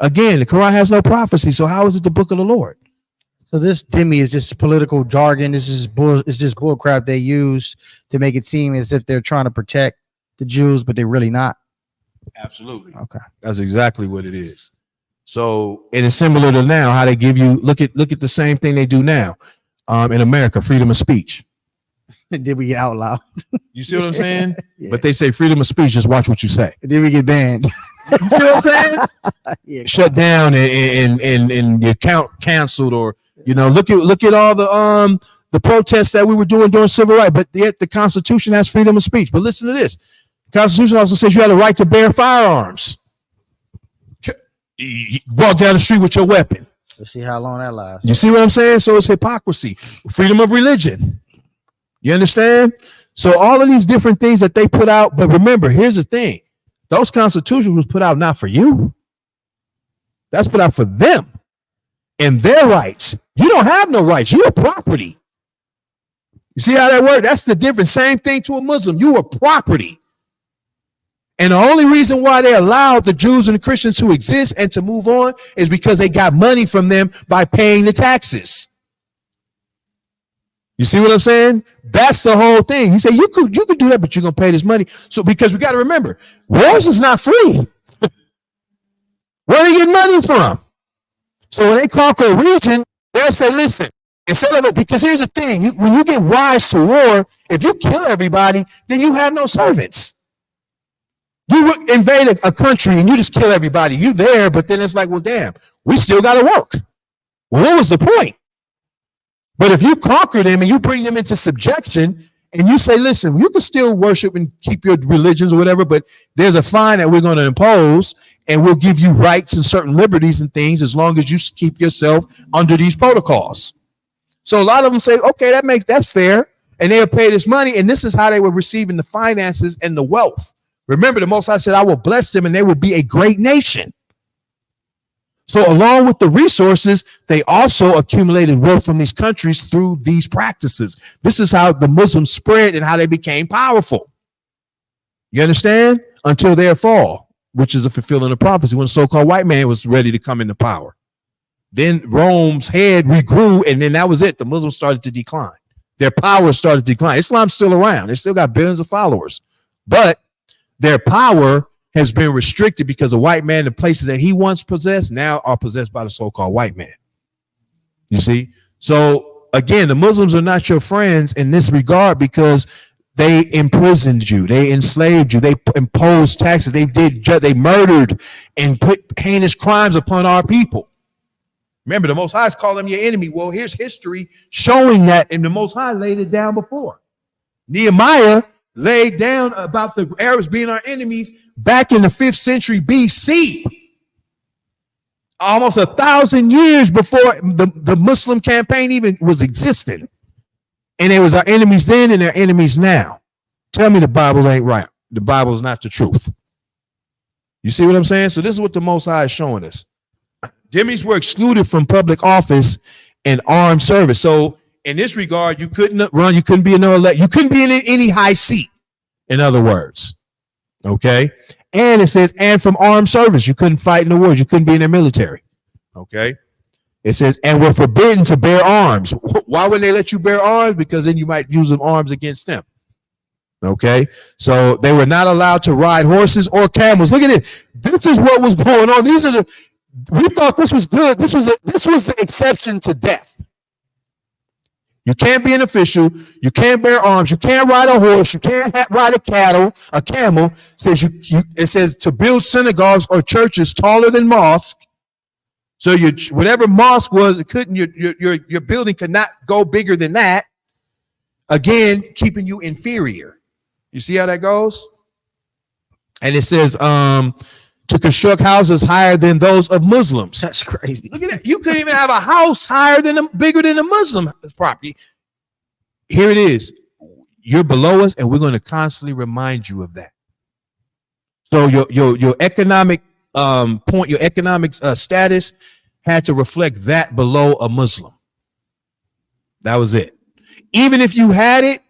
Again, the Quran has no prophecy. So how is it the book of the Lord? So this dhimmi is just political jargon. This is it's just bull crap they use to make it seem as if they're trying to protect the Jews, but they're really not. Absolutely. Okay. That's exactly what it is. So it is similar to now how they give you, look at the same thing they do now in America, freedom of speech. Did we get out loud? You see what I'm saying? Yeah. But they say freedom of speech, just watch what you say. Did we get banned? You see what I'm saying? Yeah. Shut down and your account canceled, or look at all the protests that we were doing during civil rights. But yet the Constitution has freedom of speech. But listen to this: the Constitution also says you have the right to bear firearms. You walk down the street with your weapon. Let's see how long that lasts. You see what I'm saying? So it's hypocrisy. Freedom of religion. You understand? So all of these different things that they put out. But remember, here's the thing: those constitutions was put out not for you. That's put out for them and their rights. You don't have no rights. You're property. You see how that works? That's the difference. Same thing to a Muslim. You are property. And the only reason why they allowed the Jews and the Christians to exist and to move on is because they got money from them by paying the taxes. You see what I'm saying? That's the whole thing. You say you could do that, but you're gonna pay this money. So because we got to remember, wars is not free. Where do you get money from? So when they conquer a region, they'll say, listen, instead of it, because here's the thing: when you get wise to war, if you kill everybody, then you have no servants. You invade a country and you just kill everybody. You there, but then it's like, well, damn, we still got to work. Well, what was the point? But if you conquer them and you bring them into subjection and you say, listen, you can still worship and keep your religions or whatever, but there's a fine that we're going to impose, and we'll give you rights and certain liberties and things as long as you keep yourself under these protocols. So a lot of them say, okay, that's fair. And they'll pay this money. And this is how they were receiving the finances and the wealth. Remember, the Most High said, I will bless them and they will be a great nation. So along with the resources, they also accumulated wealth from these countries through these practices. This is how the Muslims spread and how they became powerful. You understand? Until their fall, which is a fulfilling of prophecy, when the so-called white man was ready to come into power. Then Rome's head regrew, and then that was it. The Muslims started to decline. Their power started to decline. Islam's still around. They still got billions of followers. But their power has been restricted because the white man, the places that he once possessed, now are possessed by the so-called white man. You see? So again, the Muslims are not your friends in this regard, because they imprisoned you, they enslaved you, they imposed taxes, they murdered and put heinous crimes upon our people. Remember, the Most High called them your enemy. Well, here's history showing that, and the Most High laid it down before. Nehemiah laid down about the Arabs being our enemies back in the 5th century BC. Almost 1,000 years before the Muslim campaign even was existing. And it was our enemies then and their enemies now. Tell me the Bible ain't right. The Bible is not the truth. You see what I'm saying? So this is what the Most High is showing us. Dhimmis were excluded from public office and armed service. So in this regard, you couldn't run, you couldn't be in you couldn't be in any high seat, in other words. Okay. And it says, and from armed service, you couldn't fight in the wars, you couldn't be in the military. Okay. It says, and were forbidden to bear arms. Why would they let you bear arms? Because then you might use them arms against them. Okay. So they were not allowed to ride horses or camels. Look at it. This is what was going on. We thought this was good. This was the exception to death. You can't be an official. You can't bear arms. You can't ride a horse. You can't ride a camel. It says to build synagogues or churches taller than mosques. So whatever mosque was, it couldn't. Your building could not go bigger than that. Again, keeping you inferior. You see how that goes? And it says to construct houses higher than those of Muslims. That's crazy. Look at that. You couldn't even have a house bigger than a Muslim property. Here it is. You're below us, and we're going to constantly remind you of that. So your economic point, your economic status had to reflect that below a Muslim. That was it. Even if you had it,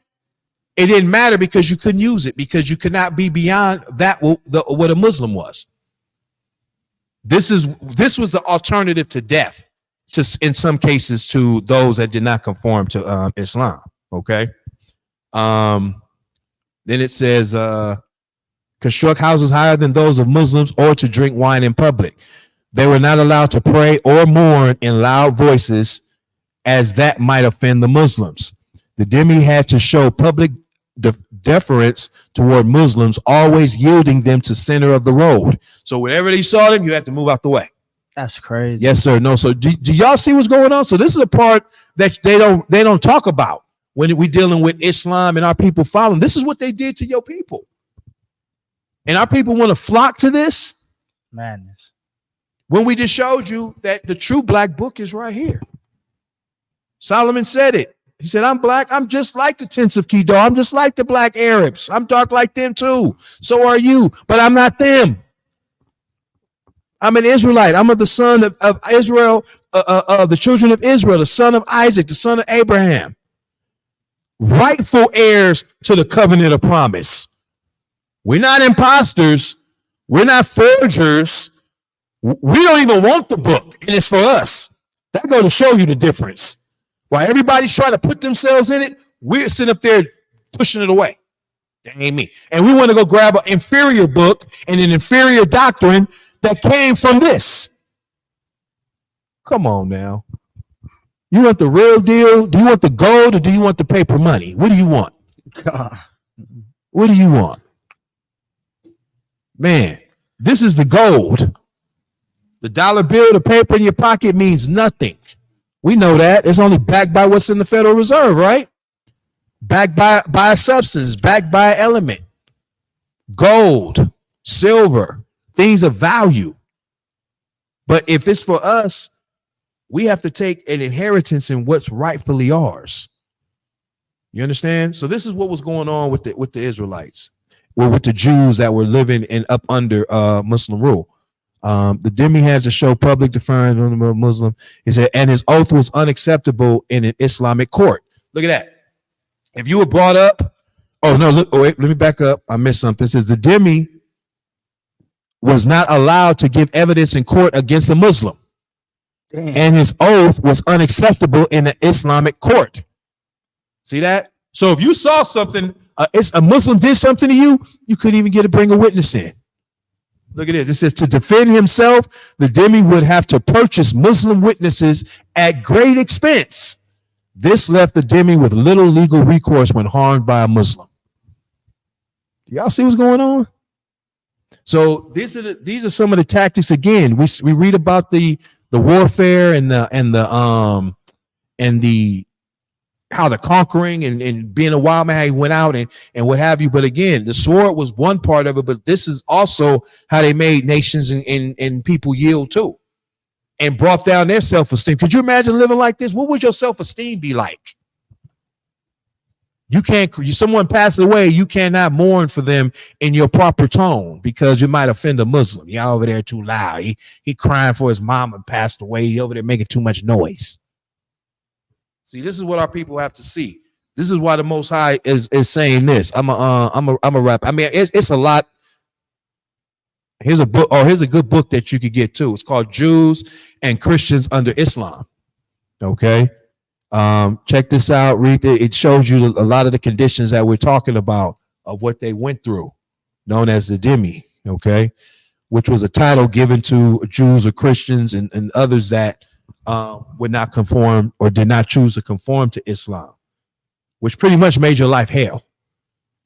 it didn't matter because you couldn't use it, because you could not be beyond that what a Muslim was. This was the alternative to death, just in some cases to those that did not conform to Islam. Okay. Then it says construct houses higher than those of Muslims or to drink wine in public. They were not allowed to pray or mourn in loud voices, as that might offend the Muslims. The dhimmi had to show public deference toward Muslims, always yielding them to center of the road. So whenever they saw them, you had to move out the way. That's crazy. Yes, sir. No. So do y'all see what's going on? So this is a part that they don't talk about when we're dealing with Islam and our people following. This is what they did to your people. And our people want to flock to this. Madness. When we just showed you that the true black book is right here. Solomon said it. He said, I'm black. I'm just like the tents of Kedar. I'm just like the black Arabs. I'm dark like them too. So are you, but I'm not them. I'm an Israelite. I'm of the son of Israel, the children of Israel, the son of Isaac, the son of Abraham. Rightful heirs to the covenant of promise. We're not imposters. We're not forgers. We don't even want the book, and it's for us. That goes to show you the difference. While everybody's trying to put themselves in it, we're sitting up there pushing it away. That ain't me. And we want to go grab an inferior book and an inferior doctrine that came from this. Come on now. You want the real deal? Do you want the gold or do you want the paper money? What do you want? God. What do you want? Man, this is the gold. The dollar bill, the paper in your pocket means nothing. We know that. It's only backed by what's in the Federal Reserve, right? Backed by a substance, backed by an element. Gold, silver, things of value. But if it's for us, we have to take an inheritance in what's rightfully ours. You understand? So this is what was going on with the Israelites, or with the Jews that were living in up under Muslim rule. The dhimmi had to show public deference on the Muslim. He said, and his oath was unacceptable in an Islamic court. Look at that. If you were brought up, wait, let me back up. I missed something. It says the dhimmi was not allowed to give evidence in court against a Muslim. Damn. And his oath was unacceptable in an Islamic court. See that? So if you saw something, a Muslim did something to you, you couldn't even get to bring a witness in. Look at this. It says to defend himself, the dhimmi would have to purchase Muslim witnesses at great expense. This left the dhimmi with little legal recourse when harmed by a Muslim. Y'all see what's going on? So these are some of the tactics. Again, we read about the warfare and the how the conquering and being a wild man, how he went out and what have you. But again, the sword was one part of it, but this is also how they made nations and people yield too, and brought down their self-esteem. Could you imagine living like this? What would your self-esteem be like? You can't, someone passes away, you cannot mourn for them in your proper tone because you might offend a Muslim. Y'all over there too loud. He crying for his mom and passed away. He over there making too much noise. See, this is what our people have to see. This is why the Most High is saying this. I'm a rap. I mean, it's a lot. Here's a book. Oh, here's a good book that you could get too. It's called Jews and Christians Under Islam. Okay. Check this out. Read it. It shows you a lot of the conditions that we're talking about of what they went through, known as the Dhimmi. Okay, which was a title given to Jews or Christians and others that would not conform or did not choose to conform to Islam, which pretty much made your life hell,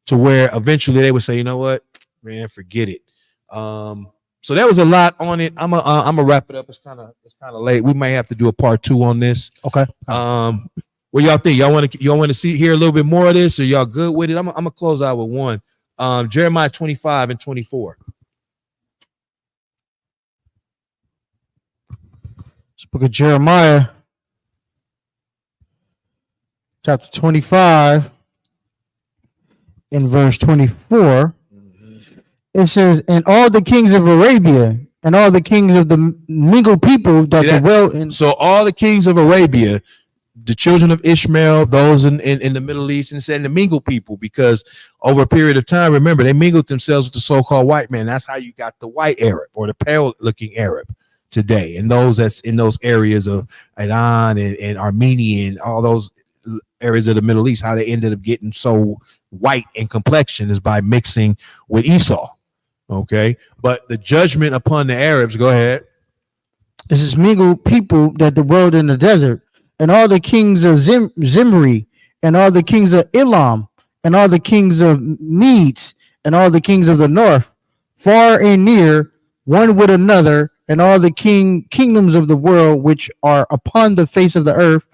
to where eventually they would say, you know what, man, forget it. So there was a lot on it. I'm gonna wrap it up. It's kind of late. We might have to do a part 2 on this. Okay. What y'all think? Y'all want to hear a little bit more of this, or y'all good with it? I'm gonna close out with one. Jeremiah 25 and 24. This book of Jeremiah, chapter 25, in verse 24. It says, and all the kings of Arabia and all the kings of the mingled people that dwell in. So all the kings of Arabia, the children of Ishmael, those in the Middle East, and said the mingled people, because over a period of time, remember, they mingled themselves with the so-called white man. That's how you got the white Arab or the pale-looking Arab today. And those that's in those areas of Iran and Armenia and all those areas of the Middle East, how they ended up getting so white in complexion is by mixing with Esau. Okay, but the judgment upon the Arabs, go ahead. This is mingled people that dwelled in the desert, and all the kings of Zimri, and all the kings of Elam, and all the kings of Medes, and all the kings of the north, far and near, one with another, and all the kingdoms of the world which are upon the face of the earth,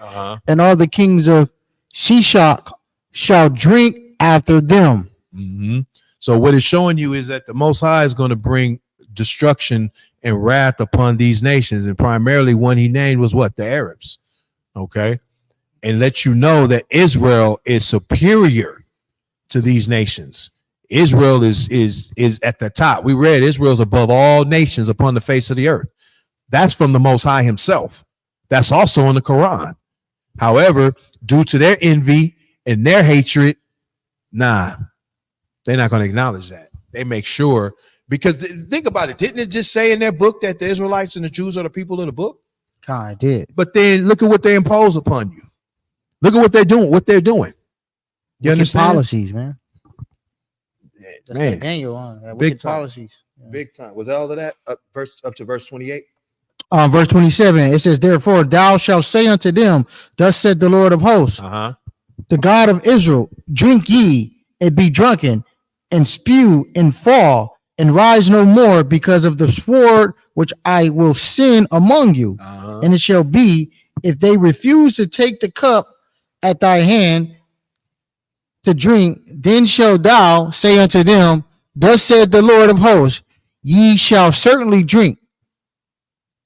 and all the kings of Shishak shall drink after them. Mm-hmm. So what it's showing you is that the Most High is going to bring destruction and wrath upon these nations, and primarily one he named was what? The Arabs. Okay, and let you know that Israel is superior to these nations. Israel is at the top. We read Israel's above all nations upon the face of the earth. That's from the Most High himself. That's also in the Quran. However, due to their envy and their hatred, they're not going to acknowledge that. They make sure, because think about it. Didn't it just say in their book that the Israelites and the Jews are the people of the book? God, it did. But then look at what they impose upon you. Look at what they're doing. You understand? Policies, man. That's Man. like Daniel on Big time. policies. Yeah. Big time. Was that all of that? Up to verse 28? Verse 27, it says, therefore thou shalt say unto them, thus said the Lord of hosts, the God of Israel, drink ye and be drunken, and spew and fall, and rise no more, because of the sword which I will send among you. And it shall be, if they refuse to take the cup at thy hand to drink, then shalt thou say unto them, thus said the Lord of hosts, ye shall certainly drink.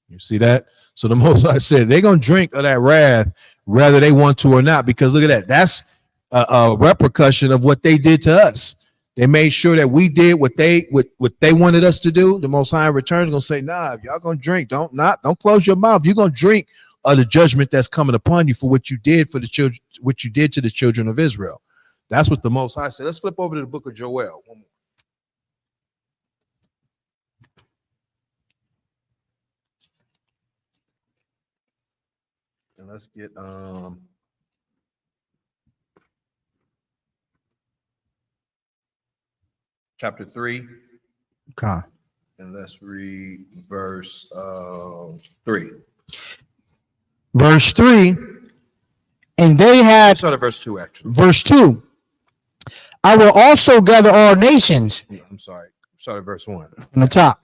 You see that? So the Most High said they're going to drink of that wrath, whether they want to or not, because look at that. That's a repercussion of what they did to us. They made sure that we did what they wanted us to do. The Most High in return is going to say, nah, if y'all going to drink, don't close your mouth. You're going to drink of the judgment that's coming upon you for what you did for the children, what you did to the children of Israel. That's what the Most High said. Let's flip over to the book of Joel. One more. And let's get chapter 3. Okay. And let's read verse 3. Verse 3. And they had, Start at verse 2, actually. verse 2. I will also gather all nations. I'm sorry. Start at verse 1. From the top.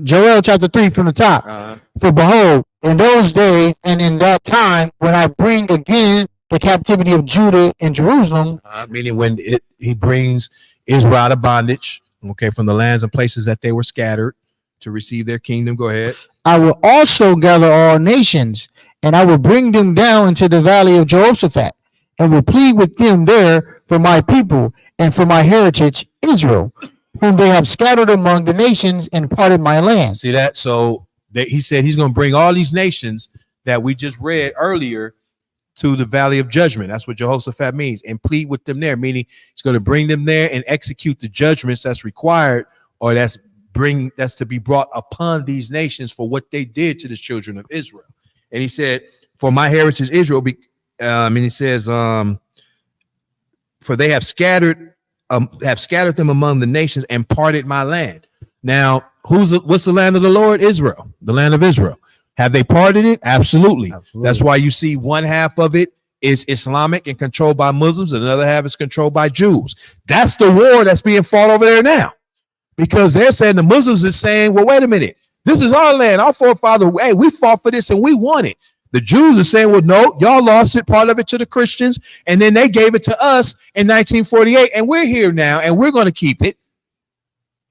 Joel chapter 3 from the top. For behold, in those days and in that time, when I bring again the captivity of Judah and Jerusalem. Meaning when he brings Israel out of bondage, okay, from the lands and places that they were scattered to receive their kingdom. Go ahead. I will also gather all nations, and I will bring them down into the valley of Jehoshaphat, and will plead with them there for my people and for my heritage Israel, whom they have scattered among the nations and parted my land. See that? So he said he's going to bring all these nations that we just read earlier to the valley of judgment. That's what Jehoshaphat means, and plead with them there, meaning he's going to bring them there and execute the judgments that's required, or that's to be brought upon these nations for what they did to the children of Israel. And he said, for my heritage Israel, and he says, for they have scattered them among the nations and parted my land. Now, what's the land of the Lord? Israel, the land of Israel. Have they parted it? Absolutely. That's why you see one half of it is Islamic and controlled by Muslims, and another half is controlled by Jews. That's the war that's being fought over there now, because they're saying, the Muslims is saying, well, wait a minute, this is our land. Our forefather, hey, we fought for this and we won it. The Jews are saying, well, no, y'all lost it, part of it to the Christians, and then they gave it to us in 1948, and we're here now, and we're going to keep it.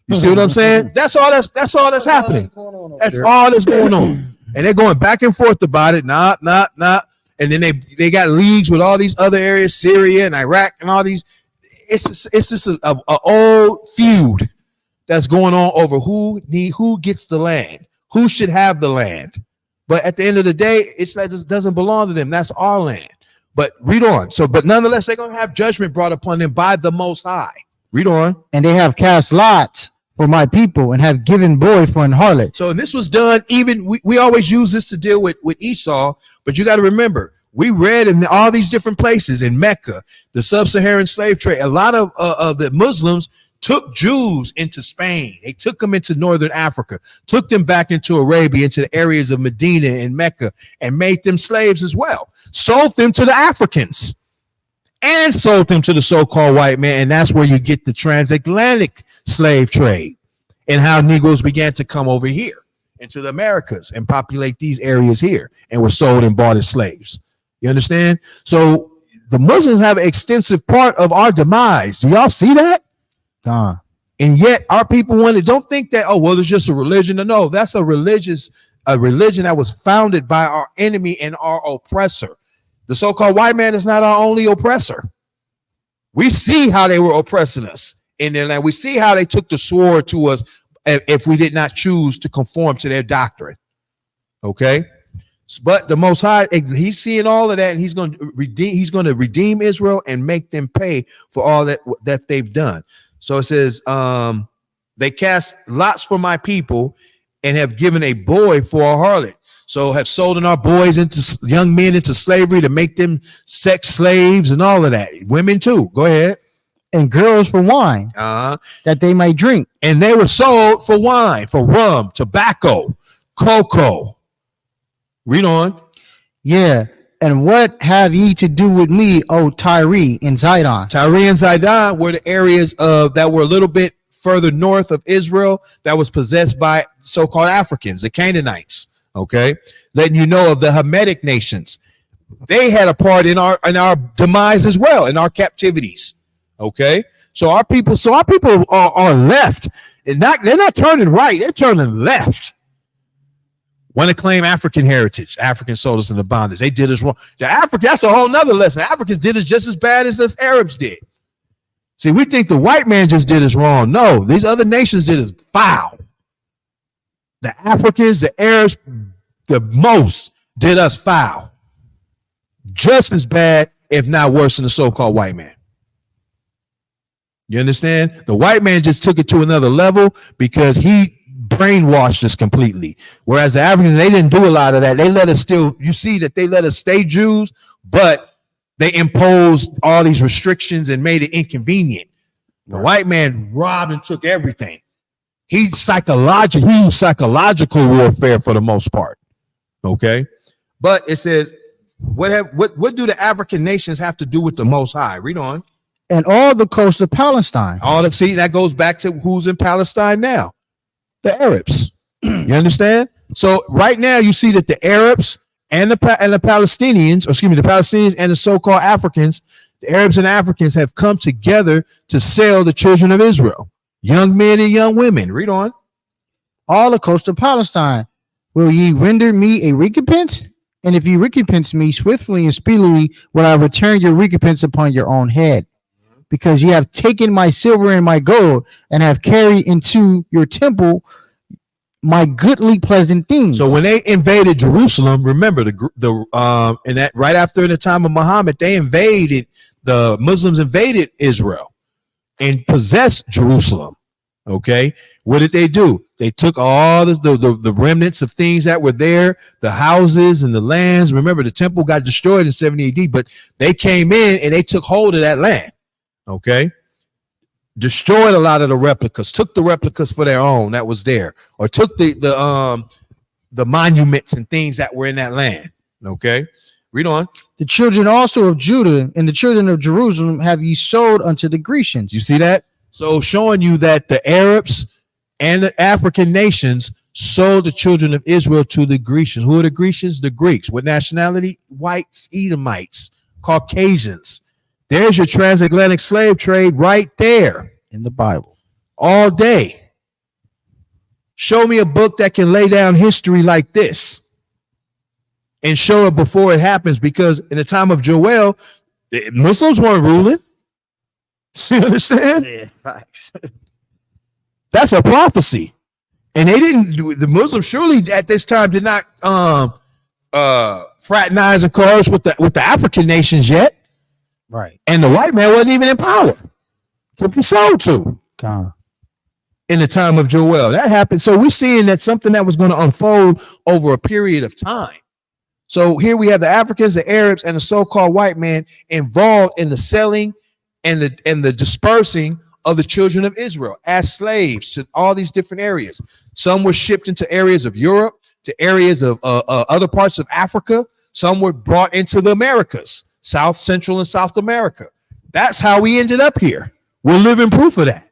You see what I'm saying? That's all that's happening. That's all that's going on. And they're going back and forth about it. Not. And then they got leagues with all these other areas, Syria and Iraq and all these. It's just a old feud that's going on over who gets the land, who should have the land. But at the end of the day, it's like it doesn't belong to them. That's our land. But read on. But nonetheless, they're going to have judgment brought upon them by the Most High. Read on. And they have cast lots for my people, and have given boy for an harlot. So this was done, even we always use this to deal with Esau, but you got to remember, we read in all these different places in Mecca, the sub-Saharan slave trade, a lot of the Muslims took Jews into Spain. They took them into northern Africa, took them back into Arabia, into the areas of Medina and Mecca, and made them slaves as well. Sold them to the Africans and sold them to the so-called white man. And that's where you get the transatlantic slave trade and how Negroes began to come over here into the Americas and populate these areas here and were sold and bought as slaves. You understand? So the Muslims have an extensive part of our demise. Do y'all see that? And yet our people don't think that, oh, well, it's just a religion. No, that's a religion that was founded by our enemy and our oppressor. The so-called white man is not our only oppressor. We see how they were oppressing us in their land. We see how they took the sword to us if we did not choose to conform to their doctrine. Okay. But the Most High, he's seeing all of that, and he's going to redeem Israel and make them pay for all that they've done. So it says, they cast lots for my people and have given a boy for a harlot. So have sold our boys young men into slavery to make them sex slaves and all of that. Women too. Go ahead. And girls for wine, that they might drink. And they were sold for wine, for rum, tobacco, cocoa. Read on. Yeah. And what have ye to do with me, O Tyre and Zidon? Tyre and Zidon were the areas that were a little bit further north of Israel that was possessed by so-called Africans, the Canaanites. Okay, letting you know of the Hamitic nations. They had a part in our demise as well, in our captivities. Okay, so our people are left, and they're not turning right, they're turning left. Want to claim African heritage. African sold us into bondage. They did us wrong. That's a whole nother lesson. Africans did us just as bad as us Arabs did. See, we think the white man just did us wrong. No, these other nations did us foul. The Africans, the Arabs, the most did us foul. Just as bad, if not worse, than the so-called white man. You understand? The white man just took it to another level because he brainwashed us completely. Whereas the Africans, they didn't do a lot of that. They let us you see that they let us stay Jews, but they imposed all these restrictions and made it inconvenient. The white man robbed and took everything. He used psychological warfare for the most part. Okay. But it says, what do the African nations have to do with the Most High? Read on. And all the coast of Palestine. See, that goes back to who's in Palestine now. The Arabs. You understand? So right now you see that the Arabs and the Palestinians, or excuse me, the Palestinians and the so-called Africans, the Arabs and Africans have come together to sell the children of Israel, young men and young women. Read on. All the coast of Palestine. Will ye render me a recompense? And if ye recompense me swiftly and speedily, will I return your recompense upon your own head. Because ye have taken my silver and my gold, and have carried into your temple my goodly pleasant things. So when they invaded Jerusalem, remember and that right after the time of Muhammad, the Muslims invaded Israel and possessed Jerusalem. Okay, what did they do? They took all the remnants of things that were there, the houses and the lands. Remember, the temple got destroyed in 70 AD, but they came in and they took hold of that land. Okay, destroyed a lot of the replicas, took the replicas for their own that was there, or took the monuments and things that were in that land. Okay, read on. The children also of Judah and the children of Jerusalem have ye sold unto the Grecians. You see that? So showing you that the Arabs and the African nations sold the children of Israel to the Grecians. Who are the Grecians? The Greeks. What nationality? Whites, Edomites, Caucasians. There's your transatlantic slave trade right there In the Bible. all day. Show me a book that can lay down history like this and show it before it happens, because in the time of Joel, Muslims weren't ruling. See, understand? Yeah, facts. That's a prophecy. And they didn't do the Muslims surely at this time did not fraternize and coerce with the African nations yet. Right. And the white man wasn't even in power to be sold to in the time of Joel. That happened. So we're seeing that something that was going to unfold over a period of time. So here we have the Africans, the Arabs, and the so-called white man involved in the selling and the dispersing of the children of Israel as slaves to all these different areas. Some were shipped into areas of Europe, to areas of other parts of Africa. Some were brought into the Americas, South, Central, and South America. That's how we ended up here. We're living proof of that.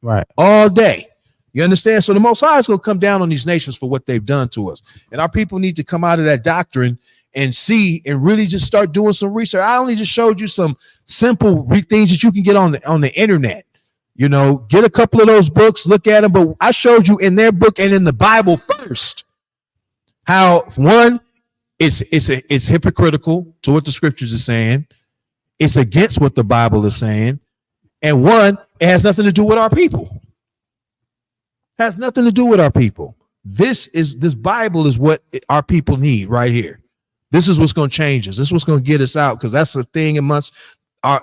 Right. All day. You understand? So the Most High is going to come down on these nations for what they've done to us. And our people need to come out of that doctrine and see and really just start doing some research. I only just showed you some simple things that you can get on the internet. You know, get a couple of those books, look at them. But I showed you in their book and in the Bible first how one, it's hypocritical to what the scriptures are saying. It's against what the Bible is saying. And one, it has nothing to do with our people. Has nothing to do with our people. This Bible is what our people need right here. This is what's going to change us. This is what's going to get us out, because that's the thing amongst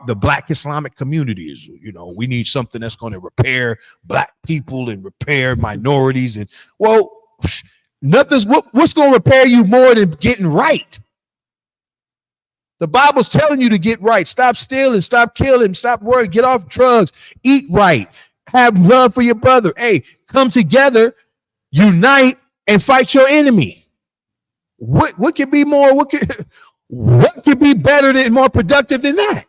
the Black Islamic community is, you know, we need something that's going to repair Black people and repair minorities. And well, what's going to repair you more than getting right? The Bible's telling you to get right. Stop stealing, stop killing, stop worrying, get off drugs, eat right, have love for your brother. Hey, come together, unite, and fight your enemy. What could be more? What could be better than more productive than that?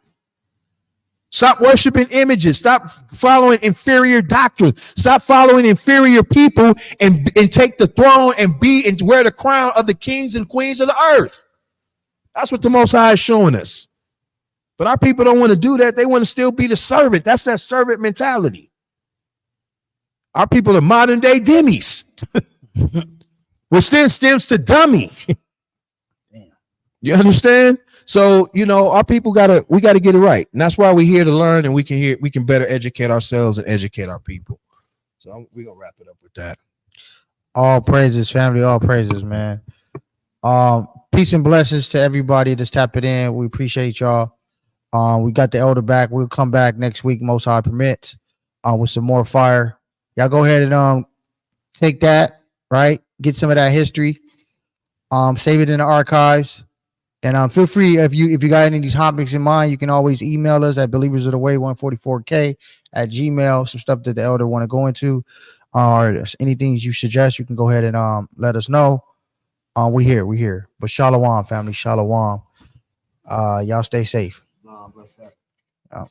Stop worshiping images. Stop following inferior doctrine. Stop following inferior people and take the throne and wear the crown of the kings and queens of the earth. That's what the Most High is showing us. But our people don't want to do that. They want to still be the servant. That's that servant mentality. Our people are modern day demis. Which then stems to dummy. You understand? So, you know, our people we gotta get it right. And that's why we're here to learn, and we can better educate ourselves and educate our people. So we're gonna wrap it up with that. All praises, family. All praises, man. Peace and blessings to everybody that's tapping in. We appreciate y'all. We got the elder back. We'll come back next week, Most High permits, with some more fire. Y'all go ahead and take that, right? Get some of that history. Save it in the archives. And feel free, if you got any of these topics in mind, you can always email us at believersoftheway144k@gmail. Some stuff that the elder want to go into, or anything you suggest, you can go ahead and let us know. We here. But shalom, family, shalom. Y'all stay safe. No, bless that. Yeah.